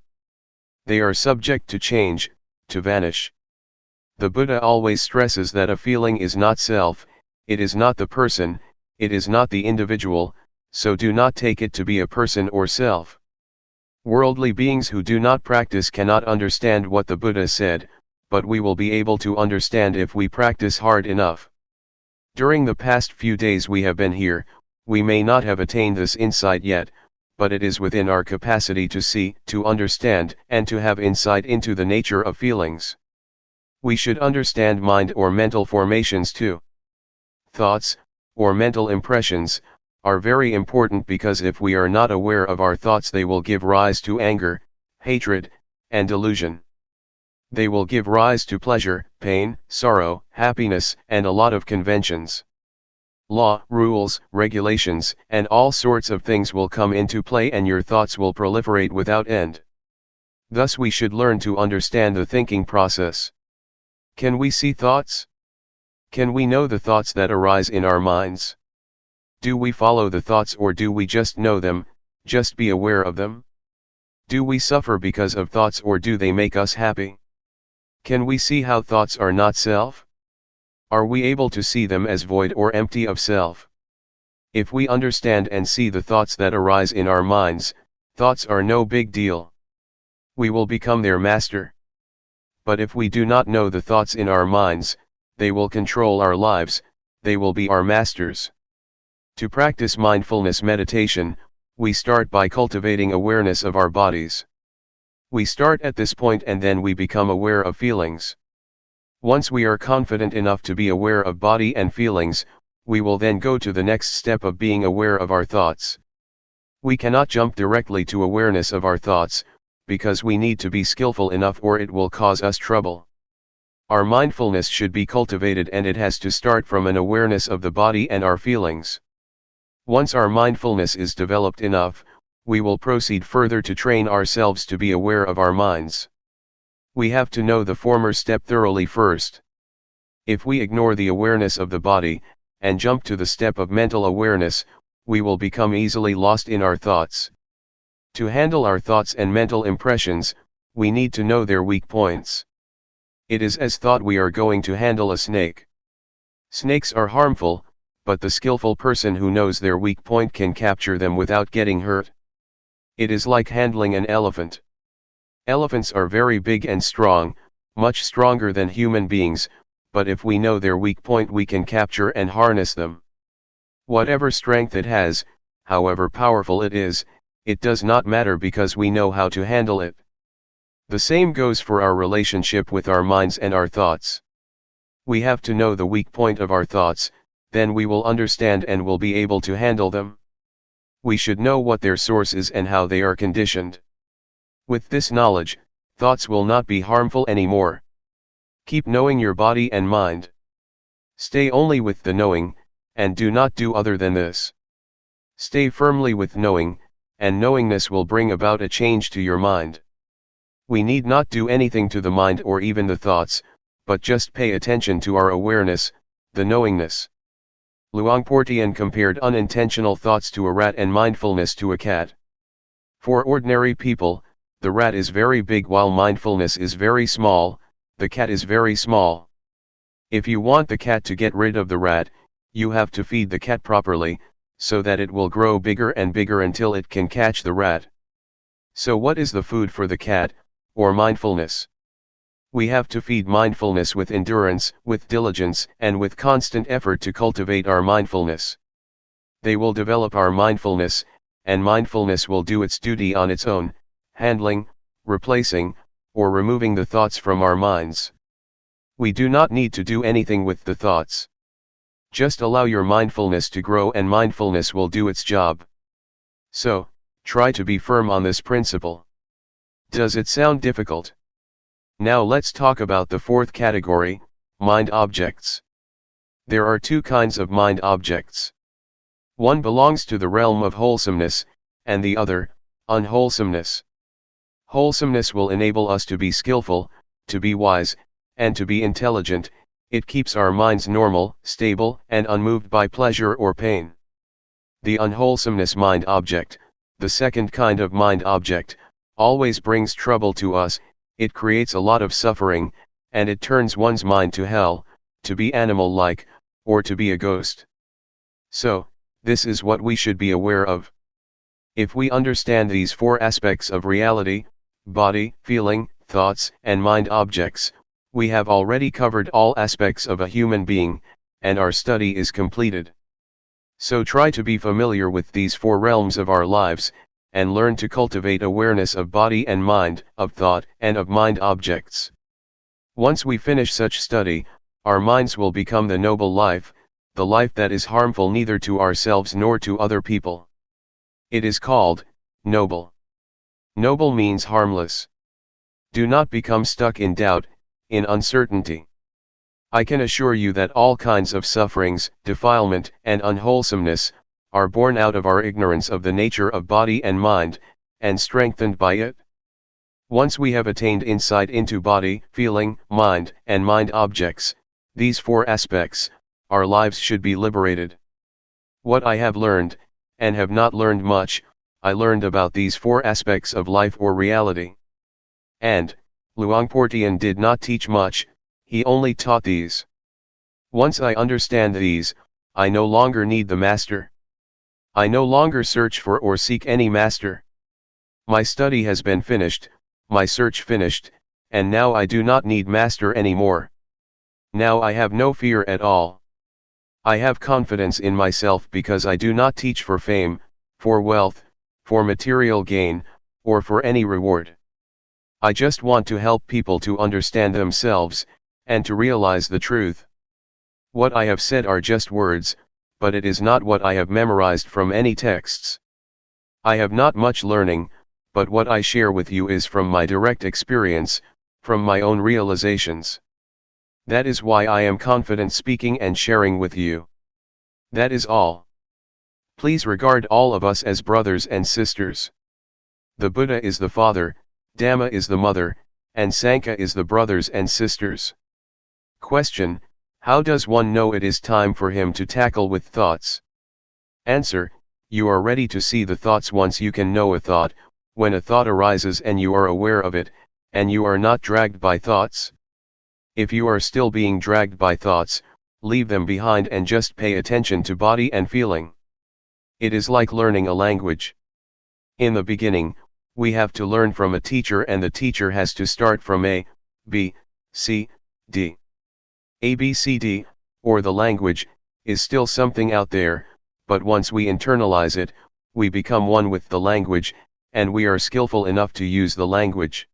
They are subject to change, to vanish. The Buddha always stresses that a feeling is not self, it is not the person, it is not the individual, so do not take it to be a person or self. Worldly beings who do not practice cannot understand what the Buddha said, but we will be able to understand if we practice hard enough. During the past few days we have been here, we may not have attained this insight yet, but it is within our capacity to see, to understand, and to have insight into the nature of feelings. We should understand mind or mental formations too. Thoughts, or mental impressions, are very important because if we are not aware of our thoughts they will give rise to anger, hatred, and delusion. They will give rise to pleasure, pain, sorrow, happiness, and a lot of conventions. Law, rules, regulations, and all sorts of things will come into play and your thoughts will proliferate without end. Thus we should learn to understand the thinking process. Can we see thoughts? Can we know the thoughts that arise in our minds? Do we follow the thoughts or do we just know them, just be aware of them? Do we suffer because of thoughts or do they make us happy? Can we see how thoughts are not self? Are we able to see them as void or empty of self? If we understand and see the thoughts that arise in our minds, thoughts are no big deal. We will become their master. But if we do not know the thoughts in our minds, they will control our lives, they will be our masters. To practice mindfulness meditation, we start by cultivating awareness of our bodies. We start at this point and then we become aware of feelings. Once we are confident enough to be aware of body and feelings, we will then go to the next step of being aware of our thoughts. We cannot jump directly to awareness of our thoughts, because we need to be skillful enough or it will cause us trouble. Our mindfulness should be cultivated and it has to start from an awareness of the body and our feelings. Once our mindfulness is developed enough, we will proceed further to train ourselves to be aware of our minds. We have to know the former step thoroughly first. If we ignore the awareness of the body, and jump to the step of mental awareness, we will become easily lost in our thoughts. To handle our thoughts and mental impressions, we need to know their weak points. It is as thought we are going to handle a snake. Snakes are harmful, but the skillful person who knows their weak point can capture them without getting hurt. It is like handling an elephant. Elephants are very big and strong, much stronger than human beings, but if we know their weak point we can capture and harness them. Whatever strength it has, however powerful it is, it does not matter because we know how to handle it. The same goes for our relationship with our minds and our thoughts. We have to know the weak point of our thoughts, then we will understand and will be able to handle them. We should know what their source is and how they are conditioned. With this knowledge, thoughts will not be harmful anymore. Keep knowing your body and mind. Stay only with the knowing, and do not do other than this. Stay firmly with knowing, and knowingness will bring about a change to your mind. We need not do anything to the mind or even the thoughts, but just pay attention to our awareness, the knowingness. Luangpor Teean compared unintentional thoughts to a rat and mindfulness to a cat. For ordinary people, the rat is very big while mindfulness is very small, the cat is very small. If you want the cat to get rid of the rat, you have to feed the cat properly, so that it will grow bigger and bigger until it can catch the rat. So what is the food for the cat, or mindfulness? We have to feed mindfulness with endurance, with diligence, and with constant effort to cultivate our mindfulness. They will develop our mindfulness, and mindfulness will do its duty on its own, handling, replacing, or removing the thoughts from our minds. We do not need to do anything with the thoughts. Just allow your mindfulness to grow and mindfulness will do its job. So, try to be firm on this principle. Does it sound difficult? Now let's talk about the fourth category, mind objects. There are two kinds of mind objects. One belongs to the realm of wholesomeness, and the other, unwholesomeness. Wholesomeness will enable us to be skillful, to be wise, and to be intelligent. It keeps our minds normal, stable, and unmoved by pleasure or pain. The unwholesomeness mind object, the second kind of mind object, always brings trouble to us. It creates a lot of suffering, and it turns one's mind to hell, to be animal-like, or to be a ghost. So, this is what we should be aware of. If we understand these four aspects of reality, body, feeling, thoughts, and mind objects, we have already covered all aspects of a human being, and our study is completed. So try to be familiar with these four realms of our lives, and learn to cultivate awareness of body and mind, of thought and of mind objects. Once we finish such study, our minds will become the noble life, the life that is harmful neither to ourselves nor to other people. It is called noble. Noble means harmless. Do not become stuck in doubt, in uncertainty. I can assure you that all kinds of sufferings, defilement, and unwholesomeness are born out of our ignorance of the nature of body and mind, and strengthened by it. Once we have attained insight into body, feeling, mind, and mind objects, these four aspects, our lives should be liberated. What I have learned, and have not learned much, I learned about these four aspects of life or reality. And, Luangpor Teean did not teach much, he only taught these. Once I understand these, I no longer need the master. I no longer search for or seek any master. My study has been finished, my search finished, and now I do not need master anymore. Now I have no fear at all. I have confidence in myself because I do not teach for fame, for wealth, for material gain, or for any reward. I just want to help people to understand themselves, and to realize the truth. What I have said are just words, but it is not what I have memorized from any texts. I have not much learning, but what I share with you is from my direct experience, from my own realizations. That is why I am confident speaking and sharing with you. That is all. Please regard all of us as brothers and sisters. The Buddha is the father, Dhamma is the mother, and Sangha is the brothers and sisters. Question: how does one know it is time for him to tackle with thoughts? Answer: you are ready to see the thoughts once you can know a thought, when a thought arises and you are aware of it, and you are not dragged by thoughts. If you are still being dragged by thoughts, leave them behind and just pay attention to body and feeling. It is like learning a language. In the beginning, we have to learn from a teacher, and the teacher has to start from A, B, C, D. A, B, C, D, or the language, is still something out there, but once we internalize it, we become one with the language, and we are skillful enough to use the language.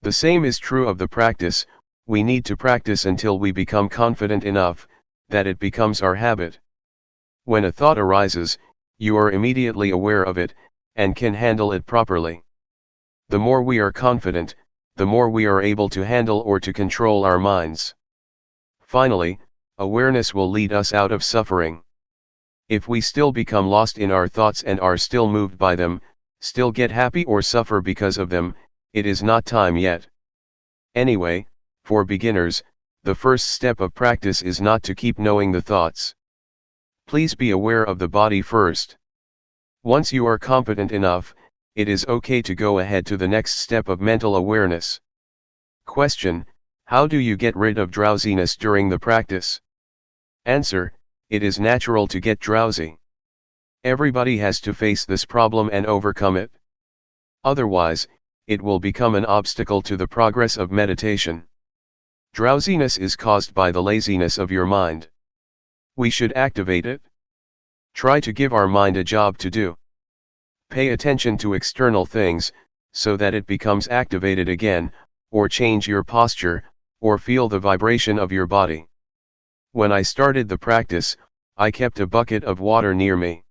The same is true of the practice. We need to practice until we become confident enough that it becomes our habit. When a thought arises, you are immediately aware of it, and can handle it properly. The more we are confident, the more we are able to handle or to control our minds. Finally, awareness will lead us out of suffering. If we still become lost in our thoughts and are still moved by them, still get happy or suffer because of them, it is not time yet. Anyway, for beginners, the first step of practice is not to keep knowing the thoughts. Please be aware of the body first. Once you are competent enough, it is okay to go ahead to the next step of mental awareness. Question: how do you get rid of drowsiness during the practice? Answer: it is natural to get drowsy. Everybody has to face this problem and overcome it. Otherwise, it will become an obstacle to the progress of meditation. Drowsiness is caused by the laziness of your mind. We should activate it. Try to give our mind a job to do. Pay attention to external things, so that it becomes activated again, or change your posture, or feel the vibration of your body. When I started the practice, I kept a bucket of water near me.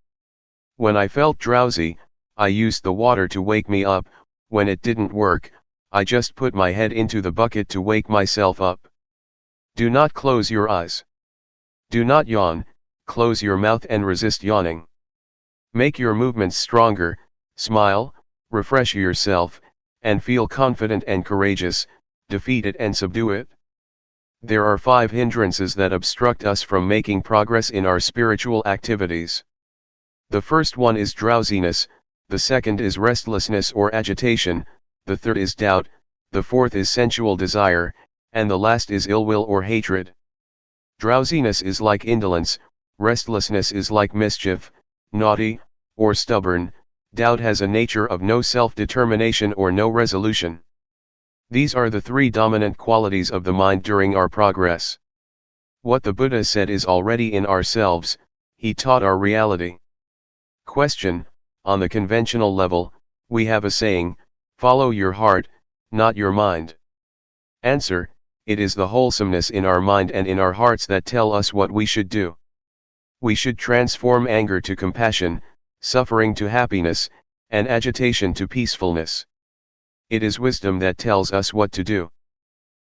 When I felt drowsy, I used the water to wake me up. When it didn't work, I just put my head into the bucket to wake myself up. Do not close your eyes. Do not yawn, close your mouth and resist yawning. Make your movements stronger, smile, refresh yourself, and feel confident and courageous. Defeat it and subdue it. There are 5 hindrances that obstruct us from making progress in our spiritual activities. The first one is drowsiness, the second is restlessness or agitation, the third is doubt, the fourth is sensual desire, and the last is ill will or hatred. Drowsiness is like indolence, restlessness is like mischief, naughty, or stubborn, doubt has a nature of no self-determination or no resolution. These are the 3 dominant qualities of the mind during our progress. What the Buddha said is already in ourselves. He taught our reality. Question: on the conventional level, we have a saying, follow your heart, not your mind. Answer: it is the wholesomeness in our mind and in our hearts that tell us what we should do. We should transform anger to compassion, suffering to happiness, and agitation to peacefulness. It is wisdom that tells us what to do.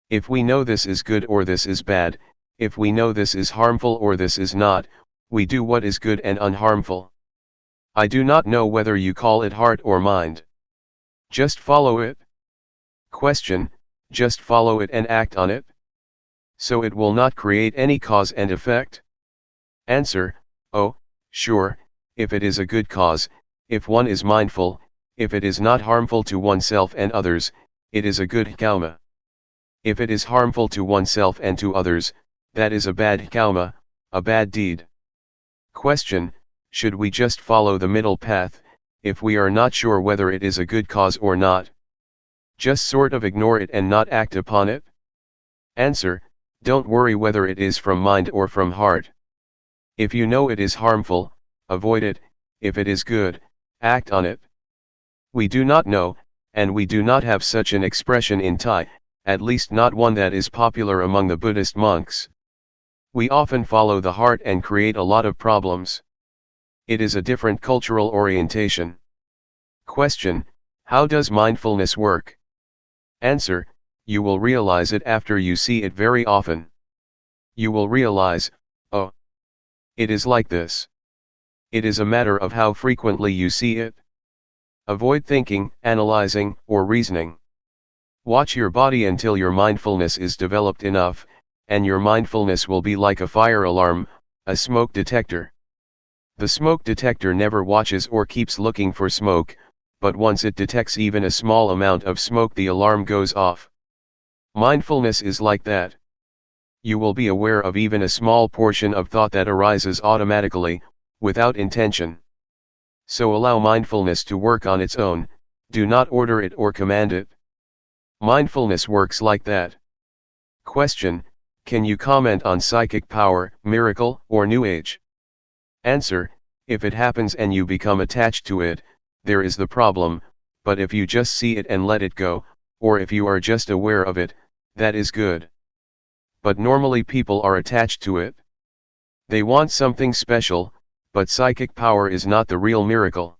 If we know this is good or this is bad, if we know this is harmful or this is not, we do what is good and unharmful. I do not know whether you call it heart or mind. Just follow it. Question: just follow it and act on it? So it will not create any cause and effect? Answer: oh, sure, if it is a good cause, if one is mindful, if it is not harmful to oneself and others, it is a good karma. If it is harmful to oneself and to others, that is a bad karma, a bad deed. Question: should we just follow the middle path, if we are not sure whether it is a good cause or not? Just sort of ignore it and not act upon it? Answer: don't worry whether it is from mind or from heart. If you know it is harmful, avoid it. If it is good, act on it. We do not know, and we do not have such an expression in Thai, at least not one that is popular among the Buddhist monks. We often follow the heart and create a lot of problems. It is a different cultural orientation. Question: how does mindfulness work? Answer: you will realize it after you see it very often. You will realize, oh, it is like this. It is a matter of how frequently you see it. Avoid thinking, analyzing, or reasoning. Watch your body until your mindfulness is developed enough, and your mindfulness will be like a fire alarm, a smoke detector. The smoke detector never watches or keeps looking for smoke, but once it detects even a small amount of smoke, the alarm goes off. Mindfulness is like that. You will be aware of even a small portion of thought that arises automatically, without intention. So allow mindfulness to work on its own, do not order it or command it. Mindfulness works like that. Question: can you comment on psychic power, miracle, or New Age? Answer: if it happens and you become attached to it, there is the problem, but if you just see it and let it go, or if you are just aware of it, that is good. But normally people are attached to it. They want something special, but psychic power is not the real miracle.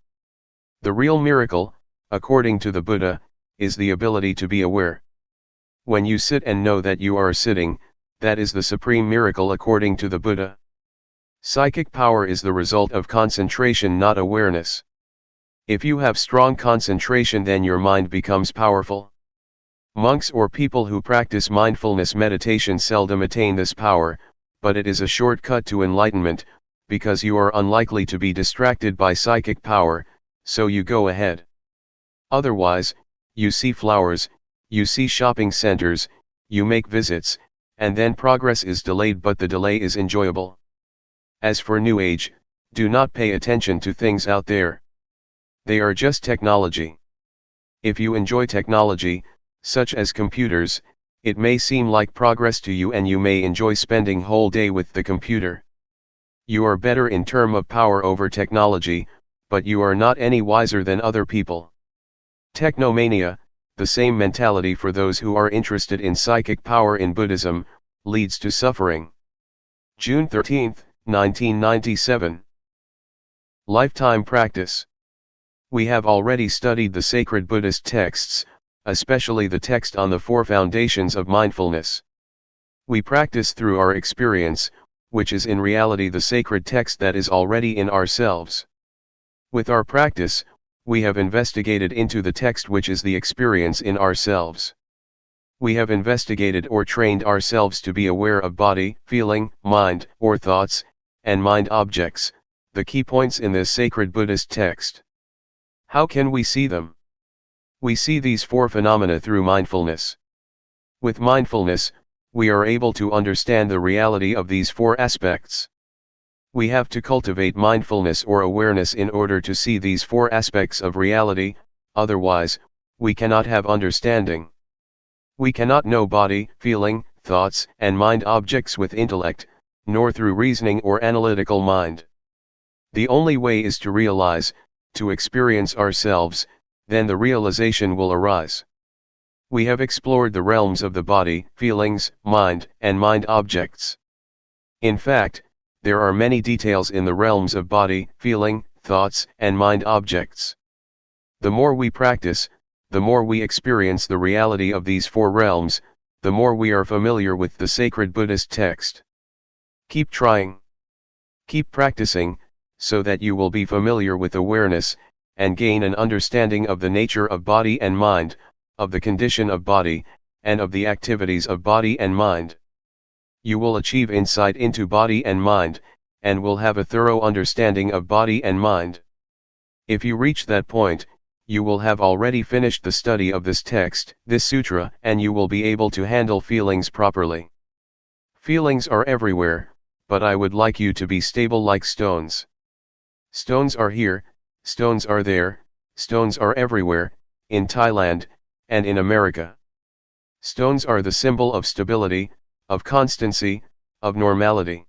The real miracle, according to the Buddha, is the ability to be aware. When you sit and know that you are sitting, that is the supreme miracle according to the Buddha. Psychic power is the result of concentration, not awareness. If you have strong concentration, then your mind becomes powerful. Monks or people who practice mindfulness meditation seldom attain this power, but it is a shortcut to enlightenment, because you are unlikely to be distracted by psychic power, so you go ahead. Otherwise, you see flowers, you see shopping centers, you make visits, and then progress is delayed, but the delay is enjoyable. As for New Age, do not pay attention to things out there. They are just technology. If you enjoy technology, such as computers, it may seem like progress to you and you may enjoy spending whole day with the computer. You are better in terms of power over technology, but you are not any wiser than other people. Technomania, the same mentality for those who are interested in psychic power in Buddhism, leads to suffering. June 13, 1997. Lifetime practice. We have already studied the sacred Buddhist texts, especially the text on the 4 foundations of mindfulness. We practice through our experience, which is in reality the sacred text that is already in ourselves. With our practice, we have investigated into the text which is the experience in ourselves. We have investigated or trained ourselves to be aware of body, feeling, mind, or thoughts, and mind objects, the key points in this sacred Buddhist text. How can we see them? We see these 4 phenomena through mindfulness. With mindfulness, we are able to understand the reality of these 4 aspects. We have to cultivate mindfulness or awareness in order to see these 4 aspects of reality, otherwise, we cannot have understanding. We cannot know body, feeling, thoughts, and mind objects with intellect, nor through reasoning or analytical mind. The only way is to realize, to experience ourselves, then the realization will arise. We have explored the realms of the body, feelings, mind, and mind objects. In fact, there are many details in the realms of body, feeling, thoughts, and mind objects. The more we practice, the more we experience the reality of these 4 realms, the more we are familiar with the sacred Buddhist text. Keep trying. Keep practicing, so that you will be familiar with awareness, and gain an understanding of the nature of body and mind, of the condition of body, and of the activities of body and mind. You will achieve insight into body and mind, and will have a thorough understanding of body and mind. If you reach that point, you will have already finished the study of this text, this sutra, and you will be able to handle feelings properly. Feelings are everywhere, but I would like you to be stable like stones. Stones are here, stones are there, stones are everywhere, in Thailand, and in America. Stones are the symbol of stability, of constancy, of normality.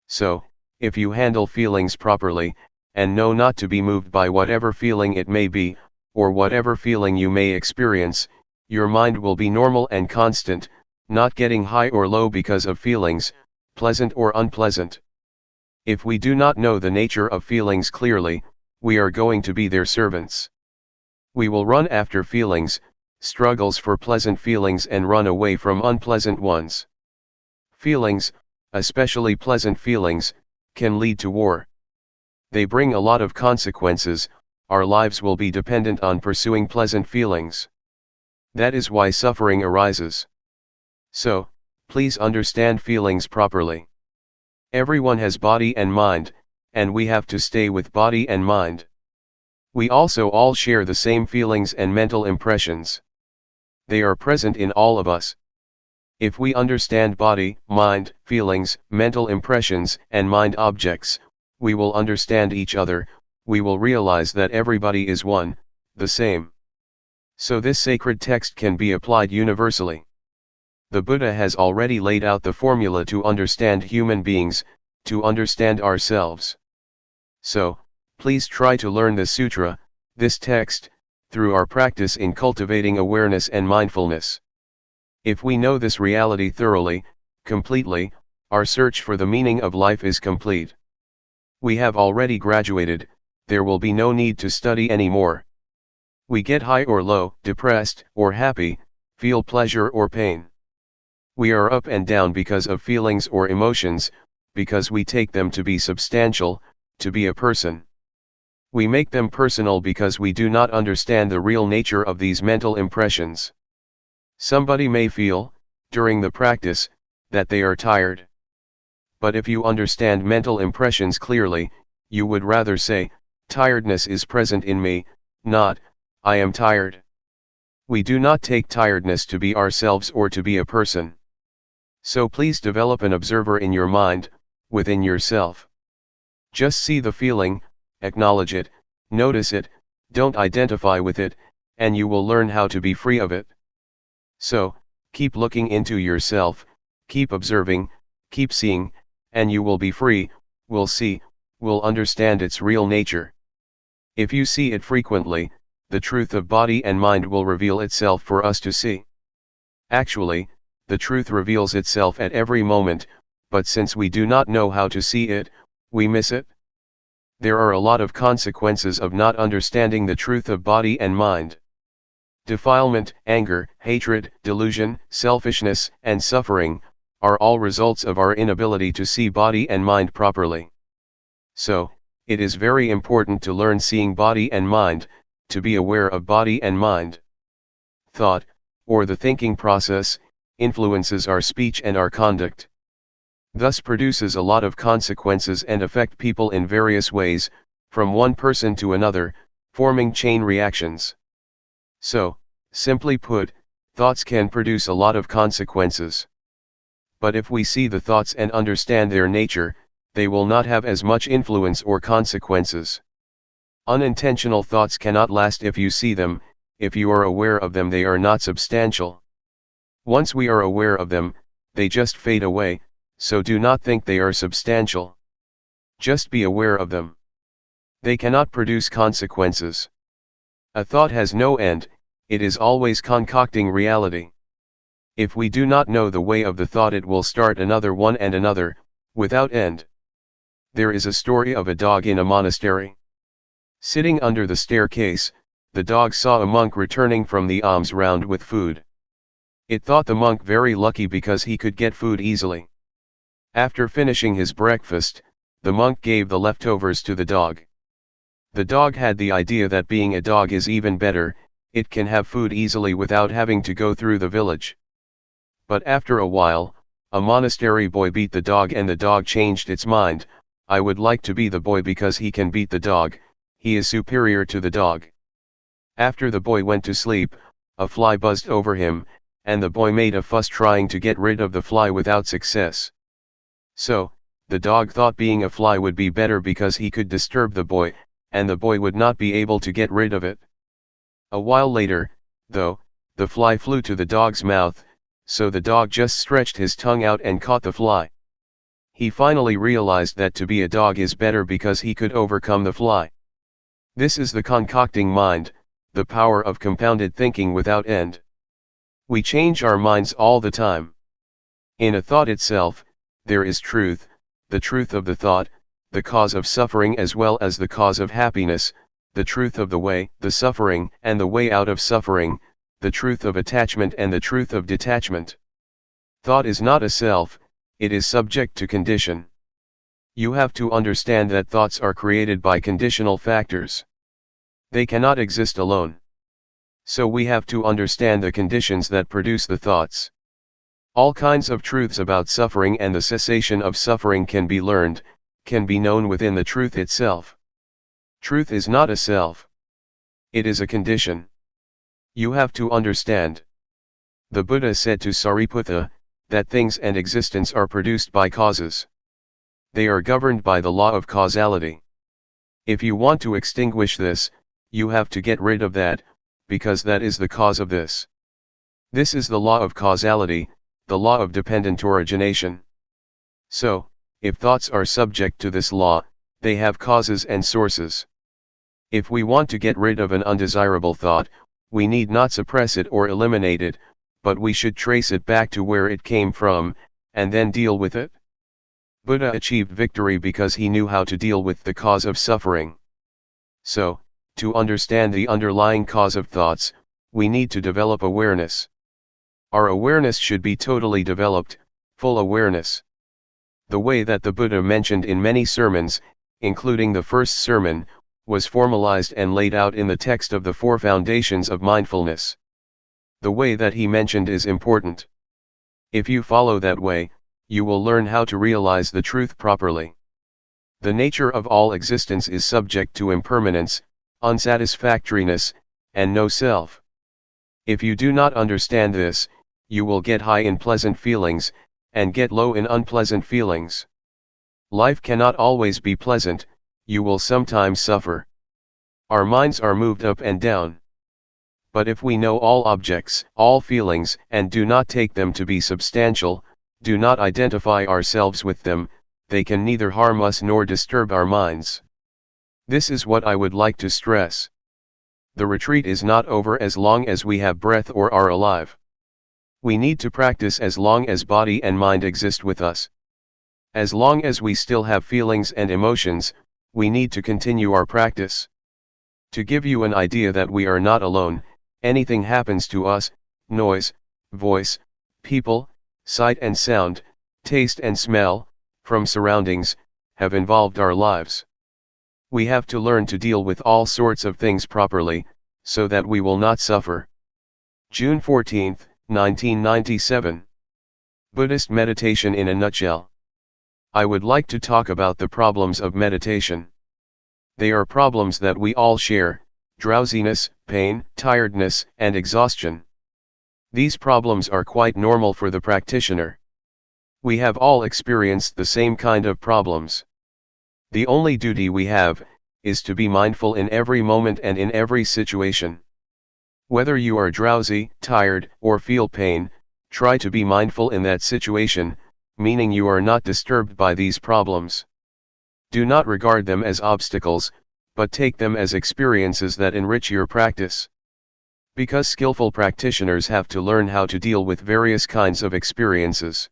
So, if you handle feelings properly, and know not to be moved by whatever feeling it may be, or whatever feeling you may experience, your mind will be normal and constant, not getting high or low because of feelings, pleasant or unpleasant. If we do not know the nature of feelings clearly, we are going to be their servants. We will run after feelings, struggles for pleasant feelings and run away from unpleasant ones. Feelings, especially pleasant feelings, can lead to war. They bring a lot of consequences. Our lives will be dependent on pursuing pleasant feelings. That is why suffering arises. So, please understand feelings properly. Everyone has body and mind, and we have to stay with body and mind. We also all share the same feelings and mental impressions. They are present in all of us. If we understand body, mind, feelings, mental impressions, and mind objects, we will understand each other. We will realize that everybody is one, the same. So this sacred text can be applied universally. The Buddha has already laid out the formula to understand human beings, to understand ourselves. So, please try to learn the sutra, this text, through our practice in cultivating awareness and mindfulness. If we know this reality thoroughly, completely, our search for the meaning of life is complete. We have already graduated, there will be no need to study anymore. We get high or low, depressed or happy, feel pleasure or pain. We are up and down because of feelings or emotions, because we take them to be substantial, to be a person. We make them personal because we do not understand the real nature of these mental impressions. Somebody may feel, during the practice, that they are tired. But if you understand mental impressions clearly, you would rather say, tiredness is present in me, not, I am tired. We do not take tiredness to be ourselves or to be a person. So please develop an observer in your mind, within yourself. Just see the feeling, acknowledge it, notice it, don't identify with it, and you will learn how to be free of it. So, keep looking into yourself, keep observing, keep seeing, and you will be free, will see, will understand its real nature. If you see it frequently, the truth of body and mind will reveal itself for us to see. Actually, the truth reveals itself at every moment, but since we do not know how to see it, we miss it. There are a lot of consequences of not understanding the truth of body and mind. Defilement, anger, hatred, delusion, selfishness, and suffering, are all results of our inability to see body and mind properly. So, it is very important to learn seeing body and mind, to be aware of body and mind. Thought, or the thinking process, influences our speech and our conduct. Thus produces a lot of consequences and affect people in various ways, from one person to another, forming chain reactions. So, simply put, thoughts can produce a lot of consequences. But if we see the thoughts and understand their nature, they will not have as much influence or consequences. Unintentional thoughts cannot last if you see them. If you are aware of them, they are not substantial. Once we are aware of them, they just fade away, so do not think they are substantial. Just be aware of them. They cannot produce consequences. A thought has no end, it is always concocting reality. If we do not know the way of the thought, it will start another one and another, without end. There is a story of a dog in a monastery. Sitting under the staircase, the dog saw a monk returning from the alms round with food. It thought the monk very lucky because he could get food easily. After finishing his breakfast, the monk gave the leftovers to the dog. The dog had the idea that being a dog is even better, it can have food easily without having to go through the village. But after a while, a monastery boy beat the dog and the dog changed its mind. I would like to be the boy because he can beat the dog, he is superior to the dog. After the boy went to sleep, a fly buzzed over him, and the boy made a fuss trying to get rid of the fly without success. So, the dog thought being a fly would be better because he could disturb the boy, and the boy would not be able to get rid of it. A while later, though, the fly flew to the dog's mouth, so the dog just stretched his tongue out and caught the fly. He finally realized that to be a dog is better because he could overcome the fly. This is the concocting mind, the power of compounded thinking without end. We change our minds all the time. In a thought itself, there is truth, the truth of the thought, the cause of suffering as well as the cause of happiness, the truth of the way, the suffering and the way out of suffering, the truth of attachment and the truth of detachment. Thought is not a self, it is subject to condition. You have to understand that thoughts are created by conditional factors. They cannot exist alone. So we have to understand the conditions that produce the thoughts. All kinds of truths about suffering and the cessation of suffering can be learned, can be known within the truth itself. Truth is not a self. It is a condition. You have to understand. The Buddha said to Sariputta, that things and existence are produced by causes. They are governed by the law of causality. If you want to extinguish this, you have to get rid of that, because that is the cause of this. This is the law of causality, the law of dependent origination. So, if thoughts are subject to this law, they have causes and sources. If we want to get rid of an undesirable thought, we need not suppress it or eliminate it, but we should trace it back to where it came from, and then deal with it. Buddha achieved victory because he knew how to deal with the cause of suffering. So, to understand the underlying cause of thoughts, we need to develop awareness. Our awareness should be totally developed, full awareness. The way that the Buddha mentioned in many sermons, including the first sermon, was formalized and laid out in the text of the Four Foundations of Mindfulness. The way that he mentioned is important. If you follow that way, you will learn how to realize the truth properly. The nature of all existence is subject to impermanence, unsatisfactoriness, and no self. If you do not understand this, you will get high in pleasant feelings, and get low in unpleasant feelings. Life cannot always be pleasant, you will sometimes suffer. Our minds are moved up and down. But if we know all objects, all feelings, and do not take them to be substantial, do not identify ourselves with them, they can neither harm us nor disturb our minds. This is what I would like to stress. The retreat is not over as long as we have breath or are alive. We need to practice as long as body and mind exist with us. As long as we still have feelings and emotions, we need to continue our practice. To give you an idea that we are not alone, anything happens to us, noise, voice, people, sight and sound, taste and smell, from surroundings, have involved our lives. We have to learn to deal with all sorts of things properly, so that we will not suffer. June 14, 1997. Buddhist meditation in a nutshell. I would like to talk about the problems of meditation. They are problems that we all share: drowsiness, pain, tiredness, and exhaustion. These problems are quite normal for the practitioner. We have all experienced the same kind of problems. The only duty we have is to be mindful in every moment and in every situation. Whether you are drowsy, tired, or feel pain, try to be mindful in that situation, meaning you are not disturbed by these problems. Do not regard them as obstacles, but take them as experiences that enrich your practice. Because skillful practitioners have to learn how to deal with various kinds of experiences.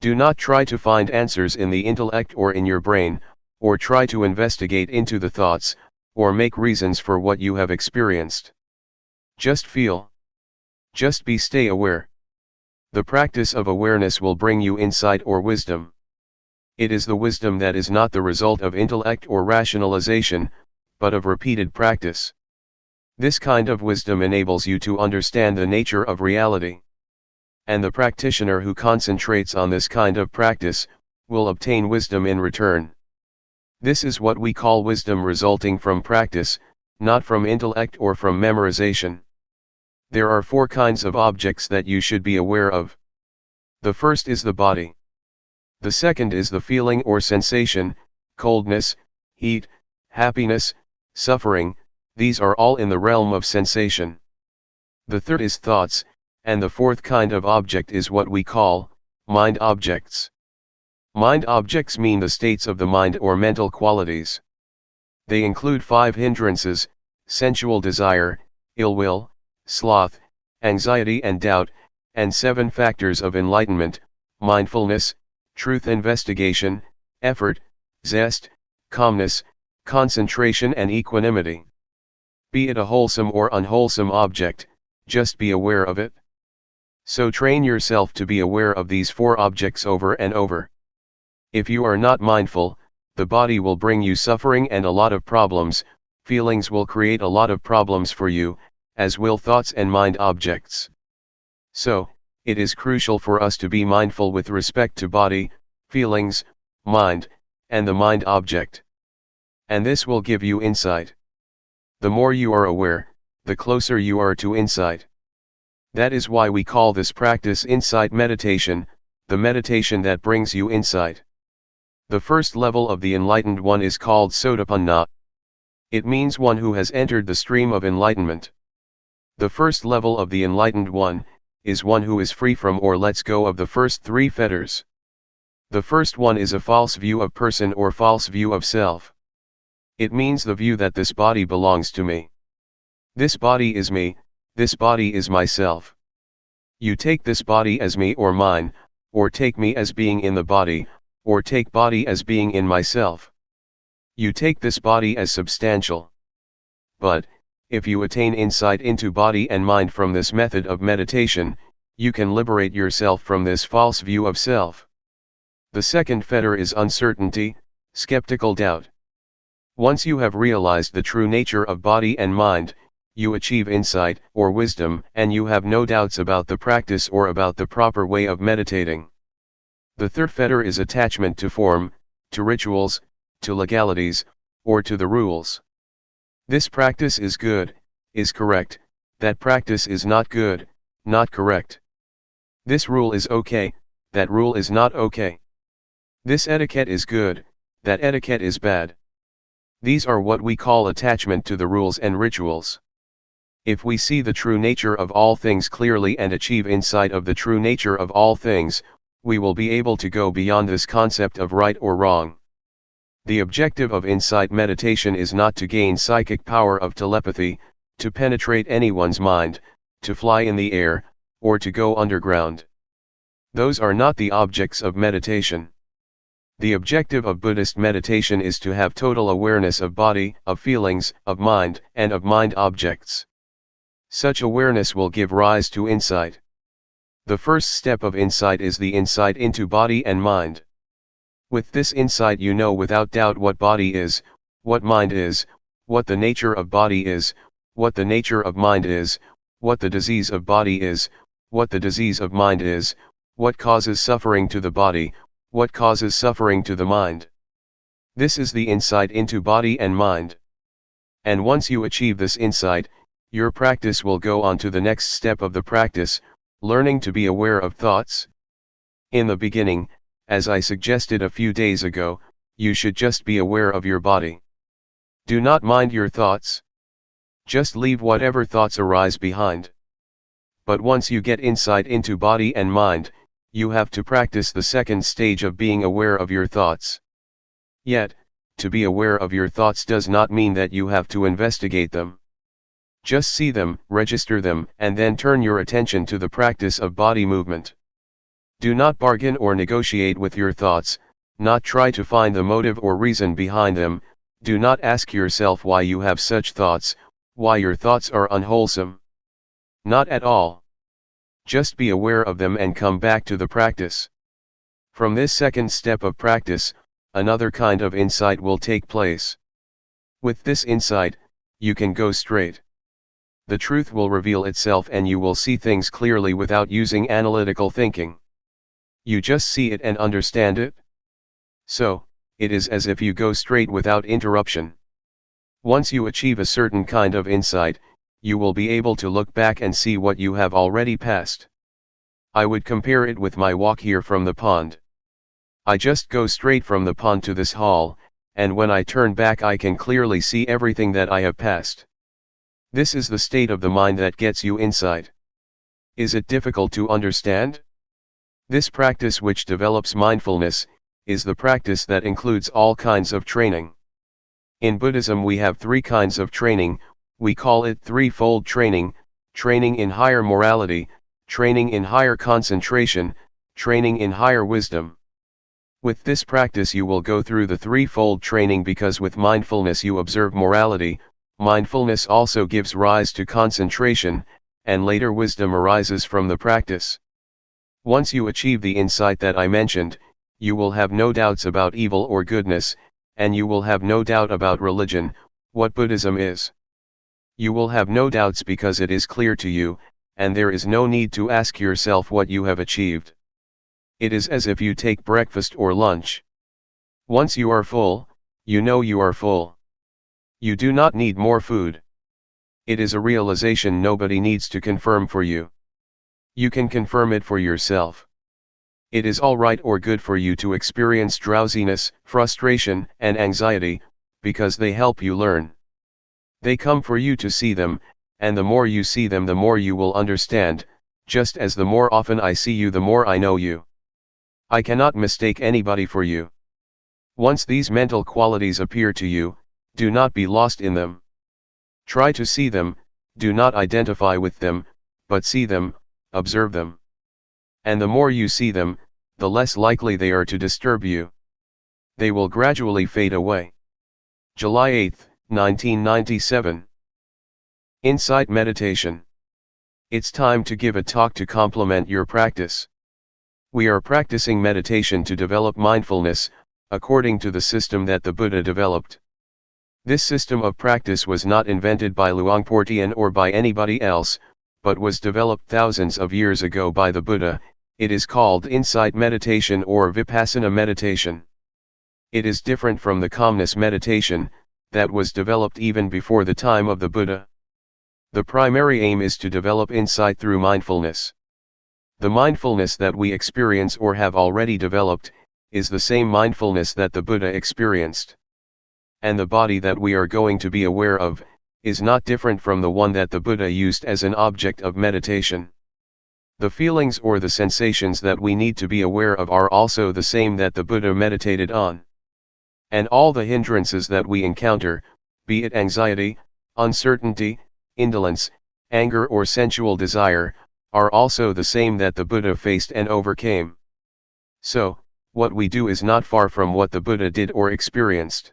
Do not try to find answers in the intellect or in your brain, or try to investigate into the thoughts, or make reasons for what you have experienced. Just feel. Just stay aware. The practice of awareness will bring you insight or wisdom. It is the wisdom that is not the result of intellect or rationalization, but of repeated practice. This kind of wisdom enables you to understand the nature of reality. And the practitioner who concentrates on this kind of practice, will obtain wisdom in return. This is what we call wisdom resulting from practice, not from intellect or from memorization. There are 4 kinds of objects that you should be aware of. The first is the body. The second is the feeling or sensation: coldness, heat, happiness, suffering. These are all in the realm of sensation. The third is thoughts, and the 4th kind of object is what we call mind objects. Mind objects mean the states of the mind or mental qualities. They include 5 hindrances: sensual desire, ill will, sloth, anxiety and doubt, and 7 factors of enlightenment: mindfulness, truth investigation, effort, zest, calmness, concentration and equanimity. Be it a wholesome or unwholesome object, just be aware of it. So train yourself to be aware of these four objects over and over. If you are not mindful, the body will bring you suffering and a lot of problems, feelings will create a lot of problems for you, as will thoughts and mind objects. So, it is crucial for us to be mindful with respect to body, feelings, mind, and the mind object. And this will give you insight. The more you are aware, the closer you are to insight. That is why we call this practice insight meditation, the meditation that brings you insight. The first level of the enlightened one is called Sotapanna. It means one who has entered the stream of enlightenment. The first level of the enlightened one is one who is free from or lets go of the first three fetters. The first one is a false view of person or false view of self. It means the view that this body belongs to me. This body is me, this body is myself. You take this body as me or mine, or take me as being in the body, or take body as being in myself. You take this body as substantial. But, if you attain insight into body and mind from this method of meditation, you can liberate yourself from this false view of self. The second fetter is uncertainty, skeptical doubt. Once you have realized the true nature of body and mind, you achieve insight or wisdom and you have no doubts about the practice or about the proper way of meditating. The third fetter is attachment to form, to rituals, to legalities, or to the rules. This practice is good, is correct, that practice is not good, not correct. This rule is okay, that rule is not okay. This etiquette is good, that etiquette is bad. These are what we call attachment to the rules and rituals. If we see the true nature of all things clearly and achieve insight of the true nature of all things, we will be able to go beyond this concept of right or wrong. The objective of insight meditation is not to gain psychic power of telepathy, to penetrate anyone's mind, to fly in the air, or to go underground. Those are not the objects of meditation. The objective of Buddhist meditation is to have total awareness of body, of feelings, of mind, and of mind objects. Such awareness will give rise to insight. The first step of insight is the insight into body and mind. With this insight you know without doubt what body is, what mind is, what the nature of body is, what the nature of mind is, what the disease of body is, what the disease of mind is, what causes suffering to the body, what causes suffering to the mind. This is the insight into body and mind. And once you achieve this insight, your practice will go on to the next step of the practice, learning to be aware of thoughts. In the beginning, as I suggested a few days ago, you should just be aware of your body. Do not mind your thoughts. Just leave whatever thoughts arise behind. But once you get insight into body and mind, you have to practice the second stage of being aware of your thoughts. Yet, to be aware of your thoughts does not mean that you have to investigate them. Just see them, register them, and then turn your attention to the practice of body movement. Do not bargain or negotiate with your thoughts, not try to find the motive or reason behind them, do not ask yourself why you have such thoughts, why your thoughts are unwholesome. Not at all. Just be aware of them and come back to the practice. From this second step of practice, another kind of insight will take place. With this insight, you can go straight. The truth will reveal itself and you will see things clearly without using analytical thinking. You just see it and understand it. So, it is as if you go straight without interruption. Once you achieve a certain kind of insight, you will be able to look back and see what you have already passed. I would compare it with my walk here from the pond. I just go straight from the pond to this hall, and when I turn back I can clearly see everything that I have passed. This is the state of the mind that gets you insight. Is it difficult to understand? This practice which develops mindfulness, is the practice that includes all kinds of training. In Buddhism we have three kinds of training, we call it threefold training, training in higher morality, training in higher concentration, training in higher wisdom. With this practice you will go through the threefold training, because with mindfulness you observe morality, mindfulness also gives rise to concentration, and later wisdom arises from the practice. Once you achieve the insight that I mentioned, you will have no doubts about evil or goodness, and you will have no doubt about religion, what Buddhism is. You will have no doubts because it is clear to you, and there is no need to ask yourself what you have achieved. It is as if you take breakfast or lunch. Once you are full, you know you are full. You do not need more food. It is a realization nobody needs to confirm for you. You can confirm it for yourself. It is all right or good for you to experience drowsiness, frustration, and anxiety, because they help you learn. They come for you to see them, and the more you see them the more you will understand, just as the more often I see you the more I know you. I cannot mistake anybody for you. Once these mental qualities appear to you, do not be lost in them. Try to see them, do not identify with them, but see them, observe them. And the more you see them, the less likely they are to disturb you. They will gradually fade away. July 8, 1997. Insight Meditation. It's time to give a talk to complement your practice. We are practicing meditation to develop mindfulness, according to the system that the Buddha developed. This system of practice was not invented by Luangpor Teean or by anybody else, but was developed thousands of years ago by the Buddha. It is called insight meditation or Vipassana meditation. It is different from the calmness meditation, that was developed even before the time of the Buddha. The primary aim is to develop insight through mindfulness. The mindfulness that we experience or have already developed, is the same mindfulness that the Buddha experienced. And the body that we are going to be aware of, is not different from the one that the Buddha used as an object of meditation. The feelings or the sensations that we need to be aware of are also the same that the Buddha meditated on. And all the hindrances that we encounter, be it anxiety, uncertainty, indolence, anger or sensual desire, are also the same that the Buddha faced and overcame. So, what we do is not far from what the Buddha did or experienced.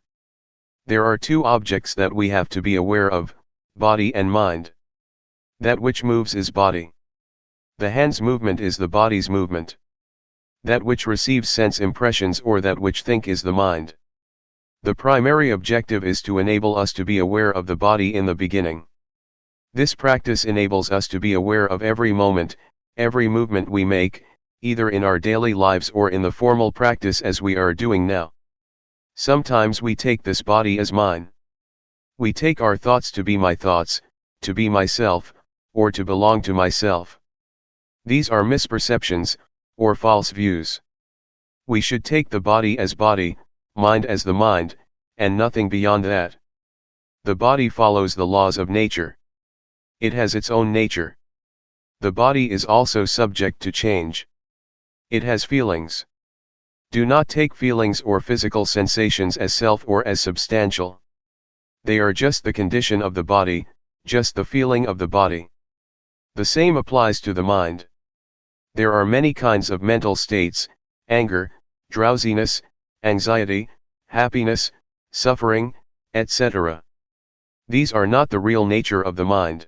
There are two objects that we have to be aware of, body and mind. That which moves is body. The hand's movement is the body's movement. That which receives sense impressions or that which think is the mind. The primary objective is to enable us to be aware of the body in the beginning. This practice enables us to be aware of every moment, every movement we make, either in our daily lives or in the formal practice as we are doing now. Sometimes we take this body as mine. We take our thoughts to be my thoughts, to be myself, or to belong to myself. These are misperceptions, or false views. We should take the body as body, mind as the mind, and nothing beyond that. The body follows the laws of nature. It has its own nature. The body is also subject to change. It has feelings. Do not take feelings or physical sensations as self or as substantial. They are just the condition of the body, just the feeling of the body. The same applies to the mind. There are many kinds of mental states: anger, drowsiness, anxiety, happiness, suffering, etc. These are not the real nature of the mind.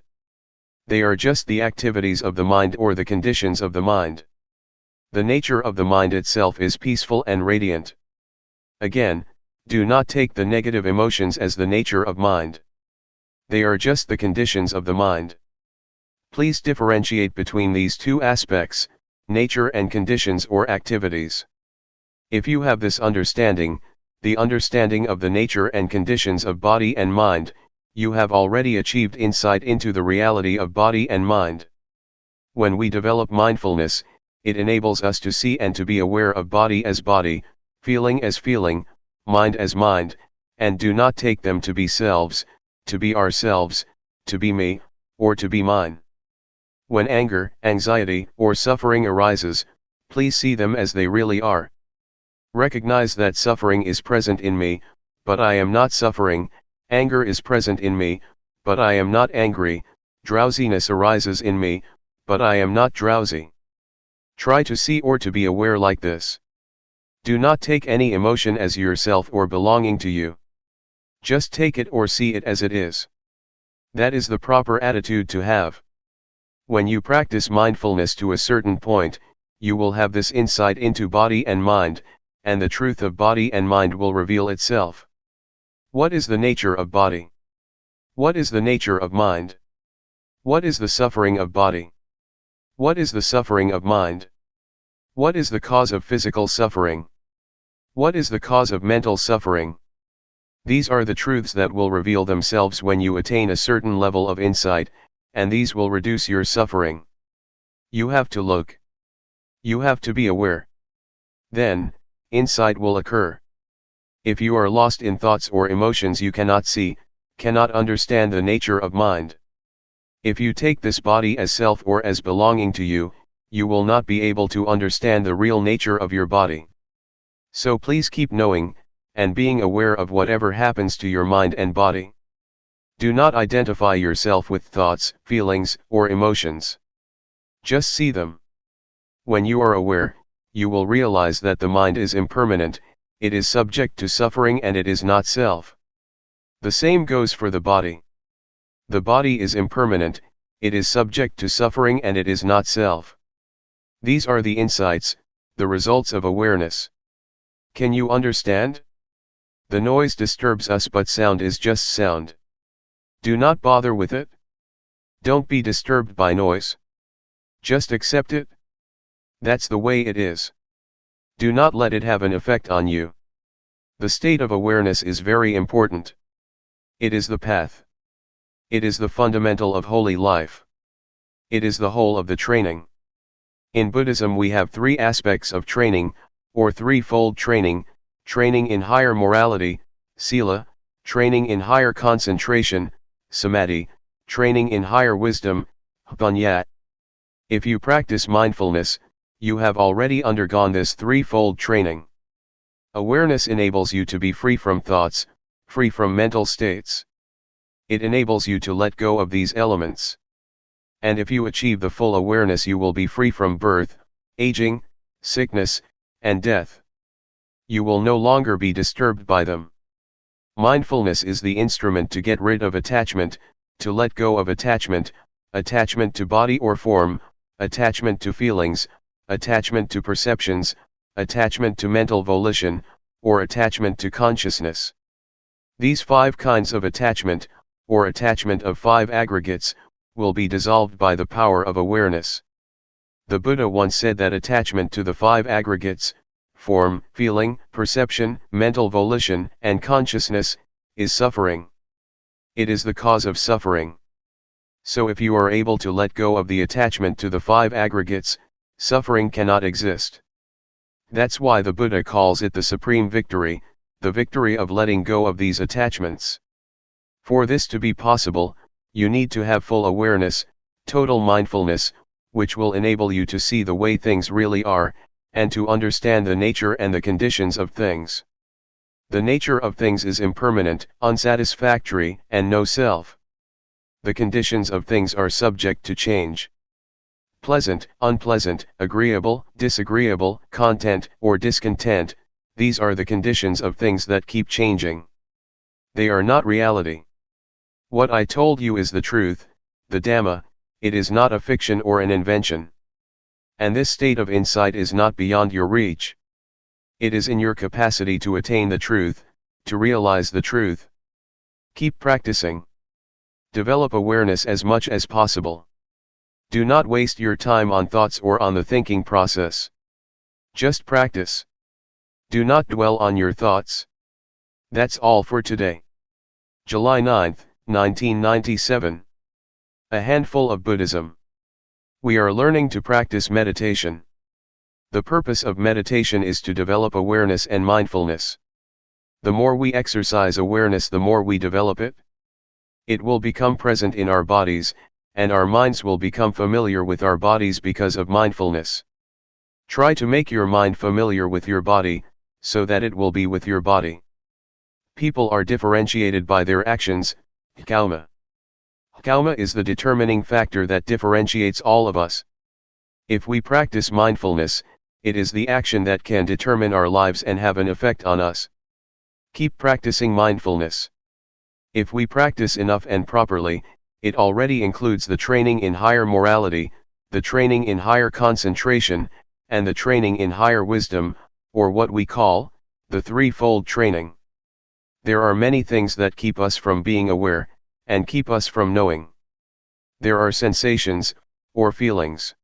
They are just the activities of the mind or the conditions of the mind. The nature of the mind itself is peaceful and radiant. Again, do not take the negative emotions as the nature of mind. They are just the conditions of the mind. Please differentiate between these two aspects, nature and conditions or activities. If you have this understanding, the understanding of the nature and conditions of body and mind, you have already achieved insight into the reality of body and mind. When we develop mindfulness, it enables us to see and to be aware of body as body, feeling as feeling, mind as mind, and do not take them to be selves, to be ourselves, to be me, or to be mine. When anger, anxiety, or suffering arises, please see them as they really are. Recognize that suffering is present in me, but I am not suffering. Anger is present in me, but I am not angry. Drowsiness arises in me, but I am not drowsy. Try to see or to be aware like this. Do not take any emotion as yourself or belonging to you. Just take it or see it as it is. That is the proper attitude to have. When you practice mindfulness to a certain point, you will have this insight into body and mind, and the truth of body and mind will reveal itself. What is the nature of body? What is the nature of mind? What is the suffering of body? What is the suffering of mind? What is the cause of physical suffering? What is the cause of mental suffering? These are the truths that will reveal themselves when you attain a certain level of insight, and these will reduce your suffering. You have to look. You have to be aware. Then, insight will occur. If you are lost in thoughts or emotions you cannot see, cannot understand the nature of mind. If you take this body as self or as belonging to you, you will not be able to understand the real nature of your body. So please keep knowing, and being aware of whatever happens to your mind and body. Do not identify yourself with thoughts, feelings, or emotions. Just see them. When you are aware, you will realize that the mind is impermanent, it is subject to suffering and it is not self. The same goes for the body. The body is impermanent, it is subject to suffering and it is not self. These are the insights, the results of awareness. Can you understand? The noise disturbs us but sound is just sound. Do not bother with it. Don't be disturbed by noise. Just accept it. That's the way it is. Do not let it have an effect on you. The state of awareness is very important. It is the path. It is the fundamental of holy life. It is the whole of the training. In Buddhism we have three aspects of training, or threefold training: training in higher morality, sila; training in higher concentration, samadhi; training in higher wisdom, panya. If you practice mindfulness, you have already undergone this threefold training. Awareness enables you to be free from thoughts, free from mental states. It enables you to let go of these elements. And if you achieve the full awareness you will be free from birth, aging, sickness, and death. You will no longer be disturbed by them. Mindfulness is the instrument to get rid of attachment, to let go of attachment, attachment to body or form, attachment to feelings, attachment to perceptions, attachment to mental volition, or attachment to consciousness. These 5 kinds of attachment, or attachment of 5 aggregates, will be dissolved by the power of awareness. The Buddha once said that attachment to the 5 aggregates, form, feeling, perception, mental volition, and consciousness, is suffering. It is the cause of suffering. So if you are able to let go of the attachment to the 5 aggregates, suffering cannot exist. That's why the Buddha calls it the supreme victory, the victory of letting go of these attachments. For this to be possible, you need to have full awareness, total mindfulness, which will enable you to see the way things really are, and to understand the nature and the conditions of things. The nature of things is impermanent, unsatisfactory, and no self. The conditions of things are subject to change. Pleasant, unpleasant, agreeable, disagreeable, content or discontent, these are the conditions of things that keep changing. They are not reality. What I told you is the truth, the Dhamma, it is not a fiction or an invention. And this state of insight is not beyond your reach. It is in your capacity to attain the truth, to realize the truth. Keep practicing. Develop awareness as much as possible. Do not waste your time on thoughts or on the thinking process. Just practice. Do not dwell on your thoughts. That's all for today. July 9, 1997. A handful of Buddhism. We are learning to practice meditation. The purpose of meditation is to develop awareness and mindfulness. The more we exercise awareness, the more we develop it. It will become present in our bodies, and our minds will become familiar with our bodies because of mindfulness. Try to make your mind familiar with your body, so that it will be with your body. People are differentiated by their actions, karma. Karma is the determining factor that differentiates all of us. If we practice mindfulness, it is the action that can determine our lives and have an effect on us. Keep practicing mindfulness. If we practice enough and properly, it already includes the training in higher morality, the training in higher concentration, and the training in higher wisdom, or what we call, the threefold training. There are many things that keep us from being aware, and keep us from knowing. There are sensations, or feelings.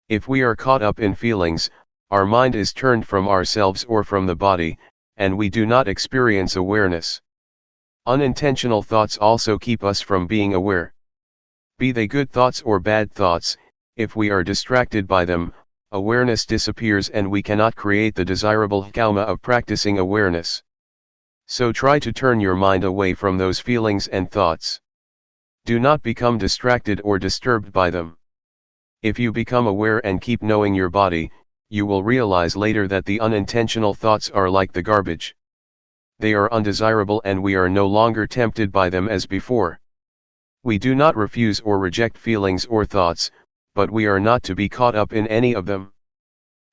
If we are caught up in feelings, our mind is turned from ourselves or from the body, and we do not experience awareness. Unintentional thoughts also keep us from being aware. Be they good thoughts or bad thoughts, if we are distracted by them, awareness disappears and we cannot create the desirable karma of practicing awareness. So try to turn your mind away from those feelings and thoughts. Do not become distracted or disturbed by them. If you become aware and keep knowing your body, you will realize later that the unintentional thoughts are like the garbage. They are undesirable and we are no longer tempted by them as before. We do not refuse or reject feelings or thoughts, but we are not to be caught up in any of them.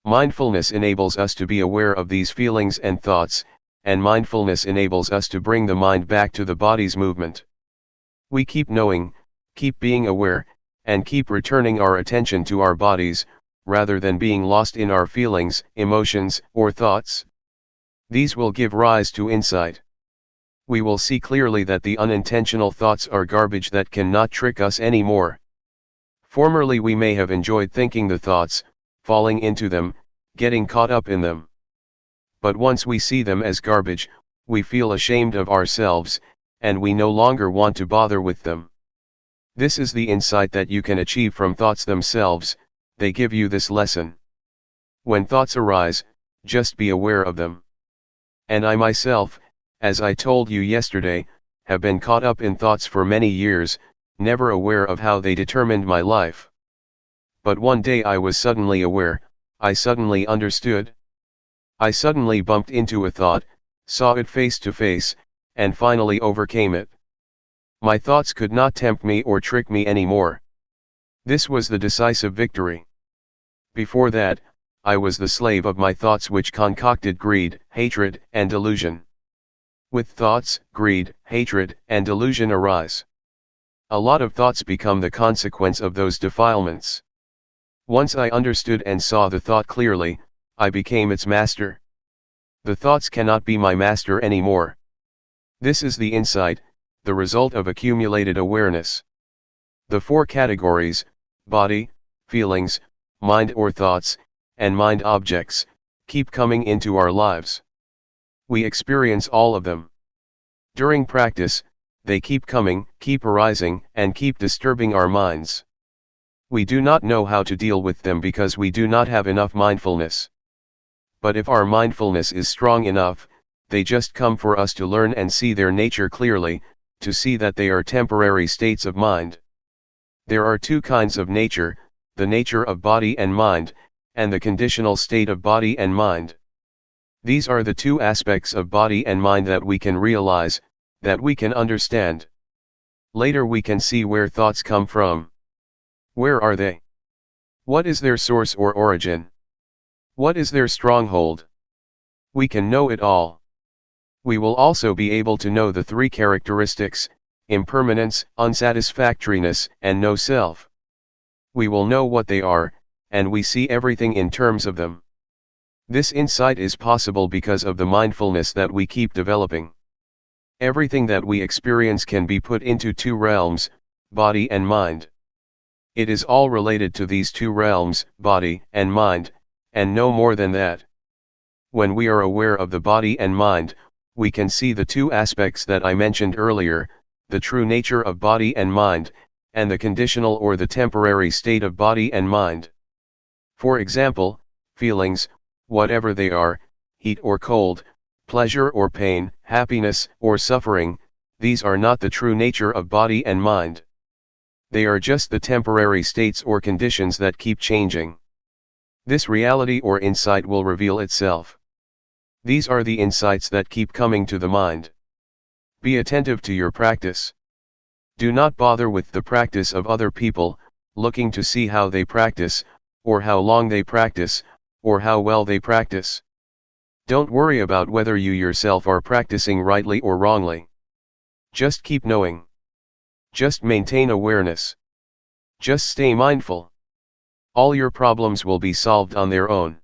Mindfulness enables us to be aware of these feelings and thoughts, and mindfulness enables us to bring the mind back to the body's movement. We keep knowing, keep being aware, and keep returning our attention to our bodies, rather than being lost in our feelings, emotions, or thoughts. These will give rise to insight. We will see clearly that the unintentional thoughts are garbage that cannot trick us anymore. Formerly we may have enjoyed thinking the thoughts, falling into them, getting caught up in them. But once we see them as garbage, we feel ashamed of ourselves, and we no longer want to bother with them. This is the insight that you can achieve from thoughts themselves. They give you this lesson. When thoughts arise, just be aware of them. And I myself, as I told you yesterday, have been caught up in thoughts for many years, never aware of how they determined my life. But one day I was suddenly aware, I suddenly understood. I suddenly bumped into a thought, saw it face to face, and finally overcame it. My thoughts could not tempt me or trick me anymore. This was the decisive victory. Before that, I was the slave of my thoughts which concocted greed, hatred, and delusion. With thoughts, greed, hatred, and delusion arise. A lot of thoughts become the consequence of those defilements. Once I understood and saw the thought clearly, I became its master. The thoughts cannot be my master anymore. This is the insight, the result of accumulated awareness. The four categories, body, feelings, mind or thoughts, and mind objects, keep coming into our lives. We experience all of them. During practice, they keep coming, keep arising, and keep disturbing our minds. We do not know how to deal with them because we do not have enough mindfulness. But if our mindfulness is strong enough, they just come for us to learn and see their nature clearly, to see that they are temporary states of mind. There are two kinds of nature, the nature of body and mind, and the conditional state of body and mind. These are the two aspects of body and mind that we can realize, that we can understand. Later we can see where thoughts come from. Where are they? What is their source or origin? What is their stronghold? We can know it all. We will also be able to know the three characteristics, impermanence, unsatisfactoriness, and no self. We will know what they are, and we see everything in terms of them. This insight is possible because of the mindfulness that we keep developing. Everything that we experience can be put into two realms, body and mind. It is all related to these two realms, body and mind, and no more than that. When we are aware of the body and mind, we can see the two aspects that I mentioned earlier, the true nature of body and mind, and the conditional or the temporary state of body and mind. For example, feelings, whatever they are, heat or cold, pleasure or pain, happiness or suffering, these are not the true nature of body and mind. They are just the temporary states or conditions that keep changing. This reality or insight will reveal itself. These are the insights that keep coming to the mind. Be attentive to your practice. Do not bother with the practice of other people, looking to see how they practice, or how long they practice, or how well they practice. Don't worry about whether you yourself are practicing rightly or wrongly. Just keep knowing. Just maintain awareness. Just stay mindful. All your problems will be solved on their own.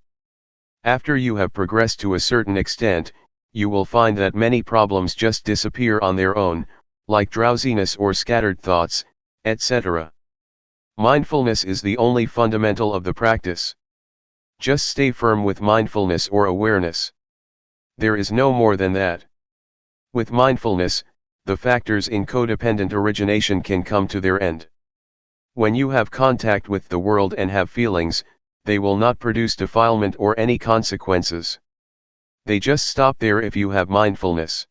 After you have progressed to a certain extent, you will find that many problems just disappear on their own, like drowsiness or scattered thoughts, etc. Mindfulness is the only fundamental of the practice. Just stay firm with mindfulness or awareness. There is no more than that. With mindfulness, the factors in codependent origination can come to their end. When you have contact with the world and have feelings, they will not produce defilement or any consequences. They just stop there if you have mindfulness.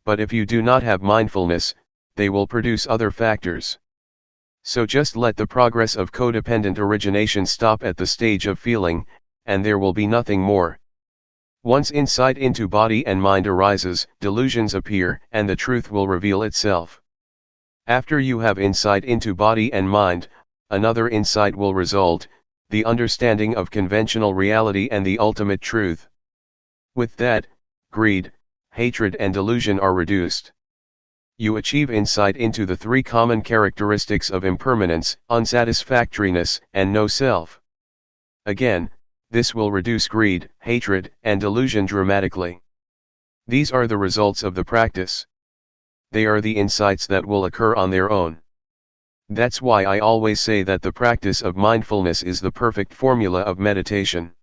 But if you do not have mindfulness, they will produce other factors. So just let the progress of codependent origination stop at the stage of feeling, and there will be nothing more. Once insight into body and mind arises, delusions appear, and the truth will reveal itself. After you have insight into body and mind, another insight will result, the understanding of conventional reality and the ultimate truth. With that, greed, hatred and delusion are reduced. You achieve insight into the three common characteristics of impermanence, unsatisfactoriness, and no self. Again, this will reduce greed, hatred, and delusion dramatically. These are the results of the practice. They are the insights that will occur on their own. That's why I always say that the practice of mindfulness is the perfect formula of meditation.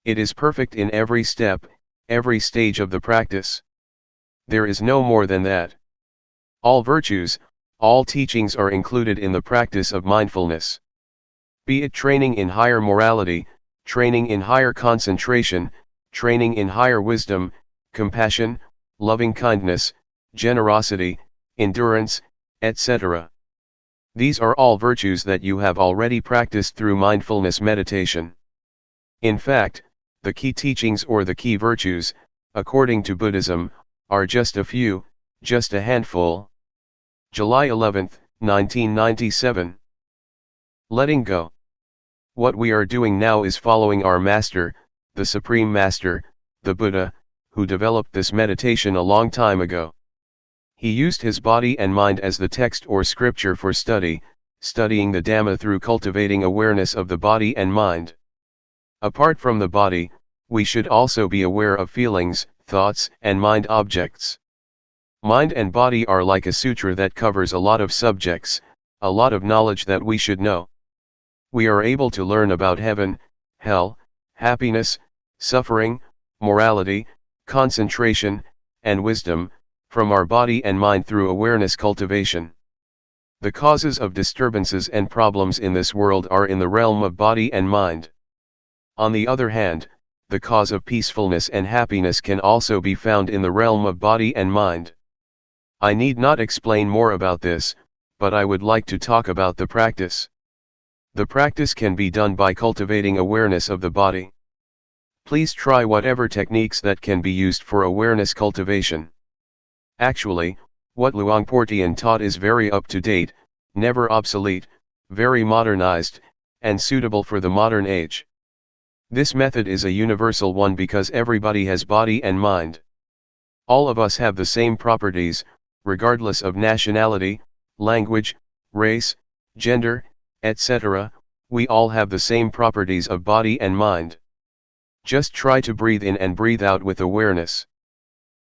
It is perfect in every step, every stage of the practice. There is no more than that. All virtues, all teachings are included in the practice of mindfulness. Be it training in higher morality, training in higher concentration, training in higher wisdom, compassion, loving kindness, generosity, endurance, etc. These are all virtues that you have already practiced through mindfulness meditation. In fact, the key teachings or the key virtues, according to Buddhism, are just a few, just a handful. July 11, 1997. Letting go. What we are doing now is following our Master, the Supreme Master, the Buddha, who developed this meditation a long time ago. He used his body and mind as the text or scripture for studying the Dhamma through cultivating awareness of the body and mind. Apart from the body, we should also be aware of feelings, thoughts, and mind objects. Mind and body are like a sutra that covers a lot of subjects, a lot of knowledge that we should know. We are able to learn about heaven, hell, happiness, suffering, morality, concentration, and wisdom, from our body and mind through awareness cultivation. The causes of disturbances and problems in this world are in the realm of body and mind. On the other hand, the cause of peacefulness and happiness can also be found in the realm of body and mind. I need not explain more about this, but I would like to talk about the practice. The practice can be done by cultivating awareness of the body. Please try whatever techniques that can be used for awareness cultivation. Actually, what Luangpor Teean taught is very up-to-date, never obsolete, very modernized, and suitable for the modern age. This method is a universal one because everybody has body and mind. All of us have the same properties, regardless of nationality, language, race, gender, etc. We all have the same properties of body and mind. Just try to breathe in and breathe out with awareness.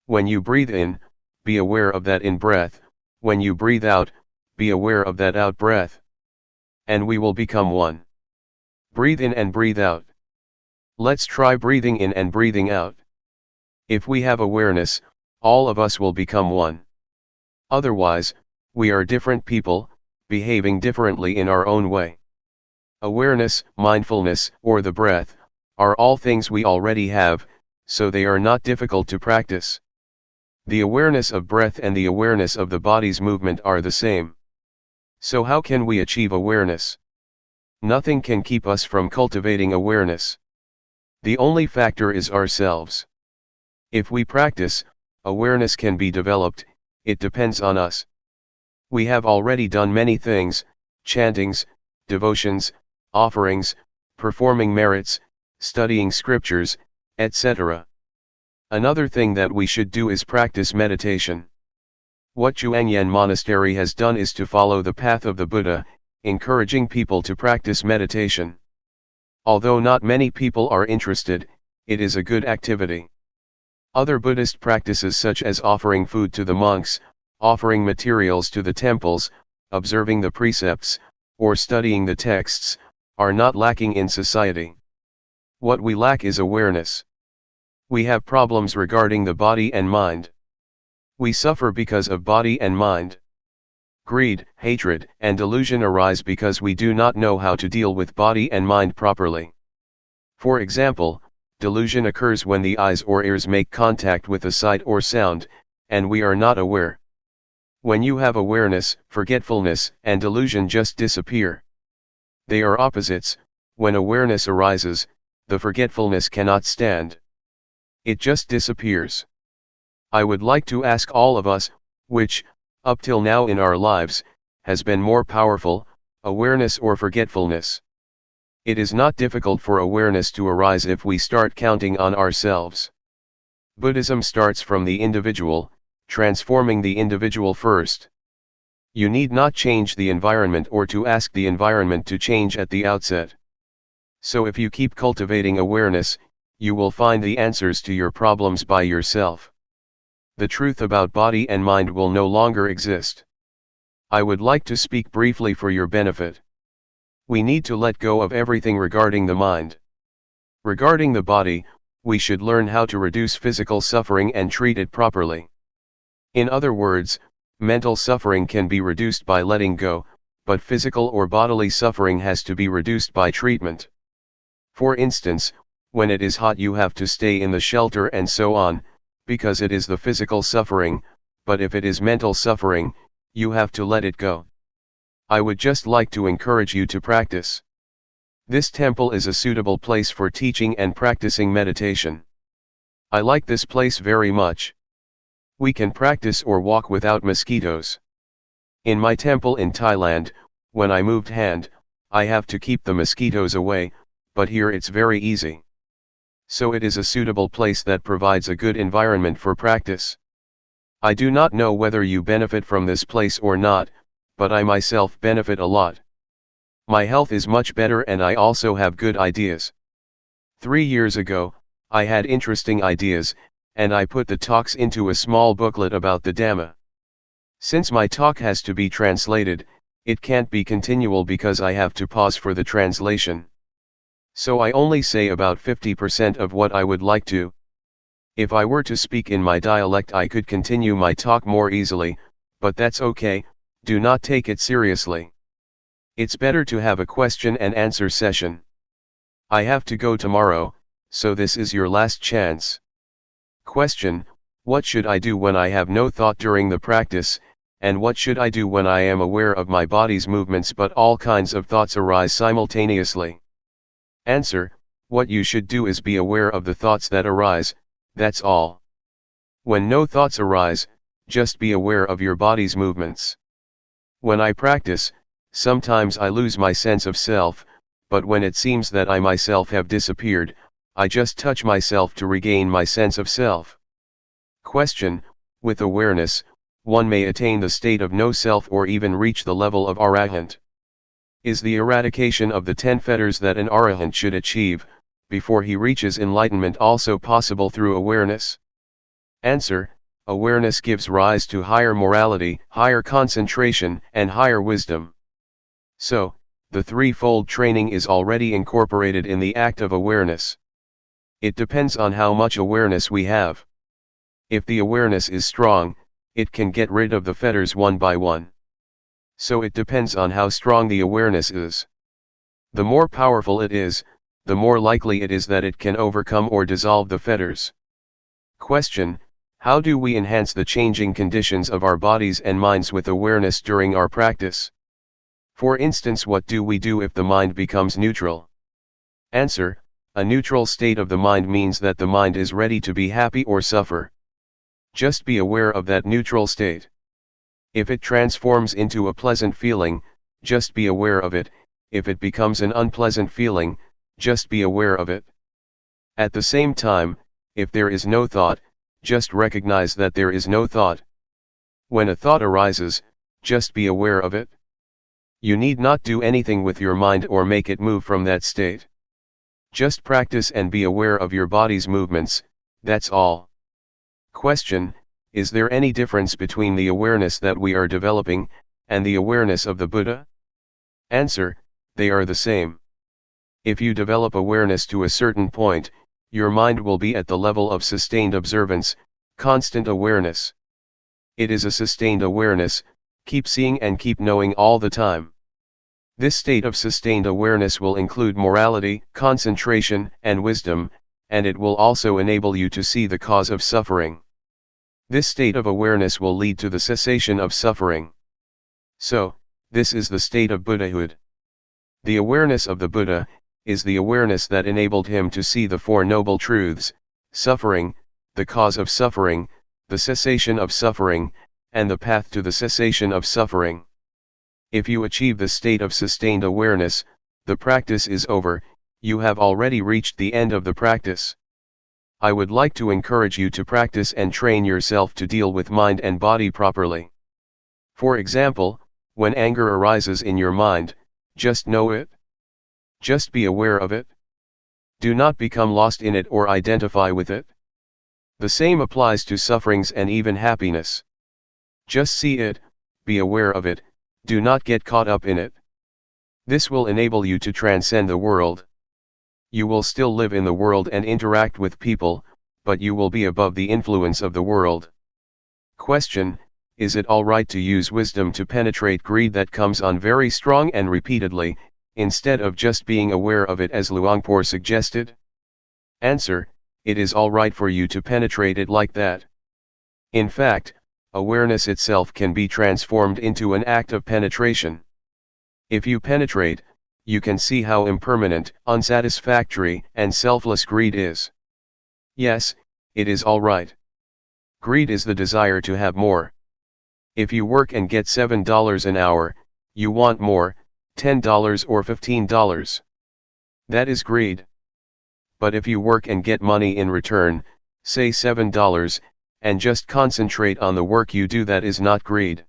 When you breathe in, be aware of that in-breath, when you breathe out, be aware of that out-breath. And we will become one. Breathe in and breathe out. Let's try breathing in and breathing out. If we have awareness, all of us will become one. Otherwise, we are different people, behaving differently in our own way. Awareness, mindfulness, or the breath, are all things we already have, so they are not difficult to practice. The awareness of breath and the awareness of the body's movement are the same. So how can we achieve awareness? Nothing can keep us from cultivating awareness. The only factor is ourselves. If we practice, awareness can be developed, it depends on us. We have already done many things, chantings, devotions, offerings, performing merits, studying scriptures, etc. Another thing that we should do is practice meditation. What Zhuangyan Monastery has done is to follow the path of the Buddha, encouraging people to practice meditation. Although not many people are interested, it is a good activity. Other Buddhist practices such as offering food to the monks, offering materials to the temples, observing the precepts, or studying the texts, are not lacking in society. What we lack is awareness. We have problems regarding the body and mind. We suffer because of body and mind. Greed, hatred, and delusion arise because we do not know how to deal with body and mind properly. For example, delusion occurs when the eyes or ears make contact with a sight or sound, and we are not aware. When you have awareness, forgetfulness and delusion just disappear. They are opposites. When awareness arises, the forgetfulness cannot stand. It just disappears. I would like to ask all of us, which, up till now in our lives, has been more powerful, awareness or forgetfulness? It is not difficult for awareness to arise if we start counting on ourselves. Buddhism starts from the individual, transforming the individual first. You need not change the environment or to ask the environment to change at the outset. So if you keep cultivating awareness, you will find the answers to your problems by yourself. The truth about body and mind will no longer exist. I would like to speak briefly for your benefit. We need to let go of everything regarding the mind. Regarding the body, we should learn how to reduce physical suffering and treat it properly. In other words, mental suffering can be reduced by letting go, but physical or bodily suffering has to be reduced by treatment. For instance, when it is hot you have to stay in the shelter and so on, because it is the physical suffering, but if it is mental suffering, you have to let it go. I would just like to encourage you to practice. This temple is a suitable place for teaching and practicing meditation. I like this place very much. We can practice or walk without mosquitoes. In my temple in Thailand, when I moved hand, I have to keep the mosquitoes away, but here it's very easy. So it is a suitable place that provides a good environment for practice. I do not know whether you benefit from this place or not, but I myself benefit a lot. My health is much better and I also have good ideas. 3 years ago, I had interesting ideas, and I put the talks into a small booklet about the Dhamma. Since my talk has to be translated, it can't be continual because I have to pause for the translation. So I only say about 50% of what I would like to. If I were to speak in my dialect I could continue my talk more easily, but that's okay, do not take it seriously. It's better to have a question and answer session. I have to go tomorrow, so this is your last chance. Question: what should I do when I have no thought during the practice, and what should I do when I am aware of my body's movements but all kinds of thoughts arise simultaneously? Answer: what you should do is be aware of the thoughts that arise, that's all. When no thoughts arise, just be aware of your body's movements. When I practice, sometimes I lose my sense of self, but when it seems that I myself have disappeared, I just touch myself to regain my sense of self. Question: with awareness, one may attain the state of no self or even reach the level of arahant. Is the eradication of the 10 fetters that an arahant should achieve, before he reaches enlightenment also possible through awareness? Answer: awareness gives rise to higher morality, higher concentration, and higher wisdom. So, the threefold training is already incorporated in the act of awareness. It depends on how much awareness we have. If the awareness is strong, it can get rid of the fetters one by one. So it depends on how strong the awareness is. The more powerful it is, the more likely it is that it can overcome or dissolve the fetters. Question: how do we enhance the changing conditions of our bodies and minds with awareness during our practice? For instance, what do we do if the mind becomes neutral? Answer: a neutral state of the mind means that the mind is ready to be happy or suffer. Just be aware of that neutral state. If it transforms into a pleasant feeling, just be aware of it. If it becomes an unpleasant feeling, just be aware of it. At the same time, if there is no thought, just recognize that there is no thought. When a thought arises, just be aware of it. You need not do anything with your mind or make it move from that state. Just practice and be aware of your body's movements, that's all. Question: is there any difference between the awareness that we are developing, and the awareness of the Buddha? Answer: they are the same. If you develop awareness to a certain point, your mind will be at the level of sustained observance, constant awareness. It is a sustained awareness, keep seeing and keep knowing all the time. This state of sustained awareness will include morality, concentration, and wisdom, and it will also enable you to see the cause of suffering. This state of awareness will lead to the cessation of suffering. So, this is the state of Buddhahood. The awareness of the Buddha is the awareness that enabled him to see the Four Noble Truths: suffering, the cause of suffering, the cessation of suffering, and the path to the cessation of suffering. If you achieve the state of sustained awareness, the practice is over, you have already reached the end of the practice. I would like to encourage you to practice and train yourself to deal with mind and body properly. For example, when anger arises in your mind, just know it. Just be aware of it. Do not become lost in it or identify with it. The same applies to sufferings and even happiness. Just see it, be aware of it, do not get caught up in it. This will enable you to transcend the world. You will still live in the world and interact with people, but you will be above the influence of the world. Question: is it alright to use wisdom to penetrate greed that comes on very strong and repeatedly, instead of just being aware of it as Luangpor suggested? Answer: it is alright for you to penetrate it like that. In fact, awareness itself can be transformed into an act of penetration. If you penetrate, you can see how impermanent, unsatisfactory, and selfless greed is. Yes, it is alright. Greed is the desire to have more. If you work and get $7 an hour, you want more, $10 or $15. That is greed. But if you work and get money in return, say $7, and just concentrate on the work you do, that is not greed.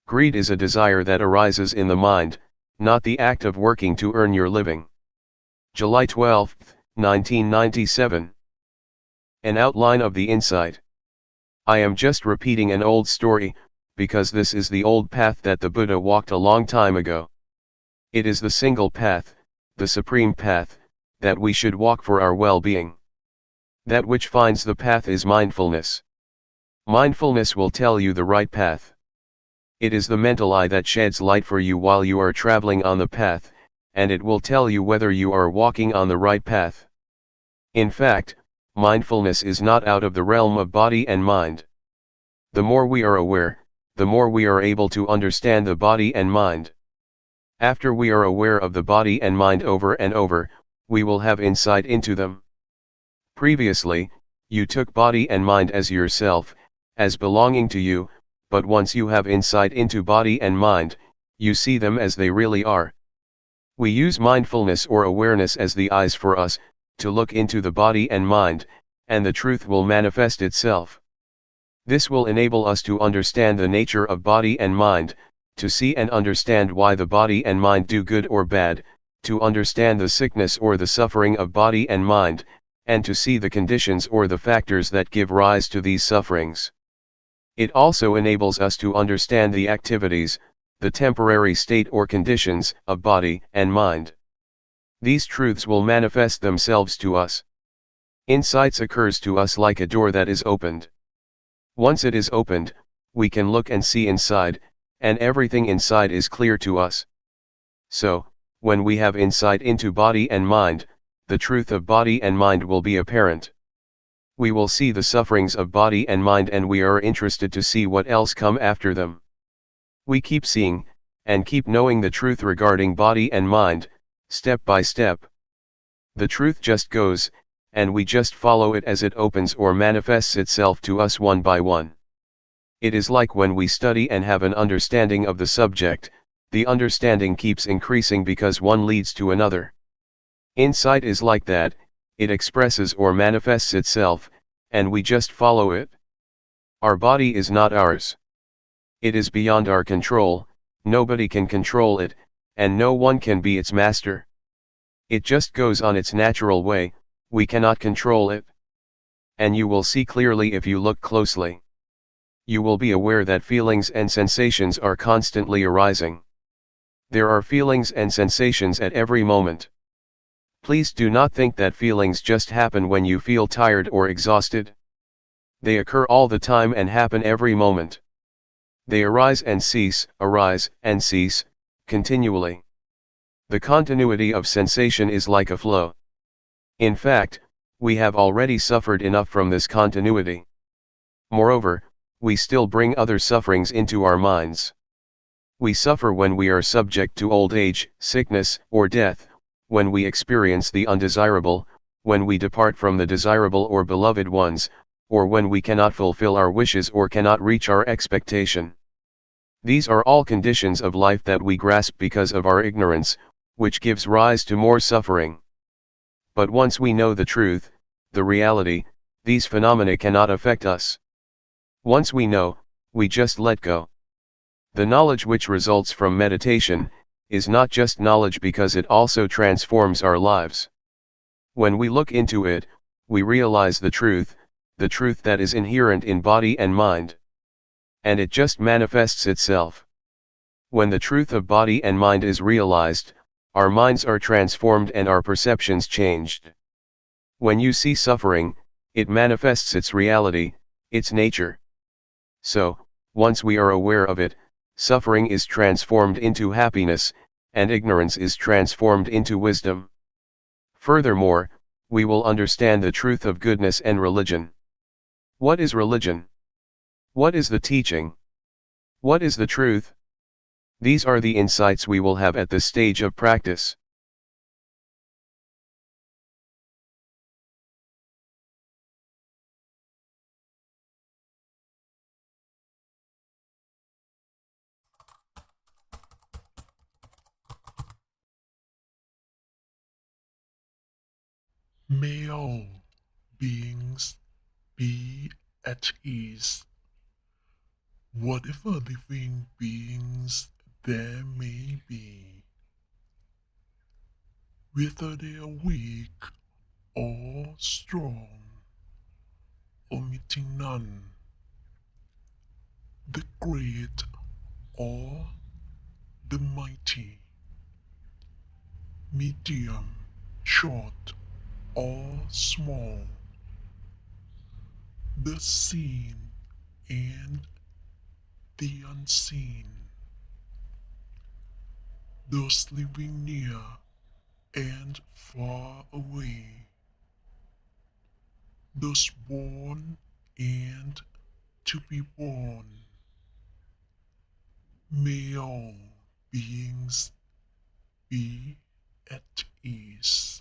Greed is a desire that arises in the mind, not the act of working to earn your living. July 12, 1997. An outline of the insight. I am just repeating an old story, because this is the old path that the Buddha walked a long time ago. It is the single path, the supreme path, that we should walk for our well-being. That which finds the path is mindfulness. Mindfulness will tell you the right path. It is the mental eye that sheds light for you while you are traveling on the path, and it will tell you whether you are walking on the right path. In fact, mindfulness is not out of the realm of body and mind. The more we are aware, the more we are able to understand the body and mind. After we are aware of the body and mind over and over, we will have insight into them. Previously, you took body and mind as yourself, as belonging to you, but once you have insight into body and mind, you see them as they really are. We use mindfulness or awareness as the eyes for us, to look into the body and mind, and the truth will manifest itself. This will enable us to understand the nature of body and mind, to see and understand why the body and mind do good or bad, to understand the sickness or the suffering of body and mind, and to see the conditions or the factors that give rise to these sufferings. It also enables us to understand the activities, the temporary state or conditions, of body and mind. These truths will manifest themselves to us. Insights occurs to us like a door that is opened. Once it is opened, we can look and see inside, and everything inside is clear to us. So, when we have insight into body and mind, the truth of body and mind will be apparent. We will see the sufferings of body and mind, and we are interested to see what else come after them. We keep seeing, and keep knowing the truth regarding body and mind, step by step. The truth just goes, and we just follow it as it opens or manifests itself to us one by one. It is like when we study and have an understanding of the subject, the understanding keeps increasing because one leads to another. Insight is like that, it expresses or manifests itself, and we just follow it. Our body is not ours. It is beyond our control, nobody can control it, and no one can be its master. It just goes on its natural way, we cannot control it. And you will see clearly if you look closely. You will be aware that feelings and sensations are constantly arising. There are feelings and sensations at every moment. Please do not think that feelings just happen when you feel tired or exhausted. They occur all the time and happen every moment. They arise and cease, continually. The continuity of sensation is like a flow. In fact, we have already suffered enough from this continuity. Moreover, we still bring other sufferings into our minds. We suffer when we are subject to old age, sickness, or death, when we experience the undesirable, when we depart from the desirable or beloved ones, or when we cannot fulfill our wishes or cannot reach our expectation. These are all conditions of life that we grasp because of our ignorance, which gives rise to more suffering. But once we know the truth, the reality, these phenomena cannot affect us. Once we know, we just let go. The knowledge which results from meditation is not just knowledge because it also transforms our lives. When we look into it, we realize the truth that is inherent in body and mind. And it just manifests itself. When the truth of body and mind is realized, our minds are transformed and our perceptions changed. When you see suffering, it manifests its reality, its nature. So, once we are aware of it, suffering is transformed into happiness, and ignorance is transformed into wisdom. Furthermore, we will understand the truth of goodness and religion. What is religion? What is the teaching? What is the truth? These are the insights we will have at this stage of practice. May all beings be at ease. Whatever living beings there may be, whether they are weak or strong, omitting none, the great or the mighty, medium, short or small, the seen and the unseen, those living near and far away, those born and to be born. May all beings be at ease.